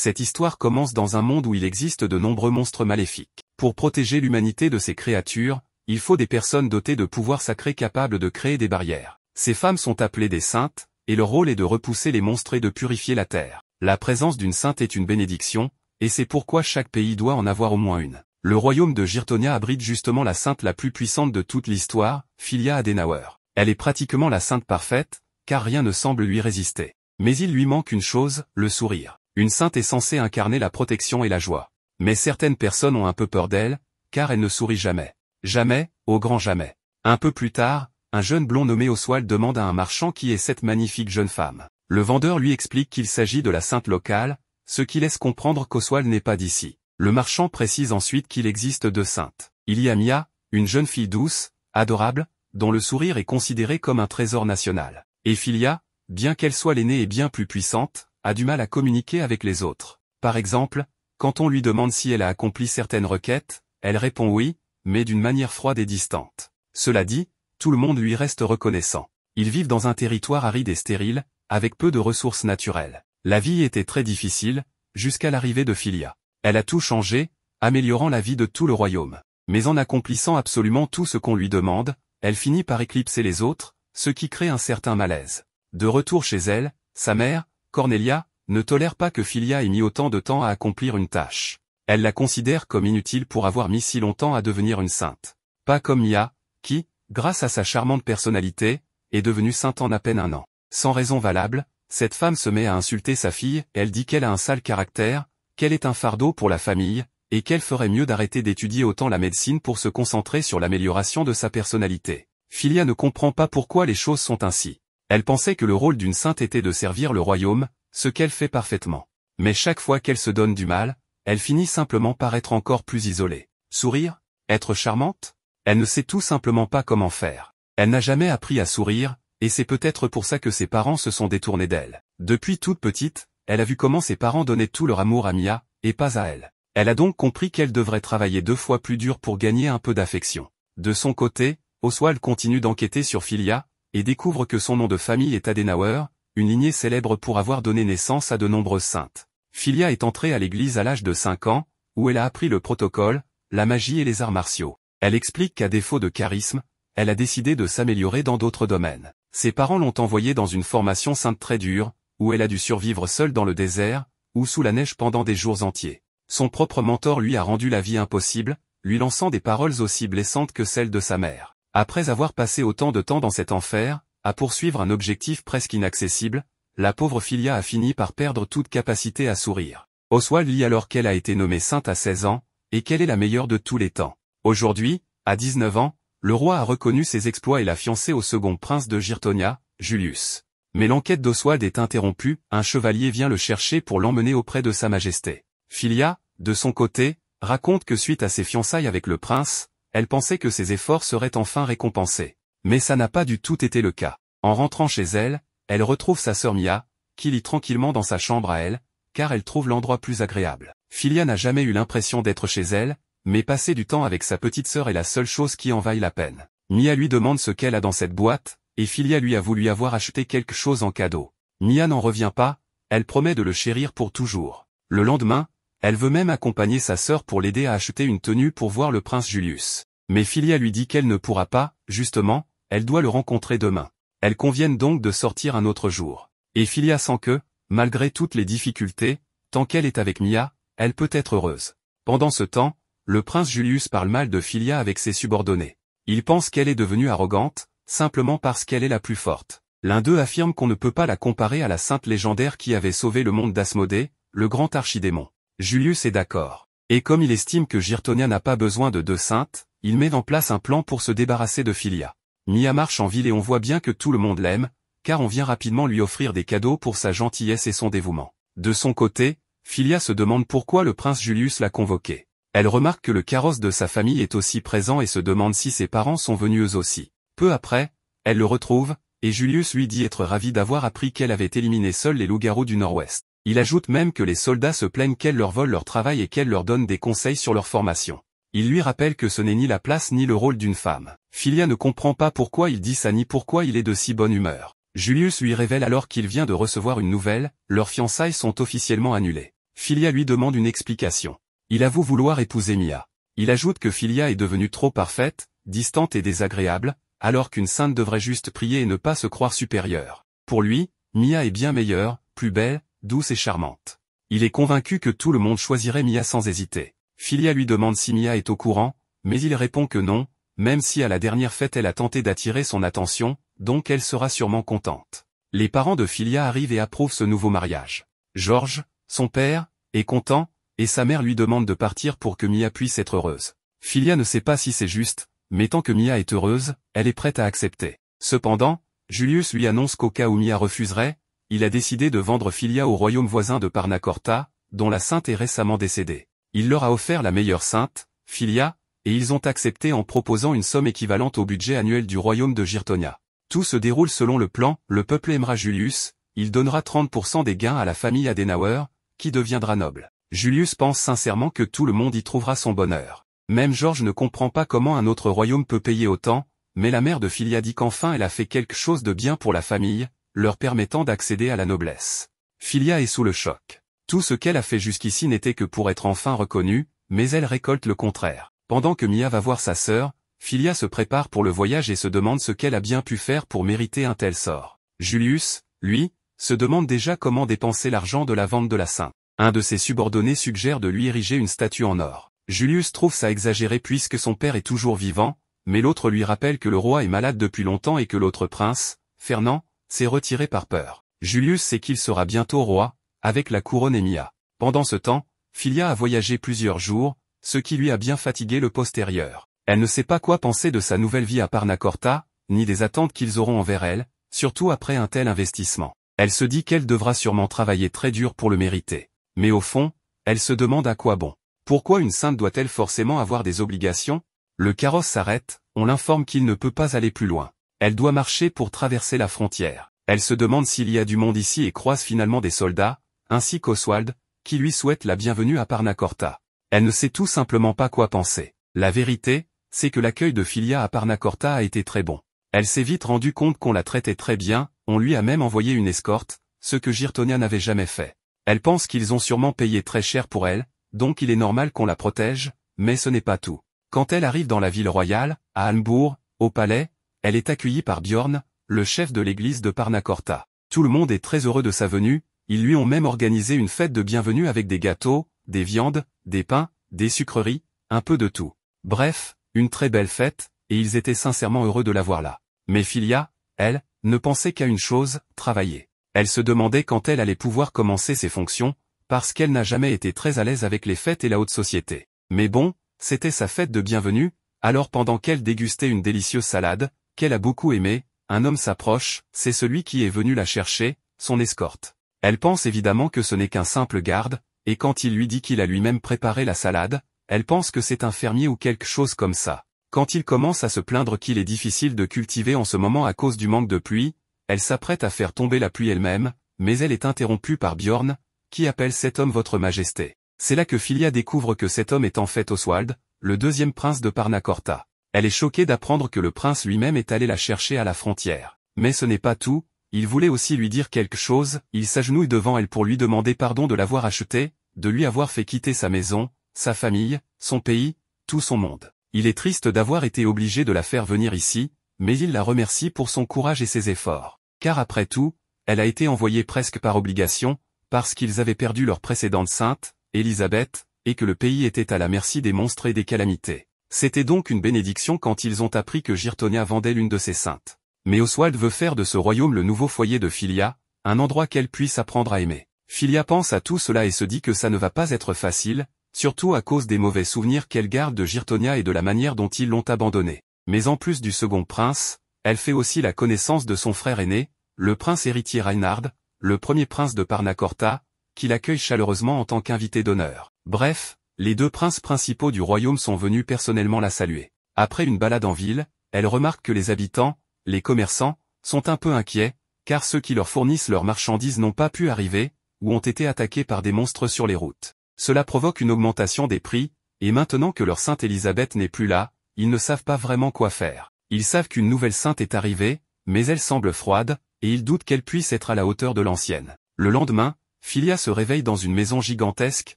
Cette histoire commence dans un monde où il existe de nombreux monstres maléfiques. Pour protéger l'humanité de ces créatures, il faut des personnes dotées de pouvoirs sacrés capables de créer des barrières. Ces femmes sont appelées des saintes, et leur rôle est de repousser les monstres et de purifier la terre. La présence d'une sainte est une bénédiction, et c'est pourquoi chaque pays doit en avoir au moins une. Le royaume de Gyrtonia abrite justement la sainte la plus puissante de toute l'histoire, Filia Adenauer. Elle est pratiquement la sainte parfaite, car rien ne semble lui résister. Mais il lui manque une chose, le sourire. Une sainte est censée incarner la protection et la joie. Mais certaines personnes ont un peu peur d'elle, car elle ne sourit jamais. Jamais, au grand jamais. Un peu plus tard, un jeune blond nommé Oswald demande à un marchand qui est cette magnifique jeune femme. Le vendeur lui explique qu'il s'agit de la sainte locale, ce qui laisse comprendre qu'Oswald n'est pas d'ici. Le marchand précise ensuite qu'il existe deux saintes. Il y a Mia, une jeune fille douce, adorable, dont le sourire est considéré comme un trésor national. Et Filia, bien qu'elle soit l'aînée et bien plus puissante, a du mal à communiquer avec les autres. Par exemple, quand on lui demande si elle a accompli certaines requêtes, elle répond oui, mais d'une manière froide et distante. Cela dit, tout le monde lui reste reconnaissant. Ils vivent dans un territoire aride et stérile, avec peu de ressources naturelles. La vie était très difficile, jusqu'à l'arrivée de Filia. Elle a tout changé, améliorant la vie de tout le royaume. Mais en accomplissant absolument tout ce qu'on lui demande, elle finit par éclipser les autres, ce qui crée un certain malaise. De retour chez elle, sa mère, Cornelia, ne tolère pas que Filia ait mis autant de temps à accomplir une tâche. Elle la considère comme inutile pour avoir mis si longtemps à devenir une sainte. Pas comme Mia, qui, grâce à sa charmante personnalité, est devenue sainte en à peine un an. Sans raison valable, cette femme se met à insulter sa fille, elle dit qu'elle a un sale caractère, qu'elle est un fardeau pour la famille, et qu'elle ferait mieux d'arrêter d'étudier autant la médecine pour se concentrer sur l'amélioration de sa personnalité. Filia ne comprend pas pourquoi les choses sont ainsi. Elle pensait que le rôle d'une sainte était de servir le royaume, ce qu'elle fait parfaitement. Mais chaque fois qu'elle se donne du mal, elle finit simplement par être encore plus isolée. Sourire? Être charmante? Elle ne sait tout simplement pas comment faire. Elle n'a jamais appris à sourire, et c'est peut-être pour ça que ses parents se sont détournés d'elle. Depuis toute petite, elle a vu comment ses parents donnaient tout leur amour à Mia, et pas à elle. Elle a donc compris qu'elle devrait travailler 2 fois plus dur pour gagner un peu d'affection. De son côté, Oswald continue d'enquêter sur Filia, et découvre que son nom de famille est Adenauer, une lignée célèbre pour avoir donné naissance à de nombreuses saintes. Filia est entrée à l'église à l'âge de 5 ans, où elle a appris le protocole, la magie et les arts martiaux. Elle explique qu'à défaut de charisme, elle a décidé de s'améliorer dans d'autres domaines. Ses parents l'ont envoyée dans une formation sainte très dure, où elle a dû survivre seule dans le désert, ou sous la neige pendant des jours entiers. Son propre mentor lui a rendu la vie impossible, lui lançant des paroles aussi blessantes que celles de sa mère. Après avoir passé autant de temps dans cet enfer, à poursuivre un objectif presque inaccessible, la pauvre Filia a fini par perdre toute capacité à sourire. Oswald lit alors qu'elle a été nommée sainte à 16 ans, et qu'elle est la meilleure de tous les temps. Aujourd'hui, à 19 ans, le roi a reconnu ses exploits et l'a fiancée au second prince de Gyrtonia, Julius. Mais l'enquête d'Oswald est interrompue, un chevalier vient le chercher pour l'emmener auprès de sa majesté. Filia, de son côté, raconte que suite à ses fiançailles avec le prince, elle pensait que ses efforts seraient enfin récompensés. Mais ça n'a pas du tout été le cas. En rentrant chez elle, elle retrouve sa sœur Mia, qui lit tranquillement dans sa chambre à elle, car elle trouve l'endroit plus agréable. Filia n'a jamais eu l'impression d'être chez elle, mais passer du temps avec sa petite sœur est la seule chose qui en vaille la peine. Mia lui demande ce qu'elle a dans cette boîte, et Filia lui avoue lui avoir acheté quelque chose en cadeau. Mia n'en revient pas, elle promet de le chérir pour toujours. Le lendemain, elle veut même accompagner sa sœur pour l'aider à acheter une tenue pour voir le prince Julius. Mais Filia lui dit qu'elle ne pourra pas, justement, elle doit le rencontrer demain. Elles conviennent donc de sortir un autre jour. Et Filia sent que, malgré toutes les difficultés, tant qu'elle est avec Mia, elle peut être heureuse. Pendant ce temps, le prince Julius parle mal de Filia avec ses subordonnés. Il pense qu'elle est devenue arrogante, simplement parce qu'elle est la plus forte. L'un d'eux affirme qu'on ne peut pas la comparer à la sainte légendaire qui avait sauvé le monde d'Asmodée, le grand archidémon. Julius est d'accord. Et comme il estime que Gyrtonia n'a pas besoin de 2 saintes, il met en place un plan pour se débarrasser de Filia. Mia marche en ville et on voit bien que tout le monde l'aime, car on vient rapidement lui offrir des cadeaux pour sa gentillesse et son dévouement. De son côté, Filia se demande pourquoi le prince Julius l'a convoqué. Elle remarque que le carrosse de sa famille est aussi présent et se demande si ses parents sont venus eux aussi. Peu après, elle le retrouve, et Julius lui dit être ravi d'avoir appris qu'elle avait éliminé seule les loups-garous du Nord-Ouest. Il ajoute même que les soldats se plaignent qu'elle leur vole leur travail et qu'elle leur donne des conseils sur leur formation. Il lui rappelle que ce n'est ni la place ni le rôle d'une femme. Filia ne comprend pas pourquoi il dit ça ni pourquoi il est de si bonne humeur. Julius lui révèle alors qu'il vient de recevoir une nouvelle, leurs fiançailles sont officiellement annulées. Filia lui demande une explication. Il avoue vouloir épouser Mia. Il ajoute que Filia est devenue trop parfaite, distante et désagréable, alors qu'une sainte devrait juste prier et ne pas se croire supérieure. Pour lui, Mia est bien meilleure, plus belle, douce et charmante. Il est convaincu que tout le monde choisirait Mia sans hésiter. Filia lui demande si Mia est au courant, mais il répond que non, même si à la dernière fête elle a tenté d'attirer son attention, donc elle sera sûrement contente. Les parents de Filia arrivent et approuvent ce nouveau mariage. George, son père, est content, et sa mère lui demande de partir pour que Mia puisse être heureuse. Filia ne sait pas si c'est juste, mais tant que Mia est heureuse, elle est prête à accepter. Cependant, Julius lui annonce qu'au cas où Mia refuserait, il a décidé de vendre Filia au royaume voisin de Parnacorta, dont la sainte est récemment décédée. Il leur a offert la meilleure sainte, Filia, et ils ont accepté en proposant une somme équivalente au budget annuel du royaume de Girtonia. Tout se déroule selon le plan, le peuple aimera Julius, il donnera 30% des gains à la famille Adenauer, qui deviendra noble. Julius pense sincèrement que tout le monde y trouvera son bonheur. Même George ne comprend pas comment un autre royaume peut payer autant, mais la mère de Filia dit qu'enfin elle a fait quelque chose de bien pour la famille, leur permettant d'accéder à la noblesse. Filia est sous le choc. Tout ce qu'elle a fait jusqu'ici n'était que pour être enfin reconnue, mais elle récolte le contraire. Pendant que Mia va voir sa sœur, Filia se prépare pour le voyage et se demande ce qu'elle a bien pu faire pour mériter un tel sort. Julius, lui, se demande déjà comment dépenser l'argent de la vente de la sainte. Un de ses subordonnés suggère de lui ériger une statue en or. Julius trouve ça exagéré puisque son père est toujours vivant, mais l'autre lui rappelle que le roi est malade depuis longtemps et que l'autre prince, Fernand, s'est retiré par peur. Julius sait qu'il sera bientôt roi, avec la couronne et Mia. Pendant ce temps, Filia a voyagé plusieurs jours, ce qui lui a bien fatigué le postérieur. Elle ne sait pas quoi penser de sa nouvelle vie à Parnacorta, ni des attentes qu'ils auront envers elle, surtout après un tel investissement. Elle se dit qu'elle devra sûrement travailler très dur pour le mériter. Mais au fond, elle se demande à quoi bon. Pourquoi une sainte doit-elle forcément avoir des obligations? Le carrosse s'arrête, on l'informe qu'il ne peut pas aller plus loin. Elle doit marcher pour traverser la frontière. Elle se demande s'il y a du monde ici et croise finalement des soldats, ainsi qu'Oswald, qui lui souhaite la bienvenue à Parnacorta. Elle ne sait tout simplement pas quoi penser. La vérité, c'est que l'accueil de Filia à Parnacorta a été très bon. Elle s'est vite rendue compte qu'on la traitait très bien, on lui a même envoyé une escorte, ce que Girtonia n'avait jamais fait. Elle pense qu'ils ont sûrement payé très cher pour elle, donc il est normal qu'on la protège, mais ce n'est pas tout. Quand elle arrive dans la ville royale, à Almbourg, au palais, elle est accueillie par Bjorn, le chef de l'église de Parnacorta. Tout le monde est très heureux de sa venue, ils lui ont même organisé une fête de bienvenue avec des gâteaux, des viandes, des pains, des sucreries, un peu de tout. Bref, une très belle fête, et ils étaient sincèrement heureux de la voir là. Mais Filia, elle, ne pensait qu'à une chose, travailler. Elle se demandait quand elle allait pouvoir commencer ses fonctions, parce qu'elle n'a jamais été très à l'aise avec les fêtes et la haute société. Mais bon, c'était sa fête de bienvenue, alors pendant qu'elle dégustait une délicieuse salade, qu'elle a beaucoup aimée, un homme s'approche, c'est celui qui est venu la chercher, son escorte. Elle pense évidemment que ce n'est qu'un simple garde, et quand il lui dit qu'il a lui-même préparé la salade, elle pense que c'est un fermier ou quelque chose comme ça. Quand il commence à se plaindre qu'il est difficile de cultiver en ce moment à cause du manque de pluie, elle s'apprête à faire tomber la pluie elle-même, mais elle est interrompue par Bjorn, qui appelle cet homme Votre Majesté. C'est là que Filia découvre que cet homme est en fait Oswald, le deuxième prince de Parnacorta. Elle est choquée d'apprendre que le prince lui-même est allé la chercher à la frontière. Mais ce n'est pas tout, il voulait aussi lui dire quelque chose, il s'agenouille devant elle pour lui demander pardon de l'avoir achetée, de lui avoir fait quitter sa maison, sa famille, son pays, tout son monde. Il est triste d'avoir été obligé de la faire venir ici, mais il la remercie pour son courage et ses efforts. Car après tout, elle a été envoyée presque par obligation, parce qu'ils avaient perdu leur précédente sainte, Élisabeth, et que le pays était à la merci des monstres et des calamités. C'était donc une bénédiction quand ils ont appris que Girtonia vendait l'une de ses saintes. Mais Oswald veut faire de ce royaume le nouveau foyer de Filia, un endroit qu'elle puisse apprendre à aimer. Filia pense à tout cela et se dit que ça ne va pas être facile, surtout à cause des mauvais souvenirs qu'elle garde de Girtonia et de la manière dont ils l'ont abandonnée. Mais en plus du second prince, elle fait aussi la connaissance de son frère aîné, le prince héritier Reinhard, le premier prince de Parnacorta, qui l'accueille chaleureusement en tant qu'invité d'honneur. Bref, les deux princes principaux du royaume sont venus personnellement la saluer. Après une balade en ville, elle remarque que les habitants, les commerçants, sont un peu inquiets, car ceux qui leur fournissent leurs marchandises n'ont pas pu arriver, ou ont été attaqués par des monstres sur les routes. Cela provoque une augmentation des prix, et maintenant que leur sainte Élisabeth n'est plus là, ils ne savent pas vraiment quoi faire. Ils savent qu'une nouvelle sainte est arrivée, mais elle semble froide, et ils doutent qu'elle puisse être à la hauteur de l'ancienne. Le lendemain, Filia se réveille dans une maison gigantesque,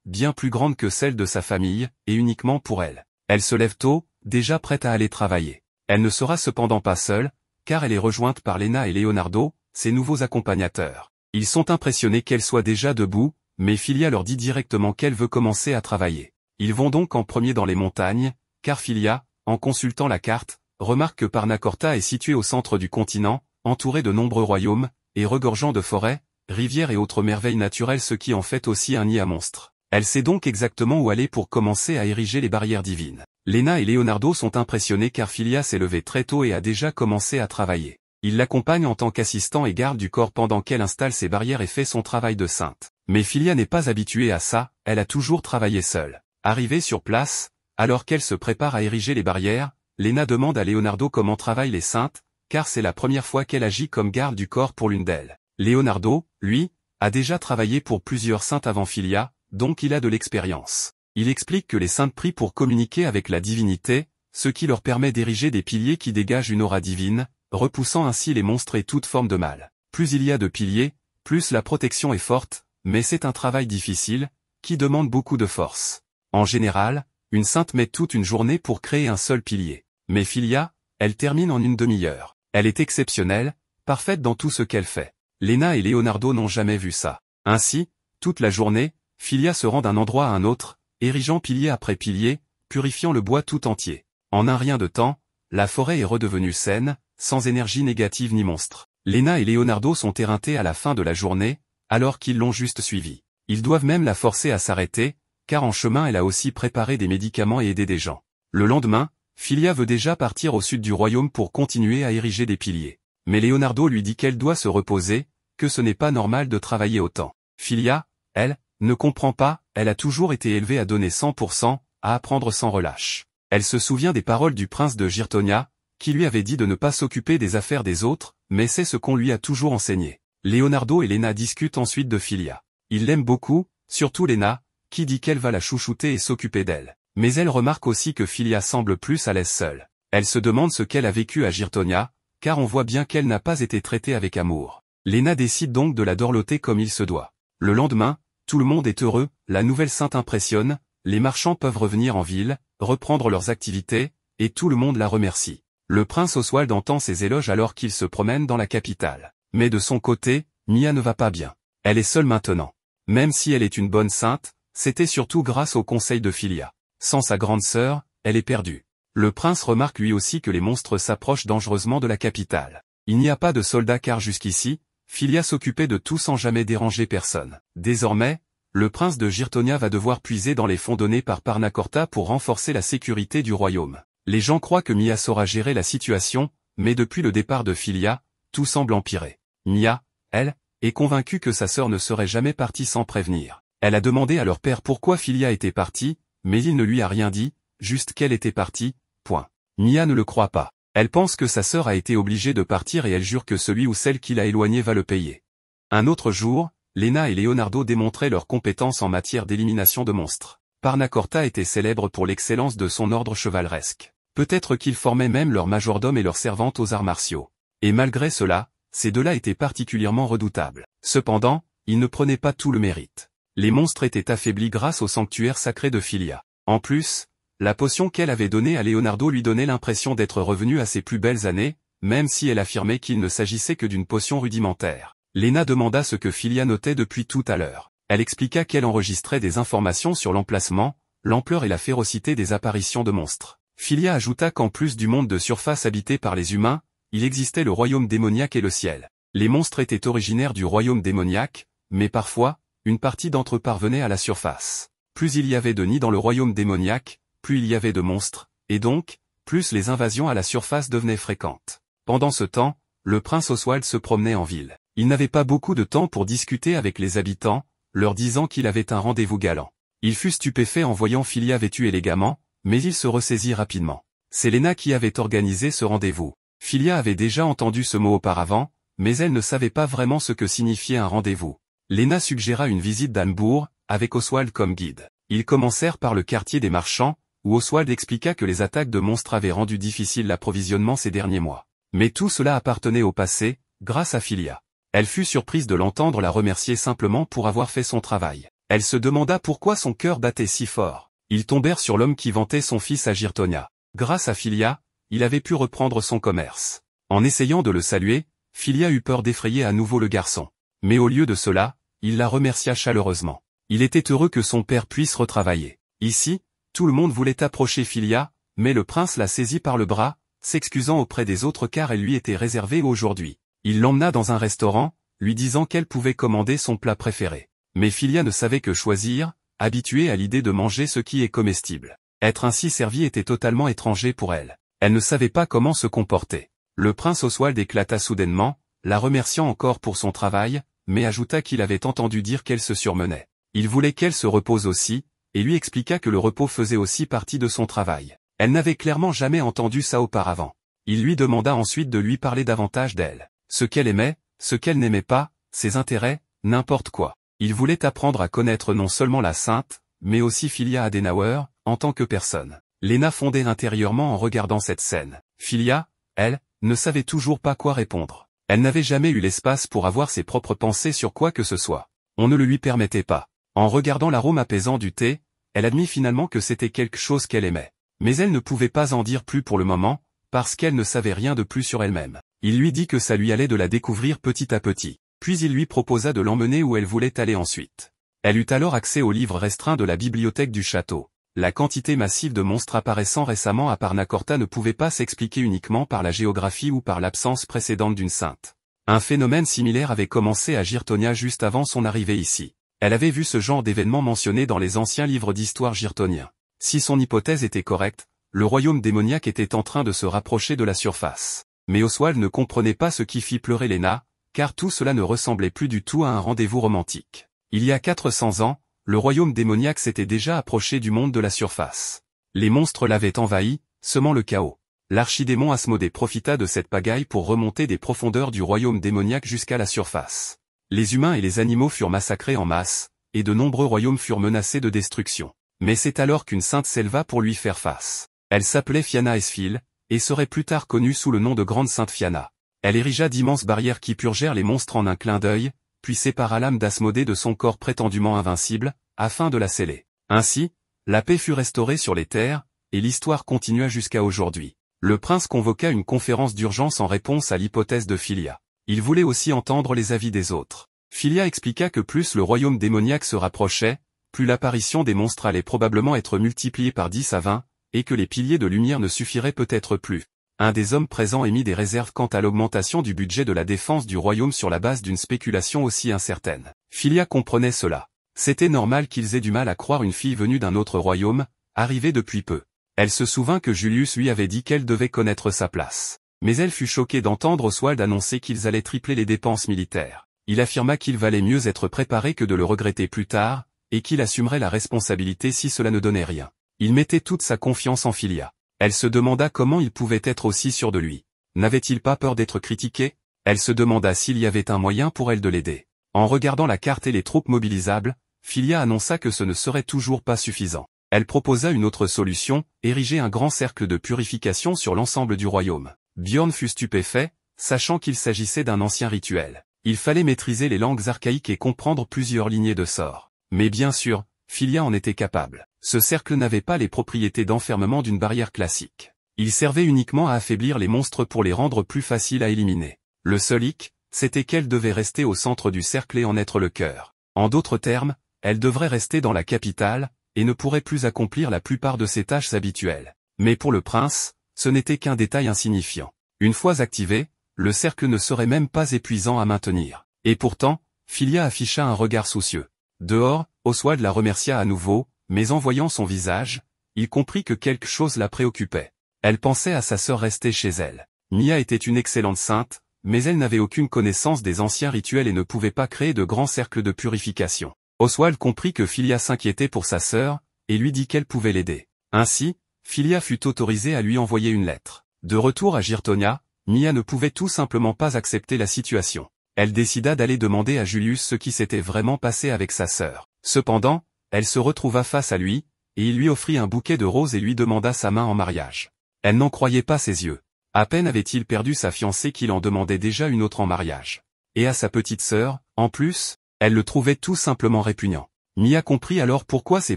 bien plus grande que celle de sa famille, et uniquement pour elle. Elle se lève tôt, déjà prête à aller travailler. Elle ne sera cependant pas seule, car elle est rejointe par Lena et Leonardo, ses nouveaux accompagnateurs. Ils sont impressionnés qu'elle soit déjà debout, mais Filia leur dit directement qu'elle veut commencer à travailler. Ils vont donc en premier dans les montagnes, car Filia, en consultant la carte, remarque que Parnacorta est situé au centre du continent, entouré de nombreux royaumes, et regorgeant de forêts, rivières et autres merveilles naturelles, ce qui en fait aussi un nid à monstres. Elle sait donc exactement où aller pour commencer à ériger les barrières divines. Lena et Leonardo sont impressionnés car Filia s'est levée très tôt et a déjà commencé à travailler. Ils l'accompagnent en tant qu'assistant et garde du corps pendant qu'elle installe ses barrières et fait son travail de sainte. Mais Filia n'est pas habituée à ça, elle a toujours travaillé seule. Arrivée sur place, alors qu'elle se prépare à ériger les barrières, Lena demande à Leonardo comment travaillent les saintes, car c'est la première fois qu'elle agit comme garde du corps pour l'une d'elles. Leonardo, lui, a déjà travaillé pour plusieurs saintes avant Filia, donc il a de l'expérience. Il explique que les saintes prient pour communiquer avec la divinité, ce qui leur permet d'ériger des piliers qui dégagent une aura divine, repoussant ainsi les monstres et toute forme de mal. Plus il y a de piliers, plus la protection est forte, mais c'est un travail difficile, qui demande beaucoup de force. En général, une sainte met toute une journée pour créer un seul pilier. Mais Filia, elle termine en une demi-heure. Elle est exceptionnelle, parfaite dans tout ce qu'elle fait. Lena et Leonardo n'ont jamais vu ça. Ainsi, toute la journée, Filia se rend d'un endroit à un autre, érigeant pilier après pilier, purifiant le bois tout entier. En un rien de temps, la forêt est redevenue saine, sans énergie négative ni monstre. Lena et Leonardo sont éreintés à la fin de la journée, alors qu'ils l'ont juste suivie. Ils doivent même la forcer à s'arrêter, car en chemin elle a aussi préparé des médicaments et aidé des gens. Le lendemain, Filia veut déjà partir au sud du royaume pour continuer à ériger des piliers. Mais Leonardo lui dit qu'elle doit se reposer, que ce n'est pas normal de travailler autant. Filia, elle, ne comprend pas, elle a toujours été élevée à donner 100%, à apprendre sans relâche. Elle se souvient des paroles du prince de Girtonia, qui lui avait dit de ne pas s'occuper des affaires des autres, mais c'est ce qu'on lui a toujours enseigné. Leonardo et Lena discutent ensuite de Filia. Ils l'aiment beaucoup, surtout Lena, qui dit qu'elle va la chouchouter et s'occuper d'elle. Mais elle remarque aussi que Filia semble plus à l'aise seule. Elle se demande ce qu'elle a vécu à Girtonia, car on voit bien qu'elle n'a pas été traitée avec amour. Lena décide donc de la dorloter comme il se doit. Le lendemain, tout le monde est heureux, la nouvelle sainte impressionne, les marchands peuvent revenir en ville, reprendre leurs activités, et tout le monde la remercie. Le prince Oswald entend ses éloges alors qu'il se promène dans la capitale. Mais de son côté, Mia ne va pas bien. Elle est seule maintenant. Même si elle est une bonne sainte, c'était surtout grâce au conseil de Filia. Sans sa grande sœur, elle est perdue. Le prince remarque lui aussi que les monstres s'approchent dangereusement de la capitale. Il n'y a pas de soldats car jusqu'ici, Filia s'occupait de tout sans jamais déranger personne. Désormais, le prince de Girtonia va devoir puiser dans les fonds donnés par Parnacorta pour renforcer la sécurité du royaume. Les gens croient que Mia saura gérer la situation, mais depuis le départ de Filia, tout semble empirer. Mia, elle, est convaincue que sa sœur ne serait jamais partie sans prévenir. Elle a demandé à leur père pourquoi Filia était partie, mais il ne lui a rien dit, juste qu'elle était partie, point. Mia ne le croit pas. Elle pense que sa sœur a été obligée de partir et elle jure que celui ou celle qui l'a éloignée va le payer. Un autre jour, Lena et Leonardo démontraient leurs compétences en matière d'élimination de monstres. Parnacorta était célèbre pour l'excellence de son ordre chevaleresque. Peut-être qu'ils formaient même leur majordome et leur servante aux arts martiaux. Et malgré cela, ces deux-là étaient particulièrement redoutables. Cependant, ils ne prenaient pas tout le mérite. Les monstres étaient affaiblis grâce au sanctuaire sacré de Filia. En plus, la potion qu'elle avait donnée à Leonardo lui donnait l'impression d'être revenue à ses plus belles années, même si elle affirmait qu'il ne s'agissait que d'une potion rudimentaire. Lena demanda ce que Filia notait depuis tout à l'heure. Elle expliqua qu'elle enregistrait des informations sur l'emplacement, l'ampleur et la férocité des apparitions de monstres. Filia ajouta qu'en plus du monde de surface habité par les humains, il existait le royaume démoniaque et le ciel. Les monstres étaient originaires du royaume démoniaque, mais parfois, une partie d'entre eux parvenait à la surface. Plus il y avait de nids dans le royaume démoniaque, plus il y avait de monstres, et donc, plus les invasions à la surface devenaient fréquentes. Pendant ce temps, le prince Oswald se promenait en ville. Il n'avait pas beaucoup de temps pour discuter avec les habitants, leur disant qu'il avait un rendez-vous galant. Il fut stupéfait en voyant Filia vêtue élégamment, mais il se ressaisit rapidement. C'est Lena qui avait organisé ce rendez-vous. Filia avait déjà entendu ce mot auparavant, mais elle ne savait pas vraiment ce que signifiait un rendez-vous. Lena suggéra une visite d'Hambourg, avec Oswald comme guide. Ils commencèrent par le quartier des marchands, où Oswald expliqua que les attaques de monstres avaient rendu difficile l'approvisionnement ces derniers mois. Mais tout cela appartenait au passé, grâce à Filia. Elle fut surprise de l'entendre la remercier simplement pour avoir fait son travail. Elle se demanda pourquoi son cœur battait si fort. Ils tombèrent sur l'homme qui vantait son fils à Girtonia. Grâce à Philia, il avait pu reprendre son commerce. En essayant de le saluer, Philia eut peur d'effrayer à nouveau le garçon. Mais au lieu de cela, il la remercia chaleureusement. Il était heureux que son père puisse retravailler. Ici, tout le monde voulait approcher Philia, mais le prince la saisit par le bras, s'excusant auprès des autres car elle lui était réservée aujourd'hui. Il l'emmena dans un restaurant, lui disant qu'elle pouvait commander son plat préféré. Mais Philia ne savait que choisir, habituée à l'idée de manger ce qui est comestible. Être ainsi servie était totalement étranger pour elle. Elle ne savait pas comment se comporter. Le prince Oswald éclata soudainement, la remerciant encore pour son travail, mais ajouta qu'il avait entendu dire qu'elle se surmenait. Il voulait qu'elle se repose aussi, et lui expliqua que le repos faisait aussi partie de son travail. Elle n'avait clairement jamais entendu ça auparavant. Il lui demanda ensuite de lui parler davantage d'elle. Ce qu'elle aimait, ce qu'elle n'aimait pas, ses intérêts, n'importe quoi. Il voulait apprendre à connaître non seulement la sainte, mais aussi Philia Adenauer, en tant que personne. Léna fondait intérieurement en regardant cette scène. Philia, elle, ne savait toujours pas quoi répondre. Elle n'avait jamais eu l'espace pour avoir ses propres pensées sur quoi que ce soit. On ne le lui permettait pas. En regardant l'arôme apaisant du thé, elle admit finalement que c'était quelque chose qu'elle aimait. Mais elle ne pouvait pas en dire plus pour le moment, parce qu'elle ne savait rien de plus sur elle-même. Il lui dit que ça lui allait de la découvrir petit à petit. Puis il lui proposa de l'emmener où elle voulait aller ensuite. Elle eut alors accès au livre restreint de la bibliothèque du château. La quantité massive de monstres apparaissant récemment à Parnacorta ne pouvait pas s'expliquer uniquement par la géographie ou par l'absence précédente d'une sainte. Un phénomène similaire avait commencé à Girtonia juste avant son arrivée ici. Elle avait vu ce genre d'événement mentionné dans les anciens livres d'histoire girtoniens. Si son hypothèse était correcte, le royaume démoniaque était en train de se rapprocher de la surface. Mais Oswald ne comprenait pas ce qui fit pleurer Léna, car tout cela ne ressemblait plus du tout à un rendez-vous romantique. Il y a 400 ans, le royaume démoniaque s'était déjà approché du monde de la surface. Les monstres l'avaient envahi, semant le chaos. L'archidémon Asmodée profita de cette pagaille pour remonter des profondeurs du royaume démoniaque jusqu'à la surface. Les humains et les animaux furent massacrés en masse, et de nombreux royaumes furent menacés de destruction. Mais c'est alors qu'une sainte s'éleva pour lui faire face. Elle s'appelait Fianna Esfil, et serait plus tard connue sous le nom de Grande Sainte Fianna. Elle érigea d'immenses barrières qui purgèrent les monstres en un clin d'œil, puis sépara l'âme d'Asmodée de son corps prétendument invincible, afin de la sceller. Ainsi, la paix fut restaurée sur les terres, et l'histoire continua jusqu'à aujourd'hui. Le prince convoqua une conférence d'urgence en réponse à l'hypothèse de Philia. Il voulait aussi entendre les avis des autres. Philia expliqua que plus le royaume démoniaque se rapprochait, plus l'apparition des monstres allait probablement être multipliée par 10 à 20, et que les piliers de lumière ne suffiraient peut-être plus. Un des hommes présents émit des réserves quant à l'augmentation du budget de la défense du royaume sur la base d'une spéculation aussi incertaine. Philia comprenait cela. C'était normal qu'ils aient du mal à croire une fille venue d'un autre royaume, arrivée depuis peu. Elle se souvint que Julius lui avait dit qu'elle devait connaître sa place. Mais elle fut choquée d'entendre Oswald annoncer qu'ils allaient tripler les dépenses militaires. Il affirma qu'il valait mieux être préparé que de le regretter plus tard, et qu'il assumerait la responsabilité si cela ne donnait rien. Il mettait toute sa confiance en Philia. Elle se demanda comment il pouvait être aussi sûr de lui. N'avait-il pas peur d'être critiqué? Elle se demanda s'il y avait un moyen pour elle de l'aider. En regardant la carte et les troupes mobilisables, Philia annonça que ce ne serait toujours pas suffisant. Elle proposa une autre solution, ériger un grand cercle de purification sur l'ensemble du royaume. Bjorn fut stupéfait, sachant qu'il s'agissait d'un ancien rituel. Il fallait maîtriser les langues archaïques et comprendre plusieurs lignées de sorts. Mais bien sûr, Philia en était capable. Ce cercle n'avait pas les propriétés d'enfermement d'une barrière classique. Il servait uniquement à affaiblir les monstres pour les rendre plus faciles à éliminer. Le seul hic, c'était qu'elle devait rester au centre du cercle et en être le cœur. En d'autres termes, elle devrait rester dans la capitale, et ne pourrait plus accomplir la plupart de ses tâches habituelles. Mais pour le prince, ce n'était qu'un détail insignifiant. Une fois activé, le cercle ne serait même pas épuisant à maintenir. Et pourtant, Philia afficha un regard soucieux. Dehors, Oswald la remercia à nouveau, mais en voyant son visage, il comprit que quelque chose la préoccupait. Elle pensait à sa sœur restée chez elle. Mia était une excellente sainte, mais elle n'avait aucune connaissance des anciens rituels et ne pouvait pas créer de grands cercles de purification. Oswald comprit que Philia s'inquiétait pour sa sœur, et lui dit qu'elle pouvait l'aider. Ainsi, Philia fut autorisée à lui envoyer une lettre. De retour à Girtonia, Mia ne pouvait tout simplement pas accepter la situation. Elle décida d'aller demander à Julius ce qui s'était vraiment passé avec sa sœur. Cependant, elle se retrouva face à lui, et il lui offrit un bouquet de roses et lui demanda sa main en mariage. Elle n'en croyait pas ses yeux. À peine avait-il perdu sa fiancée qu'il en demandait déjà une autre en mariage. et à sa petite sœur, en plus, elle le trouvait tout simplement répugnant. Mia comprit alors pourquoi ses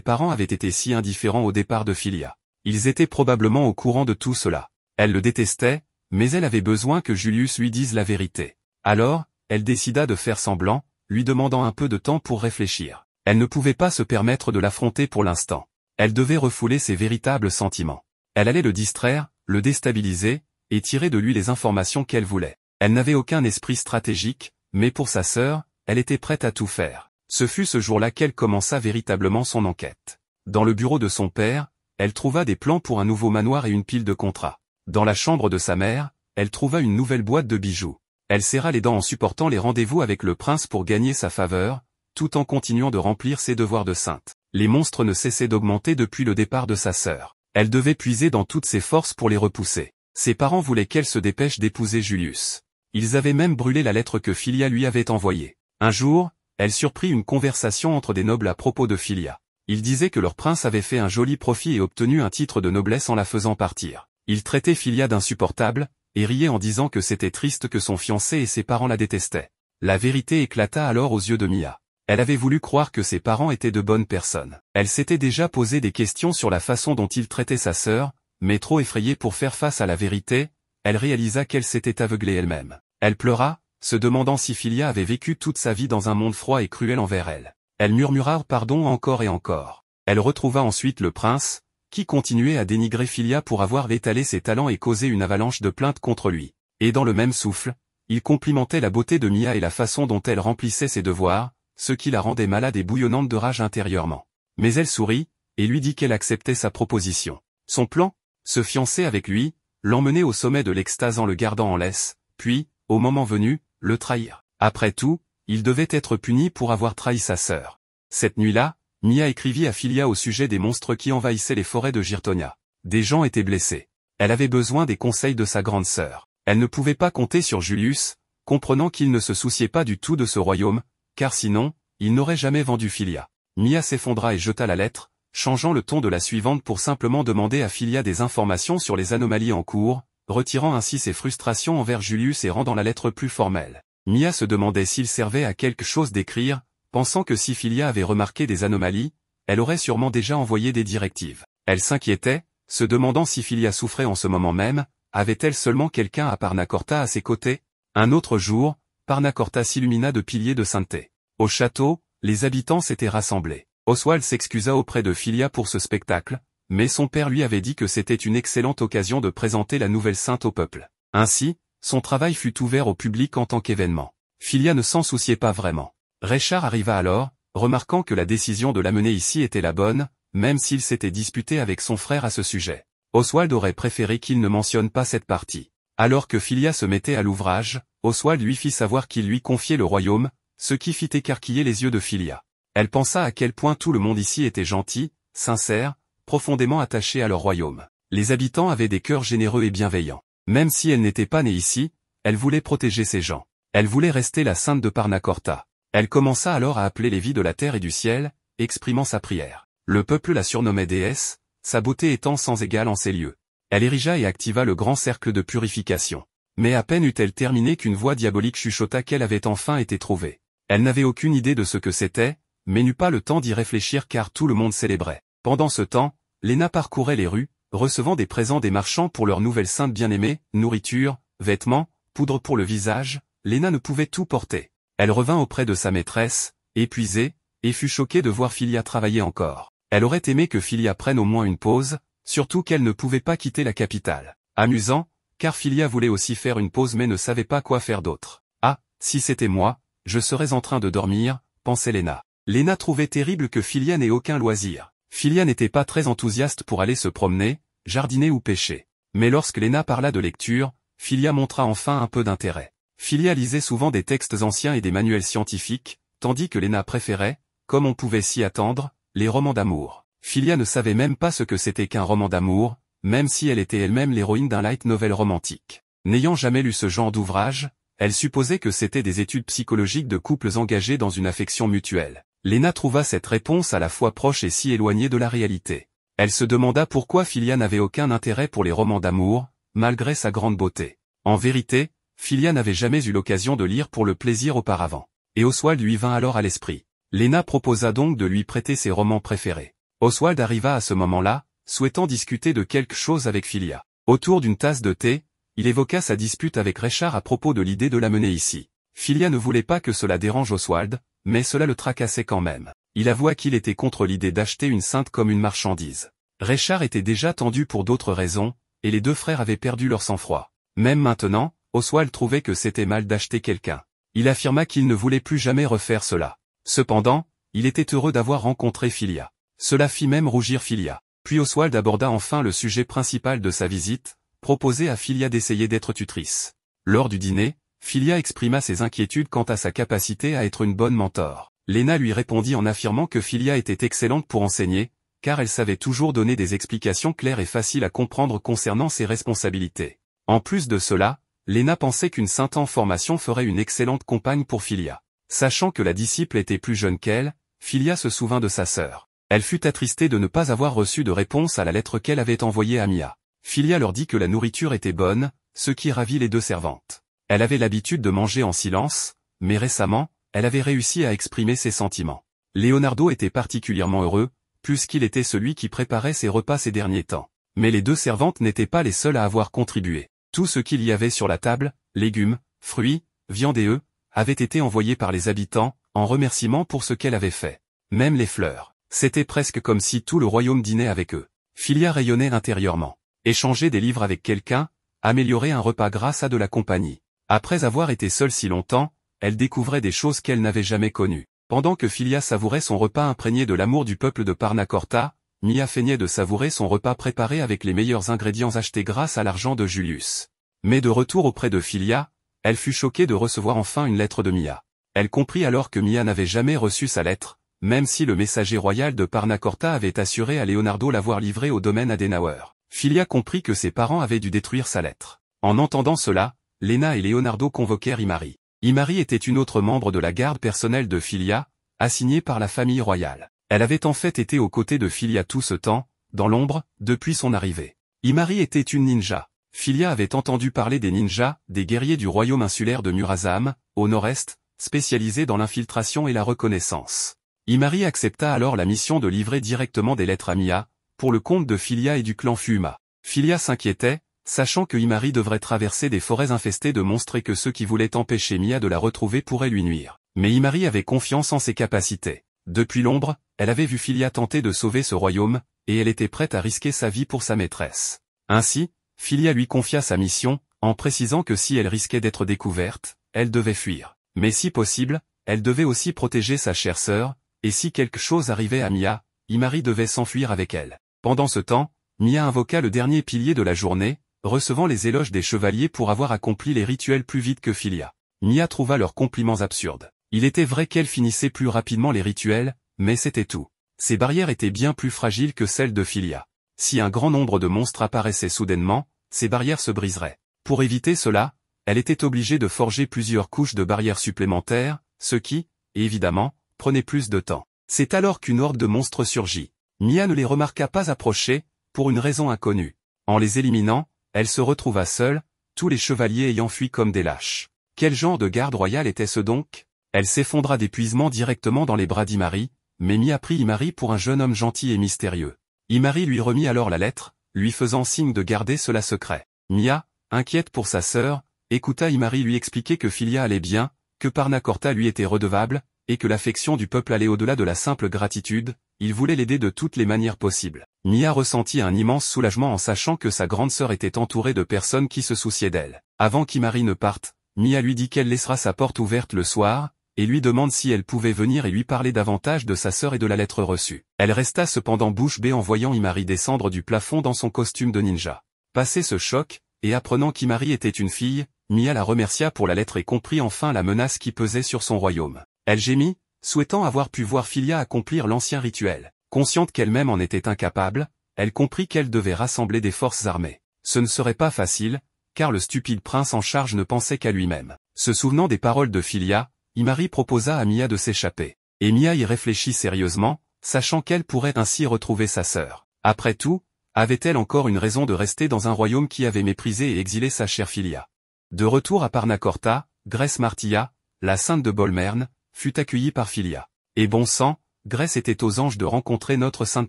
parents avaient été si indifférents au départ de Filia. Ils étaient probablement au courant de tout cela. Elle le détestait, mais elle avait besoin que Julius lui dise la vérité. Alors, elle décida de faire semblant, lui demandant un peu de temps pour réfléchir. Elle ne pouvait pas se permettre de l'affronter pour l'instant. Elle devait refouler ses véritables sentiments. Elle allait le distraire, le déstabiliser, et tirer de lui les informations qu'elle voulait. Elle n'avait aucun esprit stratégique, mais pour sa sœur, elle était prête à tout faire. Ce fut ce jour-là qu'elle commença véritablement son enquête. Dans le bureau de son père, elle trouva des plans pour un nouveau manoir et une pile de contrats. Dans la chambre de sa mère, elle trouva une nouvelle boîte de bijoux. Elle serra les dents en supportant les rendez-vous avec le prince pour gagner sa faveur, tout en continuant de remplir ses devoirs de sainte. Les monstres ne cessaient d'augmenter depuis le départ de sa sœur. Elle devait puiser dans toutes ses forces pour les repousser. Ses parents voulaient qu'elle se dépêche d'épouser Julius. Ils avaient même brûlé la lettre que Filia lui avait envoyée. Un jour, elle surprit une conversation entre des nobles à propos de Filia. Ils disaient que leur prince avait fait un joli profit et obtenu un titre de noblesse en la faisant partir. Ils traitaient Filia d'insupportable, et riaient en disant que c'était triste que son fiancé et ses parents la détestaient. La vérité éclata alors aux yeux de Mia. Elle avait voulu croire que ses parents étaient de bonnes personnes. Elle s'était déjà posé des questions sur la façon dont ils traitaient sa sœur, mais trop effrayée pour faire face à la vérité, elle réalisa qu'elle s'était aveuglée elle-même. Elle pleura, se demandant si Filia avait vécu toute sa vie dans un monde froid et cruel envers elle. Elle murmura pardon encore et encore. Elle retrouva ensuite le prince, qui continuait à dénigrer Filia pour avoir étalé ses talents et causé une avalanche de plaintes contre lui. Et dans le même souffle, il complimentait la beauté de Mia et la façon dont elle remplissait ses devoirs, ce qui la rendait malade et bouillonnante de rage intérieurement. Mais elle sourit, et lui dit qu'elle acceptait sa proposition. Son plan, se fiancer avec lui, l'emmener au sommet de l'extase en le gardant en laisse, puis, au moment venu, le trahir. Après tout, il devait être puni pour avoir trahi sa sœur. Cette nuit-là, Mia écrivit à Filia au sujet des monstres qui envahissaient les forêts de Girtonia. Des gens étaient blessés. Elle avait besoin des conseils de sa grande sœur. Elle ne pouvait pas compter sur Julius, comprenant qu'il ne se souciait pas du tout de ce royaume, car sinon, il n'aurait jamais vendu Filia. Mia s'effondra et jeta la lettre, changeant le ton de la suivante pour simplement demander à Filia des informations sur les anomalies en cours, retirant ainsi ses frustrations envers Julius et rendant la lettre plus formelle. Mia se demandait s'il servait à quelque chose d'écrire, pensant que si Filia avait remarqué des anomalies, elle aurait sûrement déjà envoyé des directives. Elle s'inquiétait, se demandant si Filia souffrait en ce moment même, avait-elle seulement quelqu'un à Parnacorta à ses côtés? Un autre jour, Parnacorta s'illumina de piliers de sainteté. Au château, les habitants s'étaient rassemblés. Oswald s'excusa auprès de Filia pour ce spectacle, mais son père lui avait dit que c'était une excellente occasion de présenter la nouvelle sainte au peuple. Ainsi, son travail fut ouvert au public en tant qu'événement. Filia ne s'en souciait pas vraiment. Richard arriva alors, remarquant que la décision de l'amener ici était la bonne, même s'il s'était disputé avec son frère à ce sujet. Oswald aurait préféré qu'il ne mentionne pas cette partie. Alors que Filia se mettait à l'ouvrage, Oswald lui fit savoir qu'il lui confiait le royaume, ce qui fit écarquiller les yeux de Filia. Elle pensa à quel point tout le monde ici était gentil, sincère, profondément attaché à leur royaume. Les habitants avaient des cœurs généreux et bienveillants. Même si elle n'était pas née ici, elle voulait protéger ces gens. Elle voulait rester la sainte de Parnacorta. Elle commença alors à appeler les vies de la terre et du ciel, exprimant sa prière. Le peuple la surnommait déesse, sa beauté étant sans égale en ces lieux. Elle érigea et activa le grand cercle de purification. Mais à peine eut-elle terminé qu'une voix diabolique chuchota qu'elle avait enfin été trouvée. Elle n'avait aucune idée de ce que c'était, mais n'eut pas le temps d'y réfléchir car tout le monde célébrait. Pendant ce temps, Lena parcourait les rues, recevant des présents des marchands pour leur nouvelle sainte bien-aimée, nourriture, vêtements, poudre pour le visage. Lena ne pouvait tout porter. Elle revint auprès de sa maîtresse, épuisée, et fut choquée de voir Filia travailler encore. Elle aurait aimé que Filia prenne au moins une pause, surtout qu'elle ne pouvait pas quitter la capitale. Amusant, car Filia voulait aussi faire une pause mais ne savait pas quoi faire d'autre. Ah, si c'était moi, je serais en train de dormir, pensait Lena. Lena trouvait terrible que Filia n'ait aucun loisir. Filia n'était pas très enthousiaste pour aller se promener, jardiner ou pêcher. Mais lorsque Lena parla de lecture, Filia montra enfin un peu d'intérêt. Filia lisait souvent des textes anciens et des manuels scientifiques, tandis que Lena préférait, comme on pouvait s'y attendre, les romans d'amour. Filia ne savait même pas ce que c'était qu'un roman d'amour, même si elle était elle-même l'héroïne d'un light novel romantique. N'ayant jamais lu ce genre d'ouvrage, elle supposait que c'était des études psychologiques de couples engagés dans une affection mutuelle. Lena trouva cette réponse à la fois proche et si éloignée de la réalité. Elle se demanda pourquoi Filia n'avait aucun intérêt pour les romans d'amour, malgré sa grande beauté. En vérité, Filia n'avait jamais eu l'occasion de lire pour le plaisir auparavant. Et Oswald lui vint alors à l'esprit. Lena proposa donc de lui prêter ses romans préférés. Oswald arriva à ce moment-là, souhaitant discuter de quelque chose avec Filia. Autour d'une tasse de thé, il évoqua sa dispute avec Richard à propos de l'idée de l'amener ici. Filia ne voulait pas que cela dérange Oswald, mais cela le tracassait quand même. Il avoua qu'il était contre l'idée d'acheter une sainte comme une marchandise. Richard était déjà tendu pour d'autres raisons, et les deux frères avaient perdu leur sang-froid. Même maintenant, Oswald trouvait que c'était mal d'acheter quelqu'un. Il affirma qu'il ne voulait plus jamais refaire cela. Cependant, il était heureux d'avoir rencontré Filia. Cela fit même rougir Filia. Puis Oswald aborda enfin le sujet principal de sa visite, proposer à Filia d'essayer d'être tutrice. Lors du dîner, Filia exprima ses inquiétudes quant à sa capacité à être une bonne mentor. Lena lui répondit en affirmant que Filia était excellente pour enseigner, car elle savait toujours donner des explications claires et faciles à comprendre concernant ses responsabilités. En plus de cela, Lena pensait qu'une sainte en formation ferait une excellente compagne pour Filia. Sachant que la disciple était plus jeune qu'elle, Filia se souvint de sa sœur. Elle fut attristée de ne pas avoir reçu de réponse à la lettre qu'elle avait envoyée à Mia. Filia leur dit que la nourriture était bonne, ce qui ravit les deux servantes. Elle avait l'habitude de manger en silence, mais récemment, elle avait réussi à exprimer ses sentiments. Leonardo était particulièrement heureux, puisqu'il était celui qui préparait ses repas ces derniers temps. Mais les deux servantes n'étaient pas les seules à avoir contribué. Tout ce qu'il y avait sur la table, légumes, fruits, viande et œufs, avait été envoyé par les habitants, en remerciement pour ce qu'elle avait fait. Même les fleurs. C'était presque comme si tout le royaume dînait avec eux. Filia rayonnait intérieurement. Échanger des livres avec quelqu'un, améliorer un repas grâce à de la compagnie. Après avoir été seule si longtemps, elle découvrait des choses qu'elle n'avait jamais connues. Pendant que Filia savourait son repas imprégné de l'amour du peuple de Parnacorta, Mia feignait de savourer son repas préparé avec les meilleurs ingrédients achetés grâce à l'argent de Julius. Mais de retour auprès de Filia, elle fut choquée de recevoir enfin une lettre de Mia. Elle comprit alors que Mia n'avait jamais reçu sa lettre, même si le messager royal de Parnacorta avait assuré à Leonardo l'avoir livrée au domaine Adenauer. Filia comprit que ses parents avaient dû détruire sa lettre. En entendant cela, Lena et Leonardo convoquèrent Imari. Imari était une autre membre de la garde personnelle de Filia, assignée par la famille royale. Elle avait en fait été aux côtés de Filia tout ce temps, dans l'ombre, depuis son arrivée. Imari était une ninja. Filia avait entendu parler des ninjas, des guerriers du royaume insulaire de Murasame, au nord-est, spécialisés dans l'infiltration et la reconnaissance. Imari accepta alors la mission de livrer directement des lettres à Mia, pour le compte de Filia et du clan Fuma. Filia s'inquiétait, sachant que Imari devrait traverser des forêts infestées de monstres et que ceux qui voulaient empêcher Mia de la retrouver pourraient lui nuire. Mais Imari avait confiance en ses capacités. Depuis l'ombre, elle avait vu Filia tenter de sauver ce royaume, et elle était prête à risquer sa vie pour sa maîtresse. Ainsi, Filia lui confia sa mission, en précisant que si elle risquait d'être découverte, elle devait fuir. Mais si possible, elle devait aussi protéger sa chère sœur, et si quelque chose arrivait à Mia, Imari devait s'enfuir avec elle. Pendant ce temps, Mia invoqua le dernier pilier de la journée, recevant les éloges des chevaliers pour avoir accompli les rituels plus vite que Filia. Mia trouva leurs compliments absurdes. Il était vrai qu'elle finissait plus rapidement les rituels, mais c'était tout. Ses barrières étaient bien plus fragiles que celles de Filia. Si un grand nombre de monstres apparaissaient soudainement, ces barrières se briseraient. Pour éviter cela, elle était obligée de forger plusieurs couches de barrières supplémentaires, ce qui, évidemment, prenait plus de temps. C'est alors qu'une horde de monstres surgit. Mia ne les remarqua pas approcher, pour une raison inconnue. En les éliminant, elle se retrouva seule, tous les chevaliers ayant fui comme des lâches. Quel genre de garde royale était-ce donc? Elle s'effondra d'épuisement directement dans les bras d'Imari, mais Mia prit Imari pour un jeune homme gentil et mystérieux. Imari lui remit alors la lettre, lui faisant signe de garder cela secret. Mia, inquiète pour sa sœur, écouta Imari lui expliquer que Filia allait bien, que Parnacorta lui était redevable, et que l'affection du peuple allait au-delà de la simple gratitude, il voulait l'aider de toutes les manières possibles. Mia ressentit un immense soulagement en sachant que sa grande sœur était entourée de personnes qui se souciaient d'elle. Avant qu'Imari ne parte, Mia lui dit qu'elle laissera sa porte ouverte le soir, et lui demande si elle pouvait venir et lui parler davantage de sa sœur et de la lettre reçue. Elle resta cependant bouche bée en voyant Imari descendre du plafond dans son costume de ninja. Passé ce choc, et apprenant qu'Imari était une fille, Mia la remercia pour la lettre et comprit enfin la menace qui pesait sur son royaume. Elle gémit, souhaitant avoir pu voir Filia accomplir l'ancien rituel. Consciente qu'elle-même en était incapable, elle comprit qu'elle devait rassembler des forces armées. Ce ne serait pas facile, car le stupide prince en charge ne pensait qu'à lui-même. Se souvenant des paroles de Filia, Imari proposa à Mia de s'échapper. Et Mia y réfléchit sérieusement, sachant qu'elle pourrait ainsi retrouver sa sœur. Après tout, avait-elle encore une raison de rester dans un royaume qui avait méprisé et exilé sa chère Filia? De retour à Parnacorta, Grèce Martia, la sainte de Bolmerne, fut accueillie par Philia. Et bon sang, Grèce était aux anges de rencontrer notre sainte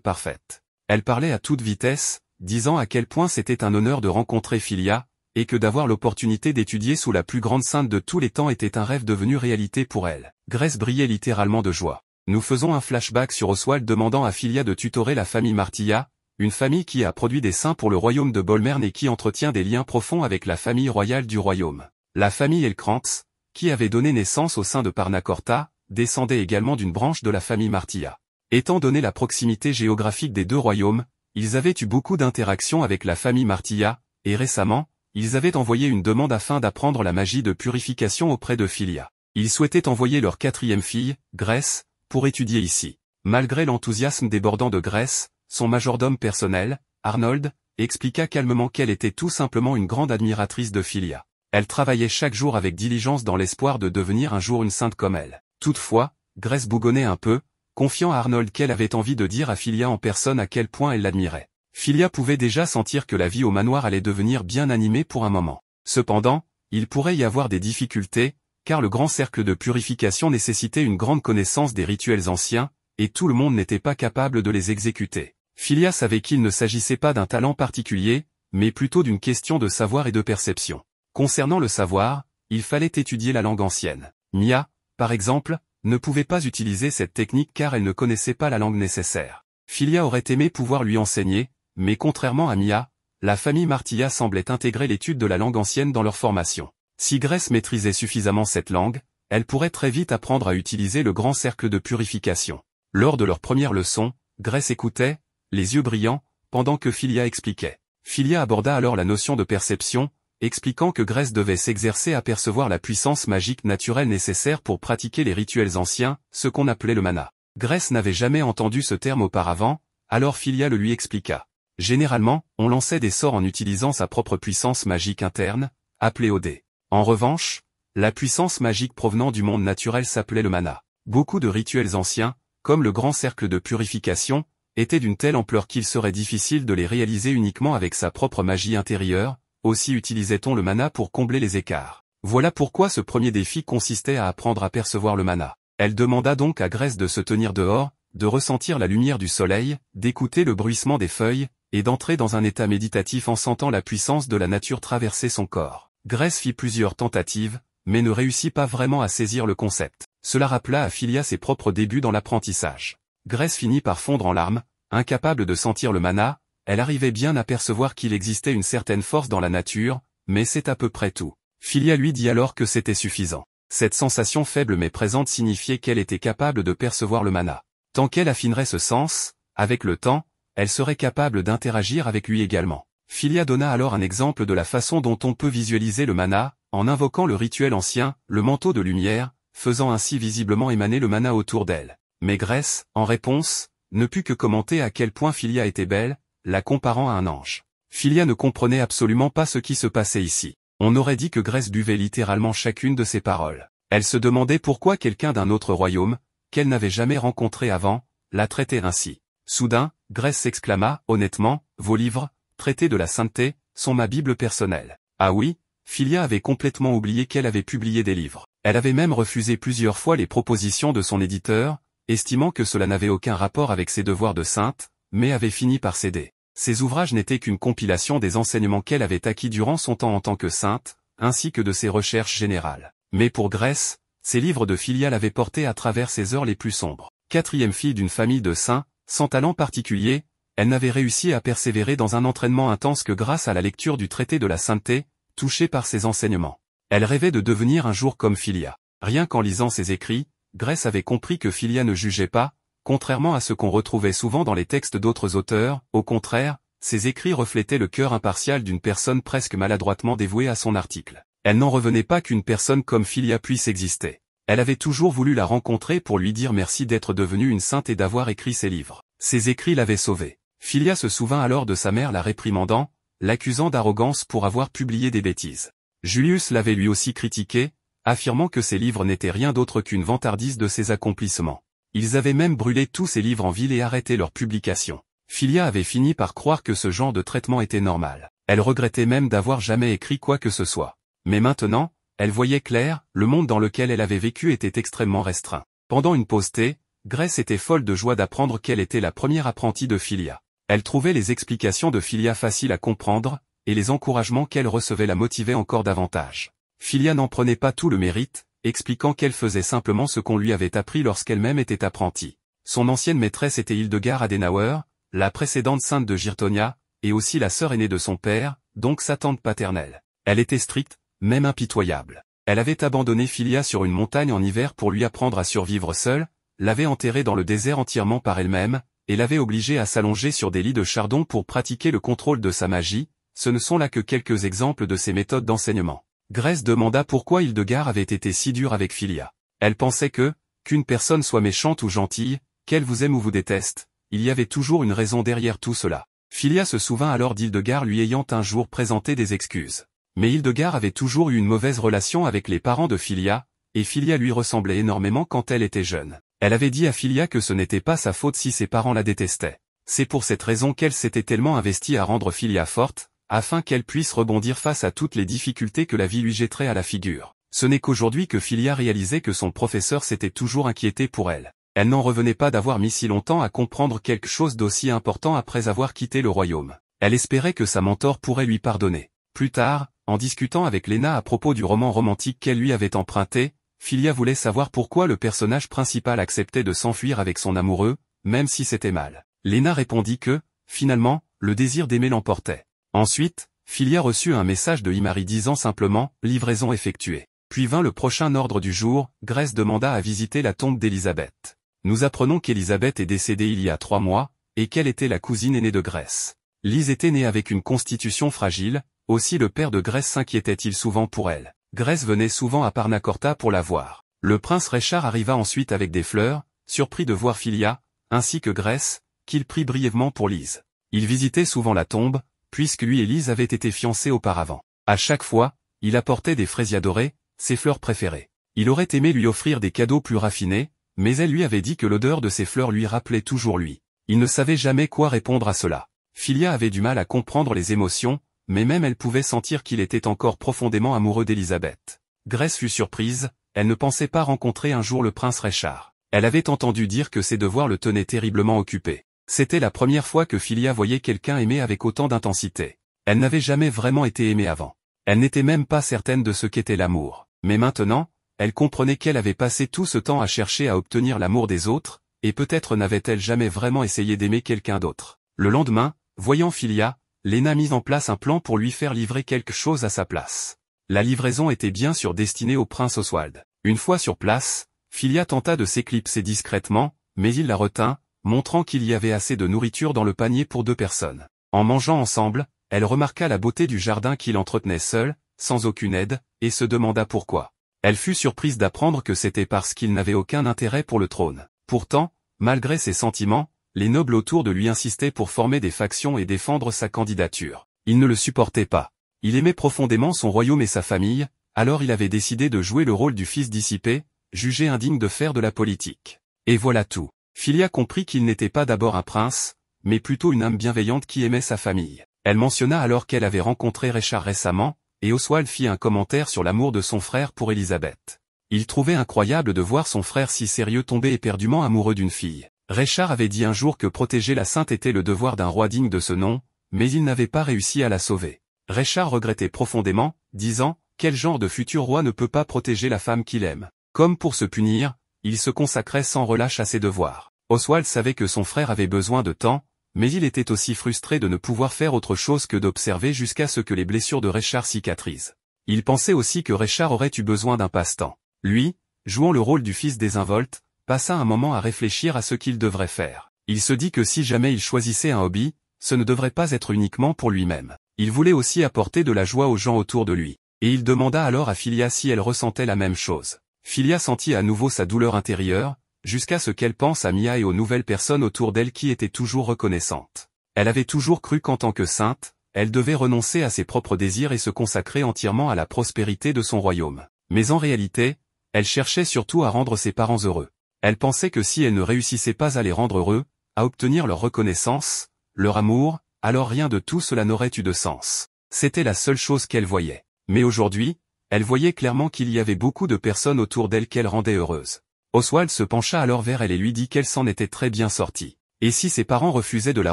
parfaite. Elle parlait à toute vitesse, disant à quel point c'était un honneur de rencontrer Philia, et que d'avoir l'opportunité d'étudier sous la plus grande sainte de tous les temps était un rêve devenu réalité pour elle. Grèce brillait littéralement de joie. Nous faisons un flashback sur Oswald demandant à Philia de tutorer la famille Martilla, une famille qui a produit des saints pour le royaume de Bolmerne et qui entretient des liens profonds avec la famille royale du royaume. La famille Elkrantz, qui avait donné naissance au sein de Parnacorta, descendait également d'une branche de la famille Martilla. Étant donné la proximité géographique des deux royaumes, ils avaient eu beaucoup d'interactions avec la famille Martilla, et récemment, ils avaient envoyé une demande afin d'apprendre la magie de purification auprès de Philia. Ils souhaitaient envoyer leur quatrième fille, Grèce, pour étudier ici. Malgré l'enthousiasme débordant de Grèce, son majordome personnel, Arnold, expliqua calmement qu'elle était tout simplement une grande admiratrice de Philia. Elle travaillait chaque jour avec diligence dans l'espoir de devenir un jour une sainte comme elle. Toutefois, Grèce bougonnait un peu, confiant à Arnold qu'elle avait envie de dire à Philia en personne à quel point elle l'admirait. Philia pouvait déjà sentir que la vie au manoir allait devenir bien animée pour un moment. Cependant, il pourrait y avoir des difficultés, car le grand cercle de purification nécessitait une grande connaissance des rituels anciens, et tout le monde n'était pas capable de les exécuter. Philia savait qu'il ne s'agissait pas d'un talent particulier, mais plutôt d'une question de savoir et de perception. Concernant le savoir, il fallait étudier la langue ancienne. Mia, par exemple, ne pouvait pas utiliser cette technique car elle ne connaissait pas la langue nécessaire. Philia aurait aimé pouvoir lui enseigner, mais contrairement à Mia, la famille Martilla semblait intégrer l'étude de la langue ancienne dans leur formation. Si Grèce maîtrisait suffisamment cette langue, elle pourrait très vite apprendre à utiliser le grand cercle de purification. Lors de leur première leçon, Grèce écoutait, les yeux brillants, pendant que Philia expliquait. Philia aborda alors la notion de perception, expliquant que Grèce devait s'exercer à percevoir la puissance magique naturelle nécessaire pour pratiquer les rituels anciens, ce qu'on appelait le mana. Grèce n'avait jamais entendu ce terme auparavant, alors Philia le lui expliqua. Généralement, on lançait des sorts en utilisant sa propre puissance magique interne, appelée Odé. En revanche, la puissance magique provenant du monde naturel s'appelait le mana. Beaucoup de rituels anciens, comme le grand cercle de purification, étaient d'une telle ampleur qu'il serait difficile de les réaliser uniquement avec sa propre magie intérieure, aussi utilisait-on le mana pour combler les écarts. Voilà pourquoi ce premier défi consistait à apprendre à percevoir le mana. Elle demanda donc à Grèce de se tenir dehors, de ressentir la lumière du soleil, d'écouter le bruissement des feuilles, et d'entrer dans un état méditatif en sentant la puissance de la nature traverser son corps. Grèce fit plusieurs tentatives, mais ne réussit pas vraiment à saisir le concept. Cela rappela à Philia ses propres débuts dans l'apprentissage. Grèce finit par fondre en larmes, incapable de sentir le mana, elle arrivait bien à percevoir qu'il existait une certaine force dans la nature, mais c'est à peu près tout. Philia lui dit alors que c'était suffisant. Cette sensation faible mais présente signifiait qu'elle était capable de percevoir le mana. Tant qu'elle affinerait ce sens, avec le temps, elle serait capable d'interagir avec lui également. Philia donna alors un exemple de la façon dont on peut visualiser le mana, en invoquant le rituel ancien, le manteau de lumière, faisant ainsi visiblement émaner le mana autour d'elle. Mais Grèce, en réponse, ne put que commenter à quel point Philia était belle, la comparant à un ange. Philia ne comprenait absolument pas ce qui se passait ici. On aurait dit que Grèce buvait littéralement chacune de ses paroles. Elle se demandait pourquoi quelqu'un d'un autre royaume, qu'elle n'avait jamais rencontré avant, la traitait ainsi. Soudain, Grèce s'exclama, honnêtement, vos livres, traités de la sainteté, sont ma Bible personnelle. Ah oui, Philia avait complètement oublié qu'elle avait publié des livres. Elle avait même refusé plusieurs fois les propositions de son éditeur, estimant que cela n'avait aucun rapport avec ses devoirs de sainte, mais avait fini par céder. Ces ouvrages n'étaient qu'une compilation des enseignements qu'elle avait acquis durant son temps en tant que sainte, ainsi que de ses recherches générales. Mais pour Grèce, ces livres de Philia l'avaient portée à travers ses heures les plus sombres. Quatrième fille d'une famille de saints, sans talent particulier, elle n'avait réussi à persévérer dans un entraînement intense que grâce à la lecture du traité de la sainteté, touchée par ses enseignements. Elle rêvait de devenir un jour comme Philia. Rien qu'en lisant ses écrits, Grèce avait compris que Philia ne jugeait pas, contrairement à ce qu'on retrouvait souvent dans les textes d'autres auteurs, au contraire, ses écrits reflétaient le cœur impartial d'une personne presque maladroitement dévouée à son article. Elle n'en revenait pas qu'une personne comme Philia puisse exister. Elle avait toujours voulu la rencontrer pour lui dire merci d'être devenue une sainte et d'avoir écrit ses livres. Ses écrits l'avaient sauvée. Philia se souvint alors de sa mère la réprimandant, l'accusant d'arrogance pour avoir publié des bêtises. Julius l'avait lui aussi critiqué, affirmant que ses livres n'étaient rien d'autre qu'une vantardise de ses accomplissements. Ils avaient même brûlé tous ses livres en ville et arrêté leur publication. Philia avait fini par croire que ce genre de traitement était normal. Elle regrettait même d'avoir jamais écrit quoi que ce soit. Mais maintenant, elle voyait clair, le monde dans lequel elle avait vécu était extrêmement restreint. Pendant une pause thé, Grace était folle de joie d'apprendre qu'elle était la première apprentie de Philia. Elle trouvait les explications de Philia faciles à comprendre, et les encouragements qu'elle recevait la motivaient encore davantage. Philia n'en prenait pas tout le mérite, expliquant qu'elle faisait simplement ce qu'on lui avait appris lorsqu'elle-même était apprentie. Son ancienne maîtresse était Hildegard Adenauer, la précédente sainte de Girtonia, et aussi la sœur aînée de son père, donc sa tante paternelle. Elle était stricte, même impitoyable. Elle avait abandonné Philia sur une montagne en hiver pour lui apprendre à survivre seule, l'avait enterrée dans le désert entièrement par elle-même, et l'avait obligée à s'allonger sur des lits de chardon pour pratiquer le contrôle de sa magie. Ce ne sont là que quelques exemples de ses méthodes d'enseignement. Grace demanda pourquoi Hildegard avait été si dure avec Philia. Elle pensait qu'une personne soit méchante ou gentille, qu'elle vous aime ou vous déteste, il y avait toujours une raison derrière tout cela. Philia se souvint alors d'Hildegard lui ayant un jour présenté des excuses. Mais Hildegard avait toujours eu une mauvaise relation avec les parents de Philia, et Philia lui ressemblait énormément quand elle était jeune. Elle avait dit à Philia que ce n'était pas sa faute si ses parents la détestaient. C'est pour cette raison qu'elle s'était tellement investie à rendre Philia forte, afin qu'elle puisse rebondir face à toutes les difficultés que la vie lui jetterait à la figure. Ce n'est qu'aujourd'hui que Philia réalisait que son professeur s'était toujours inquiété pour elle. Elle n'en revenait pas d'avoir mis si longtemps à comprendre quelque chose d'aussi important après avoir quitté le royaume. Elle espérait que sa mentor pourrait lui pardonner. Plus tard, en discutant avec Lena à propos du roman romantique qu'elle lui avait emprunté, Philia voulait savoir pourquoi le personnage principal acceptait de s'enfuir avec son amoureux, même si c'était mal. Lena répondit que, finalement, le désir d'aimer l'emportait. Ensuite, Philia reçut un message de Imari disant simplement « livraison effectuée ». Puis vint le prochain ordre du jour, Grace demanda à visiter la tombe d'Élisabeth. Nous apprenons qu'Élisabeth est décédée il y a 3 mois, et qu'elle était la cousine aînée de Grace. Lise était née avec une constitution fragile, aussi le père de Grace s'inquiétait-il souvent pour elle. Grace venait souvent à Parnacorta pour la voir. Le prince Richard arriva ensuite avec des fleurs, surpris de voir Philia, ainsi que Grace, qu'il prit brièvement pour Lise. Il visitait souvent la tombe, puisque lui et Lise avaient été fiancés auparavant. À chaque fois, il apportait des fraisiers dorés, ses fleurs préférées. Il aurait aimé lui offrir des cadeaux plus raffinés, mais elle lui avait dit que l'odeur de ces fleurs lui rappelait toujours lui. Il ne savait jamais quoi répondre à cela. Philia avait du mal à comprendre les émotions, mais même elle pouvait sentir qu'il était encore profondément amoureux d'Élisabeth. Grace fut surprise, elle ne pensait pas rencontrer un jour le prince Richard. Elle avait entendu dire que ses devoirs le tenaient terriblement occupé. C'était la première fois que Philia voyait quelqu'un aimer avec autant d'intensité. Elle n'avait jamais vraiment été aimée avant. Elle n'était même pas certaine de ce qu'était l'amour. Mais maintenant, elle comprenait qu'elle avait passé tout ce temps à chercher à obtenir l'amour des autres, et peut-être n'avait-elle jamais vraiment essayé d'aimer quelqu'un d'autre. Le lendemain, voyant Philia, Lena mit en place un plan pour lui faire livrer quelque chose à sa place. La livraison était bien sûr destinée au prince Oswald. Une fois sur place, Philia tenta de s'éclipser discrètement, mais il la retint, montrant qu'il y avait assez de nourriture dans le panier pour 2 personnes. En mangeant ensemble, elle remarqua la beauté du jardin qu'il entretenait seul, sans aucune aide, et se demanda pourquoi. Elle fut surprise d'apprendre que c'était parce qu'il n'avait aucun intérêt pour le trône. Pourtant, malgré ses sentiments, les nobles autour de lui insistaient pour former des factions et défendre sa candidature. Il ne le supportait pas. Il aimait profondément son royaume et sa famille, alors il avait décidé de jouer le rôle du fils dissipé, jugé indigne de faire de la politique. Et voilà tout. Philia comprit qu'il n'était pas d'abord un prince, mais plutôt une âme bienveillante qui aimait sa famille. Elle mentionna alors qu'elle avait rencontré Richard récemment, et Oswald fit un commentaire sur l'amour de son frère pour Élisabeth. Il trouvait incroyable de voir son frère si sérieux tomber éperdument amoureux d'une fille. Richard avait dit un jour que protéger la sainte était le devoir d'un roi digne de ce nom, mais il n'avait pas réussi à la sauver. Richard regrettait profondément, disant « Quel genre de futur roi ne peut pas protéger la femme qu'il aime ?» Comme pour se punir, il se consacrait sans relâche à ses devoirs. Oswald savait que son frère avait besoin de temps, mais il était aussi frustré de ne pouvoir faire autre chose que d'observer jusqu'à ce que les blessures de Richard cicatrisent. Il pensait aussi que Richard aurait eu besoin d'un passe-temps. Lui, jouant le rôle du fils désinvolte, passa un moment à réfléchir à ce qu'il devrait faire. Il se dit que si jamais il choisissait un hobby, ce ne devrait pas être uniquement pour lui-même. Il voulait aussi apporter de la joie aux gens autour de lui. Et il demanda alors à Philia si elle ressentait la même chose. Philia sentit à nouveau sa douleur intérieure, jusqu'à ce qu'elle pense à Mia et aux nouvelles personnes autour d'elle qui étaient toujours reconnaissantes. Elle avait toujours cru qu'en tant que sainte, elle devait renoncer à ses propres désirs et se consacrer entièrement à la prospérité de son royaume. Mais en réalité, elle cherchait surtout à rendre ses parents heureux. Elle pensait que si elle ne réussissait pas à les rendre heureux, à obtenir leur reconnaissance, leur amour, alors rien de tout cela n'aurait eu de sens. C'était la seule chose qu'elle voyait. Mais aujourd'hui, Elle voyait clairement qu'il y avait beaucoup de personnes autour d'elle qu'elle rendait heureuse. Oswald se pencha alors vers elle et lui dit qu'elle s'en était très bien sortie. Et si ses parents refusaient de la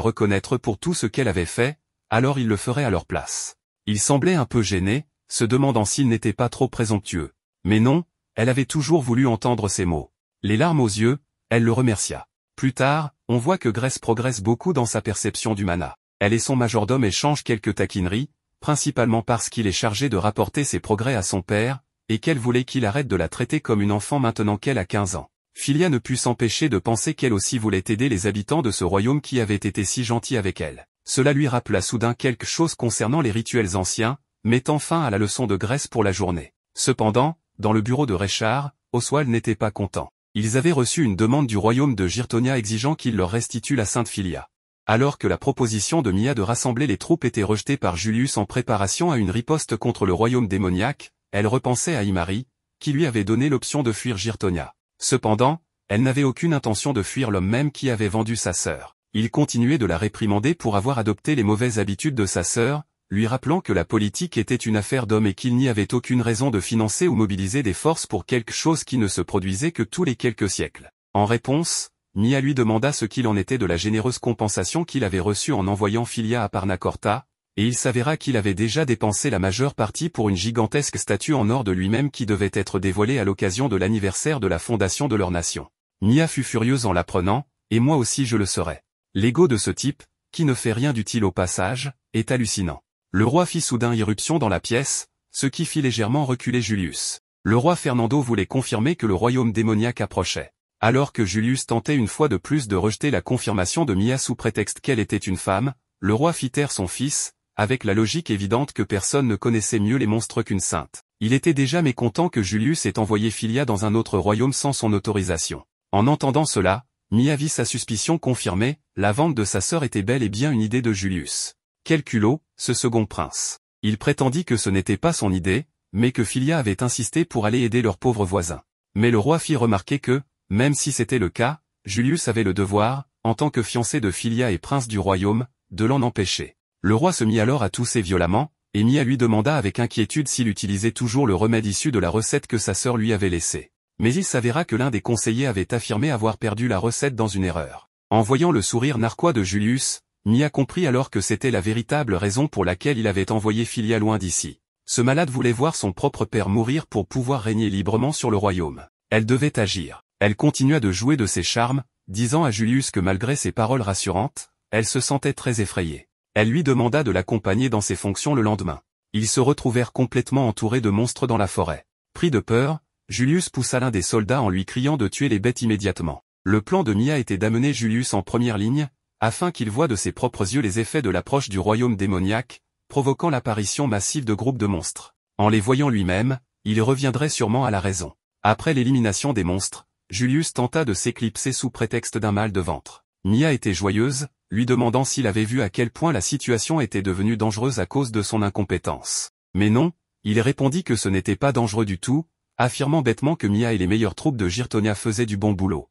reconnaître pour tout ce qu'elle avait fait, alors il le ferait à leur place. Il semblait un peu gêné, se demandant s'il n'était pas trop présomptueux. Mais non, elle avait toujours voulu entendre ces mots. Les larmes aux yeux, elle le remercia. Plus tard, on voit que Grace progresse beaucoup dans sa perception du mana. Elle et son majordome échangent quelques taquineries, principalement parce qu'il est chargé de rapporter ses progrès à son père, et qu'elle voulait qu'il arrête de la traiter comme une enfant maintenant qu'elle a 15 ans. Philia ne put s'empêcher de penser qu'elle aussi voulait aider les habitants de ce royaume qui avaient été si gentils avec elle. Cela lui rappela soudain quelque chose concernant les rituels anciens, mettant fin à la leçon de Grace pour la journée. Cependant, dans le bureau de Richard, Oswald n'était pas content. Ils avaient reçu une demande du royaume de Girtonia exigeant qu'il leur restitue la Sainte Philia. Alors que la proposition de Mia de rassembler les troupes était rejetée par Julius en préparation à une riposte contre le royaume démoniaque, elle repensait à Imari, qui lui avait donné l'option de fuir Girtonia. Cependant, elle n'avait aucune intention de fuir l'homme même qui avait vendu sa sœur. Il continuait de la réprimander pour avoir adopté les mauvaises habitudes de sa sœur, lui rappelant que la politique était une affaire d'hommes et qu'il n'y avait aucune raison de financer ou mobiliser des forces pour quelque chose qui ne se produisait que tous les quelques siècles. En réponse, Mia lui demanda ce qu'il en était de la généreuse compensation qu'il avait reçue en envoyant Philia à Parnacorta, et il s'avéra qu'il avait déjà dépensé la majeure partie pour une gigantesque statue en or de lui-même qui devait être dévoilée à l'occasion de l'anniversaire de la fondation de leur nation. Mia fut furieuse en l'apprenant, et moi aussi je le serais. L'ego de ce type, qui ne fait rien d'utile au passage, est hallucinant. Le roi fit soudain irruption dans la pièce, ce qui fit légèrement reculer Julius. Le roi Fernando voulait confirmer que le royaume démoniaque approchait. Alors que Julius tentait une fois de plus de rejeter la confirmation de Mia sous prétexte qu'elle était une femme, le roi fit taire son fils, avec la logique évidente que personne ne connaissait mieux les monstres qu'une sainte. Il était déjà mécontent que Julius ait envoyé Philia dans un autre royaume sans son autorisation. En entendant cela, Mia vit sa suspicion confirmée, la vente de sa sœur était bel et bien une idée de Julius. Quel culot, ce second prince. Il prétendit que ce n'était pas son idée, mais que Philia avait insisté pour aller aider leurs pauvres voisins. Mais le roi fit remarquer que, même si c'était le cas, Julius avait le devoir, en tant que fiancé de Philia et prince du royaume, de l'en empêcher. Le roi se mit alors à tousser violemment, et Mia lui demanda avec inquiétude s'il utilisait toujours le remède issu de la recette que sa sœur lui avait laissée. Mais il s'avéra que l'un des conseillers avait affirmé avoir perdu la recette dans une erreur. En voyant le sourire narquois de Julius, Mia comprit alors que c'était la véritable raison pour laquelle il avait envoyé Philia loin d'ici. Ce malade voulait voir son propre père mourir pour pouvoir régner librement sur le royaume. Elle devait agir. Elle continua de jouer de ses charmes, disant à Julius que malgré ses paroles rassurantes, elle se sentait très effrayée. Elle lui demanda de l'accompagner dans ses fonctions le lendemain. Ils se retrouvèrent complètement entourés de monstres dans la forêt. Pris de peur, Julius poussa l'un des soldats en lui criant de tuer les bêtes immédiatement. Le plan de Mia était d'amener Julius en première ligne, afin qu'il voie de ses propres yeux les effets de l'approche du royaume démoniaque, provoquant l'apparition massive de groupes de monstres. En les voyant lui-même, il reviendrait sûrement à la raison. Après l'élimination des monstres, Julius tenta de s'éclipser sous prétexte d'un mal de ventre. Mia était joyeuse, lui demandant s'il avait vu à quel point la situation était devenue dangereuse à cause de son incompétence. Mais non, il répondit que ce n'était pas dangereux du tout, affirmant bêtement que Mia et les meilleures troupes de Girtonia faisaient du bon boulot.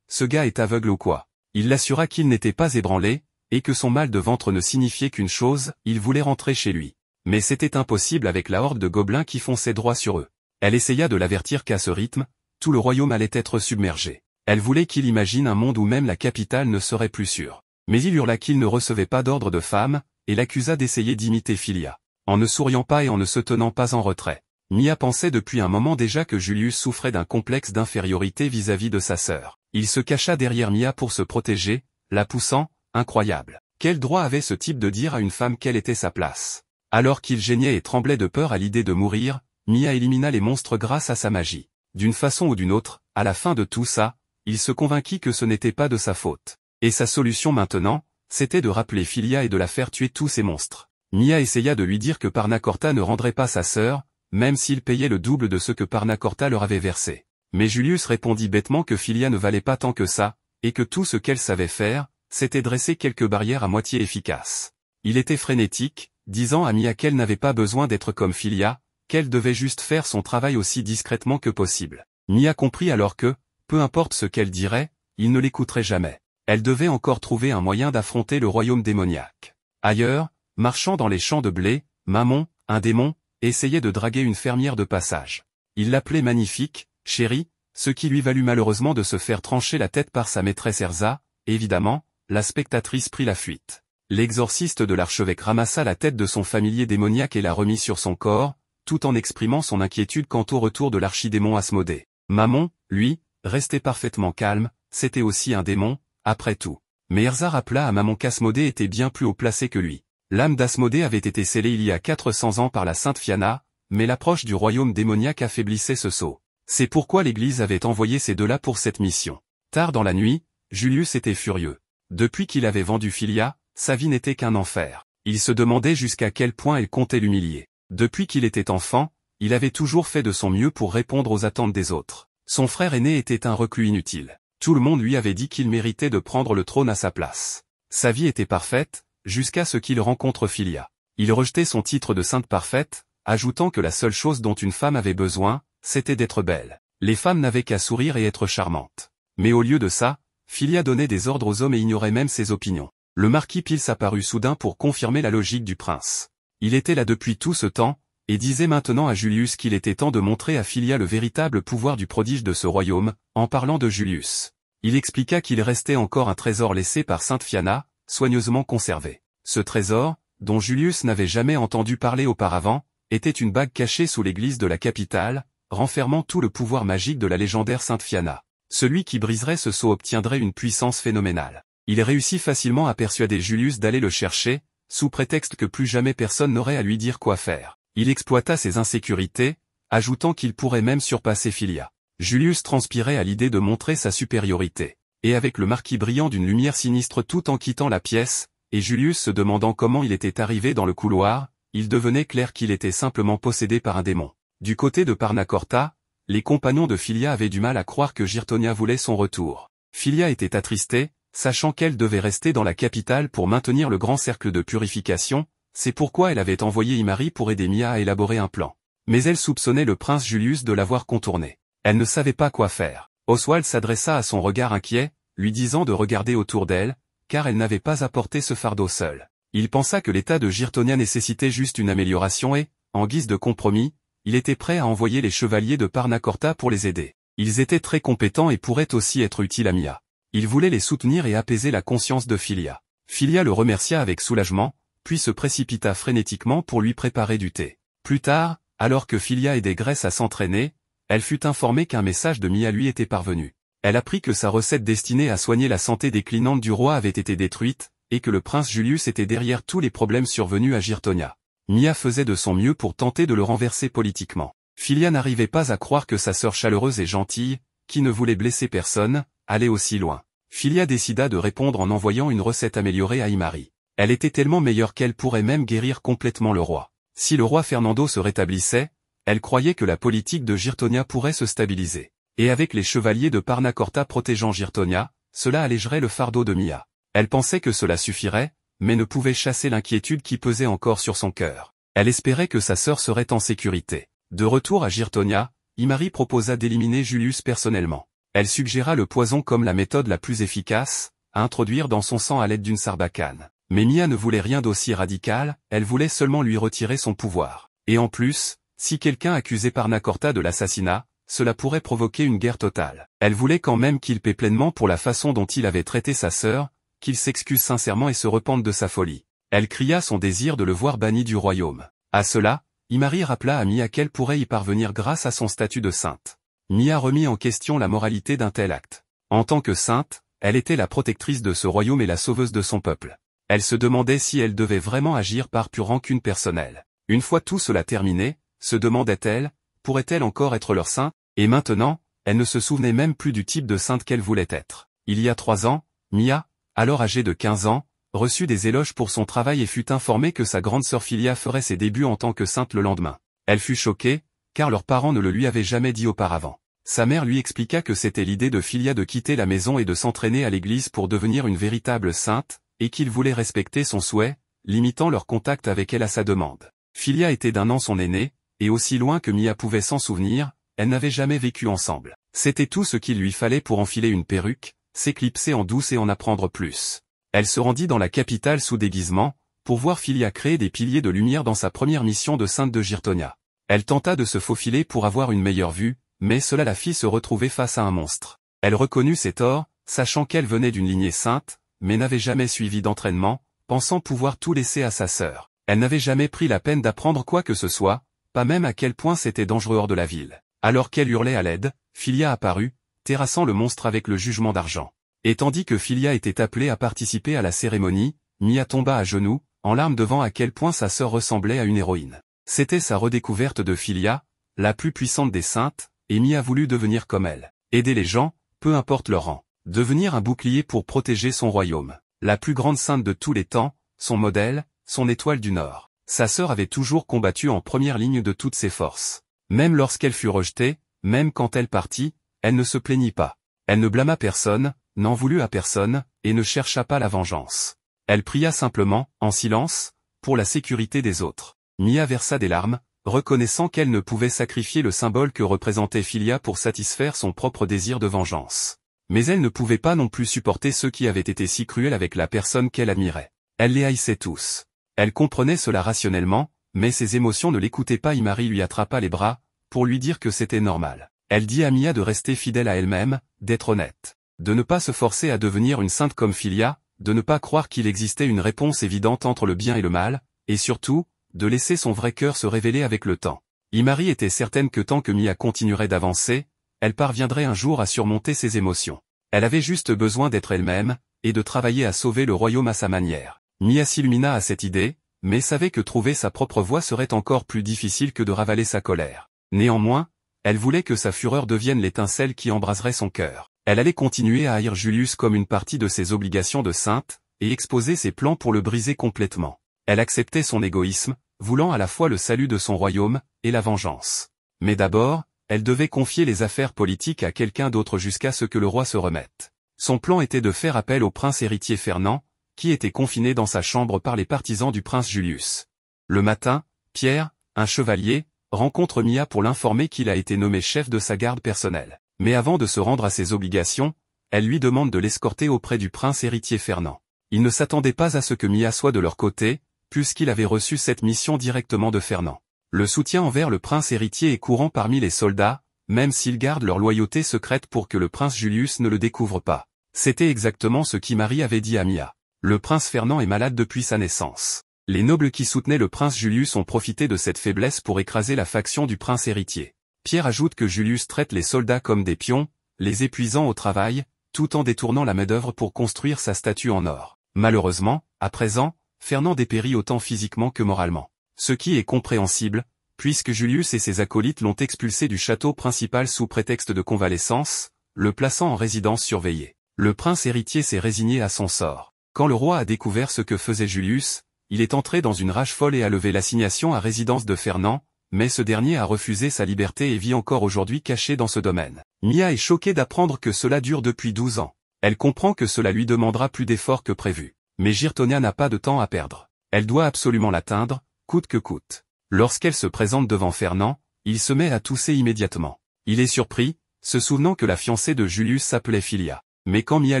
Ce gars est aveugle ou quoi? Il l'assura qu'il n'était pas ébranlé, et que son mal de ventre ne signifiait qu'une chose, il voulait rentrer chez lui. Mais c'était impossible avec la horde de gobelins qui fonçait droit sur eux. Elle essaya de l'avertir qu'à ce rythme, tout le royaume allait être submergé. Elle voulait qu'il imagine un monde où même la capitale ne serait plus sûre. Mais il hurla qu'il ne recevait pas d'ordre de femme, et l'accusa d'essayer d'imiter Philia. En ne souriant pas et en ne se tenant pas en retrait. Mia pensait depuis un moment déjà que Julius souffrait d'un complexe d'infériorité vis-à-vis de sa sœur. Il se cacha derrière Mia pour se protéger, la poussant, incroyable. Quel droit avait ce type de dire à une femme quelle était sa place? Alors qu'il geignait et tremblait de peur à l'idée de mourir, Mia élimina les monstres grâce à sa magie. D'une façon ou d'une autre, à la fin de tout ça, il se convainquit que ce n'était pas de sa faute. Et sa solution maintenant, c'était de rappeler Philia et de la faire tuer tous ces monstres. Mia essaya de lui dire que Parnacorta ne rendrait pas sa sœur, même s'il payait le double de ce que Parnacorta leur avait versé. Mais Julius répondit bêtement que Philia ne valait pas tant que ça, et que tout ce qu'elle savait faire, c'était dresser quelques barrières à moitié efficaces. Il était frénétique, disant à Mia qu'elle n'avait pas besoin d'être comme Philia, qu'elle devait juste faire son travail aussi discrètement que possible. Mia comprit alors que, peu importe ce qu'elle dirait, il ne l'écouterait jamais. Elle devait encore trouver un moyen d'affronter le royaume démoniaque. Ailleurs, marchant dans les champs de blé, Mammon, un démon, et essayait de draguer une fermière de passage. Il l'appelait magnifique, chérie, ce qui lui valut malheureusement de se faire trancher la tête par sa maîtresse Erza. Évidemment, la spectatrice prit la fuite. L'exorciste de l'archevêque ramassa la tête de son familier démoniaque et la remit sur son corps, tout en exprimant son inquiétude quant au retour de l'archidémon Asmodée. Mammon, lui, restait parfaitement calme, c'était aussi un démon, après tout. Mais Erza rappela à Mammon qu'Asmodée était bien plus haut placé que lui. L'âme d'Asmodée avait été scellée il y a 400 ans par la sainte Fianna, mais l'approche du royaume démoniaque affaiblissait ce sceau. C'est pourquoi l'Église avait envoyé ces deux-là pour cette mission. Tard dans la nuit, Julius était furieux. Depuis qu'il avait vendu Filia, sa vie n'était qu'un enfer. Il se demandait jusqu'à quel point elle comptait l'humilier. Depuis qu'il était enfant, il avait toujours fait de son mieux pour répondre aux attentes des autres. Son frère aîné était un reclus inutile. Tout le monde lui avait dit qu'il méritait de prendre le trône à sa place. Sa vie était parfaite, jusqu'à ce qu'il rencontre Filia. Il rejetait son titre de sainte parfaite, ajoutant que la seule chose dont une femme avait besoin, c'était d'être belle. Les femmes n'avaient qu'à sourire et être charmantes. Mais au lieu de ça, Filia donnait des ordres aux hommes et ignorait même ses opinions. Le marquis Pils apparut soudain pour confirmer la logique du prince. Il était là depuis tout ce temps, et disait maintenant à Julius qu'il était temps de montrer à Filia le véritable pouvoir du prodige de ce royaume, en parlant de Julius. Il expliqua qu'il restait encore un trésor laissé par sainte Fianna, soigneusement conservé. Ce trésor, dont Julius n'avait jamais entendu parler auparavant, était une bague cachée sous l'église de la capitale, renfermant tout le pouvoir magique de la légendaire sainte Fianna. Celui qui briserait ce sceau obtiendrait une puissance phénoménale. Il réussit facilement à persuader Julius d'aller le chercher, sous prétexte que plus jamais personne n'aurait à lui dire quoi faire. Il exploita ses insécurités, ajoutant qu'il pourrait même surpasser Filia. Julius transpirait à l'idée de montrer sa supériorité. Et avec le marquis brillant d'une lumière sinistre tout en quittant la pièce, et Julius se demandant comment il était arrivé dans le couloir, il devenait clair qu'il était simplement possédé par un démon. Du côté de Parnacorta, les compagnons de Filia avaient du mal à croire que Girtonia voulait son retour. Filia était attristée, sachant qu'elle devait rester dans la capitale pour maintenir le grand cercle de purification, c'est pourquoi elle avait envoyé Imari pour aider Mia à élaborer un plan. Mais elle soupçonnait le prince Julius de l'avoir contourné. Elle ne savait pas quoi faire. Oswald s'adressa à son regard inquiet, lui disant de regarder autour d'elle, car elle n'avait pas apporté ce fardeau seule. Il pensa que l'état de Girtonia nécessitait juste une amélioration et, en guise de compromis, il était prêt à envoyer les chevaliers de Parnacorta pour les aider. Ils étaient très compétents et pourraient aussi être utiles à Mia. Il voulait les soutenir et apaiser la conscience de Filia. Filia le remercia avec soulagement, puis se précipita frénétiquement pour lui préparer du thé. Plus tard, alors que Filia aidait Grèce à s'entraîner, elle fut informée qu'un message de Mia lui était parvenu. Elle apprit que sa recette destinée à soigner la santé déclinante du roi avait été détruite, et que le prince Julius était derrière tous les problèmes survenus à Girtonia. Mia faisait de son mieux pour tenter de le renverser politiquement. Filia n'arrivait pas à croire que sa sœur chaleureuse et gentille, qui ne voulait blesser personne, allait aussi loin. Filia décida de répondre en envoyant une recette améliorée à Imari. Elle était tellement meilleure qu'elle pourrait même guérir complètement le roi. Si le roi Fernando se rétablissait, elle croyait que la politique de Girtonia pourrait se stabiliser. Et avec les chevaliers de Parnacorta protégeant Girtonia, cela allégerait le fardeau de Mia. Elle pensait que cela suffirait, mais ne pouvait chasser l'inquiétude qui pesait encore sur son cœur. Elle espérait que sa sœur serait en sécurité. De retour à Girtonia, Imari proposa d'éliminer Julius personnellement. Elle suggéra le poison comme la méthode la plus efficace, à introduire dans son sang à l'aide d'une sarbacane. Mais Mia ne voulait rien d'aussi radical, elle voulait seulement lui retirer son pouvoir. Et en plus, si quelqu'un accusait Parnacorta de l'assassinat, cela pourrait provoquer une guerre totale. Elle voulait quand même qu'il paie pleinement pour la façon dont il avait traité sa sœur, qu'il s'excuse sincèrement et se repente de sa folie. Elle cria son désir de le voir banni du royaume. À cela, Imari rappela à Mia qu'elle pourrait y parvenir grâce à son statut de sainte. Mia remit en question la moralité d'un tel acte. En tant que sainte, elle était la protectrice de ce royaume et la sauveuse de son peuple. Elle se demandait si elle devait vraiment agir par pure rancune personnelle. Une fois tout cela terminé, se demandait-elle, pourrait-elle encore être leur saint? Et maintenant, elle ne se souvenait même plus du type de sainte qu'elle voulait être. Il y a 3 ans, Mia, alors âgée de 15 ans, reçut des éloges pour son travail et fut informée que sa grande sœur Filia ferait ses débuts en tant que sainte le lendemain. Elle fut choquée, car leurs parents ne le lui avaient jamais dit auparavant. Sa mère lui expliqua que c'était l'idée de Filia de quitter la maison et de s'entraîner à l'église pour devenir une véritable sainte, et qu'il voulait respecter son souhait, limitant leur contact avec elle à sa demande. Filia était d'1 an son aînée, et aussi loin que Mia pouvait s'en souvenir, elles n'avaient jamais vécu ensemble. C'était tout ce qu'il lui fallait pour enfiler une perruque, s'éclipser en douce et en apprendre plus. Elle se rendit dans la capitale sous déguisement, pour voir Filia créer des piliers de lumière dans sa première mission de sainte de Girtonia. Elle tenta de se faufiler pour avoir une meilleure vue, mais cela la fit se retrouver face à un monstre. Elle reconnut ses torts, sachant qu'elle venait d'une lignée sainte, mais n'avait jamais suivi d'entraînement, pensant pouvoir tout laisser à sa sœur. Elle n'avait jamais pris la peine d'apprendre quoi que ce soit, pas même à quel point c'était dangereux hors de la ville. Alors qu'elle hurlait à l'aide, Filia apparut, terrassant le monstre avec le jugement d'argent. Et tandis que Filia était appelée à participer à la cérémonie, Mia tomba à genoux, en larmes devant à quel point sa sœur ressemblait à une héroïne. C'était sa redécouverte de Filia, la plus puissante des saintes, et Mia voulut devenir comme elle. Aider les gens, peu importe leur rang. Devenir un bouclier pour protéger son royaume. La plus grande sainte de tous les temps, son modèle, son étoile du Nord. Sa sœur avait toujours combattu en première ligne de toutes ses forces. Même lorsqu'elle fut rejetée, même quand elle partit, elle ne se plaignit pas. Elle ne blâma personne, n'en voulut à personne, et ne chercha pas la vengeance. Elle pria simplement, en silence, pour la sécurité des autres. Mia versa des larmes, reconnaissant qu'elle ne pouvait sacrifier le symbole que représentait Filia pour satisfaire son propre désir de vengeance. Mais elle ne pouvait pas non plus supporter ceux qui avaient été si cruels avec la personne qu'elle admirait. Elle les haïssait tous. Elle comprenait cela rationnellement, mais ses émotions ne l'écoutaient pas. Imari lui attrapa les bras, pour lui dire que c'était normal. Elle dit à Mia de rester fidèle à elle-même, d'être honnête. De ne pas se forcer à devenir une sainte comme Filia, de ne pas croire qu'il existait une réponse évidente entre le bien et le mal, et surtout, de laisser son vrai cœur se révéler avec le temps. Imari était certaine que tant que Mia continuerait d'avancer, elle parviendrait un jour à surmonter ses émotions. Elle avait juste besoin d'être elle-même, et de travailler à sauver le royaume à sa manière. Mia s'illumina à cette idée, mais savait que trouver sa propre voie serait encore plus difficile que de ravaler sa colère. Néanmoins, elle voulait que sa fureur devienne l'étincelle qui embraserait son cœur. Elle allait continuer à haïr Julius comme une partie de ses obligations de sainte, et exposer ses plans pour le briser complètement. Elle acceptait son égoïsme, voulant à la fois le salut de son royaume, et la vengeance. Mais d'abord, elle devait confier les affaires politiques à quelqu'un d'autre jusqu'à ce que le roi se remette. Son plan était de faire appel au prince héritier Fernand, qui était confiné dans sa chambre par les partisans du prince Julius. Le matin, Pierre, un chevalier, rencontre Mia pour l'informer qu'il a été nommé chef de sa garde personnelle. Mais avant de se rendre à ses obligations, elle lui demande de l'escorter auprès du prince héritier Fernand. Il ne s'attendait pas à ce que Mia soit de leur côté, puisqu'il avait reçu cette mission directement de Fernand. Le soutien envers le prince héritier est courant parmi les soldats, même s'ils gardent leur loyauté secrète pour que le prince Julius ne le découvre pas. C'était exactement ce qu'Imari avait dit à Mia. Le prince Fernand est malade depuis sa naissance. Les nobles qui soutenaient le prince Julius ont profité de cette faiblesse pour écraser la faction du prince héritier. Pierre ajoute que Julius traite les soldats comme des pions, les épuisant au travail, tout en détournant la main-d'œuvre pour construire sa statue en or. Malheureusement, à présent, Fernand dépérit autant physiquement que moralement. Ce qui est compréhensible, puisque Julius et ses acolytes l'ont expulsé du château principal sous prétexte de convalescence, le plaçant en résidence surveillée. Le prince héritier s'est résigné à son sort. Quand le roi a découvert ce que faisait Julius, il est entré dans une rage folle et a levé l'assignation à résidence de Fernand, mais ce dernier a refusé sa liberté et vit encore aujourd'hui caché dans ce domaine. Mia est choquée d'apprendre que cela dure depuis 12 ans. Elle comprend que cela lui demandera plus d'efforts que prévu. Mais Girtonia n'a pas de temps à perdre. Elle doit absolument l'atteindre, coûte que coûte. Lorsqu'elle se présente devant Fernand, il se met à tousser immédiatement. Il est surpris, se souvenant que la fiancée de Julius s'appelait Filia. Mais quand Mia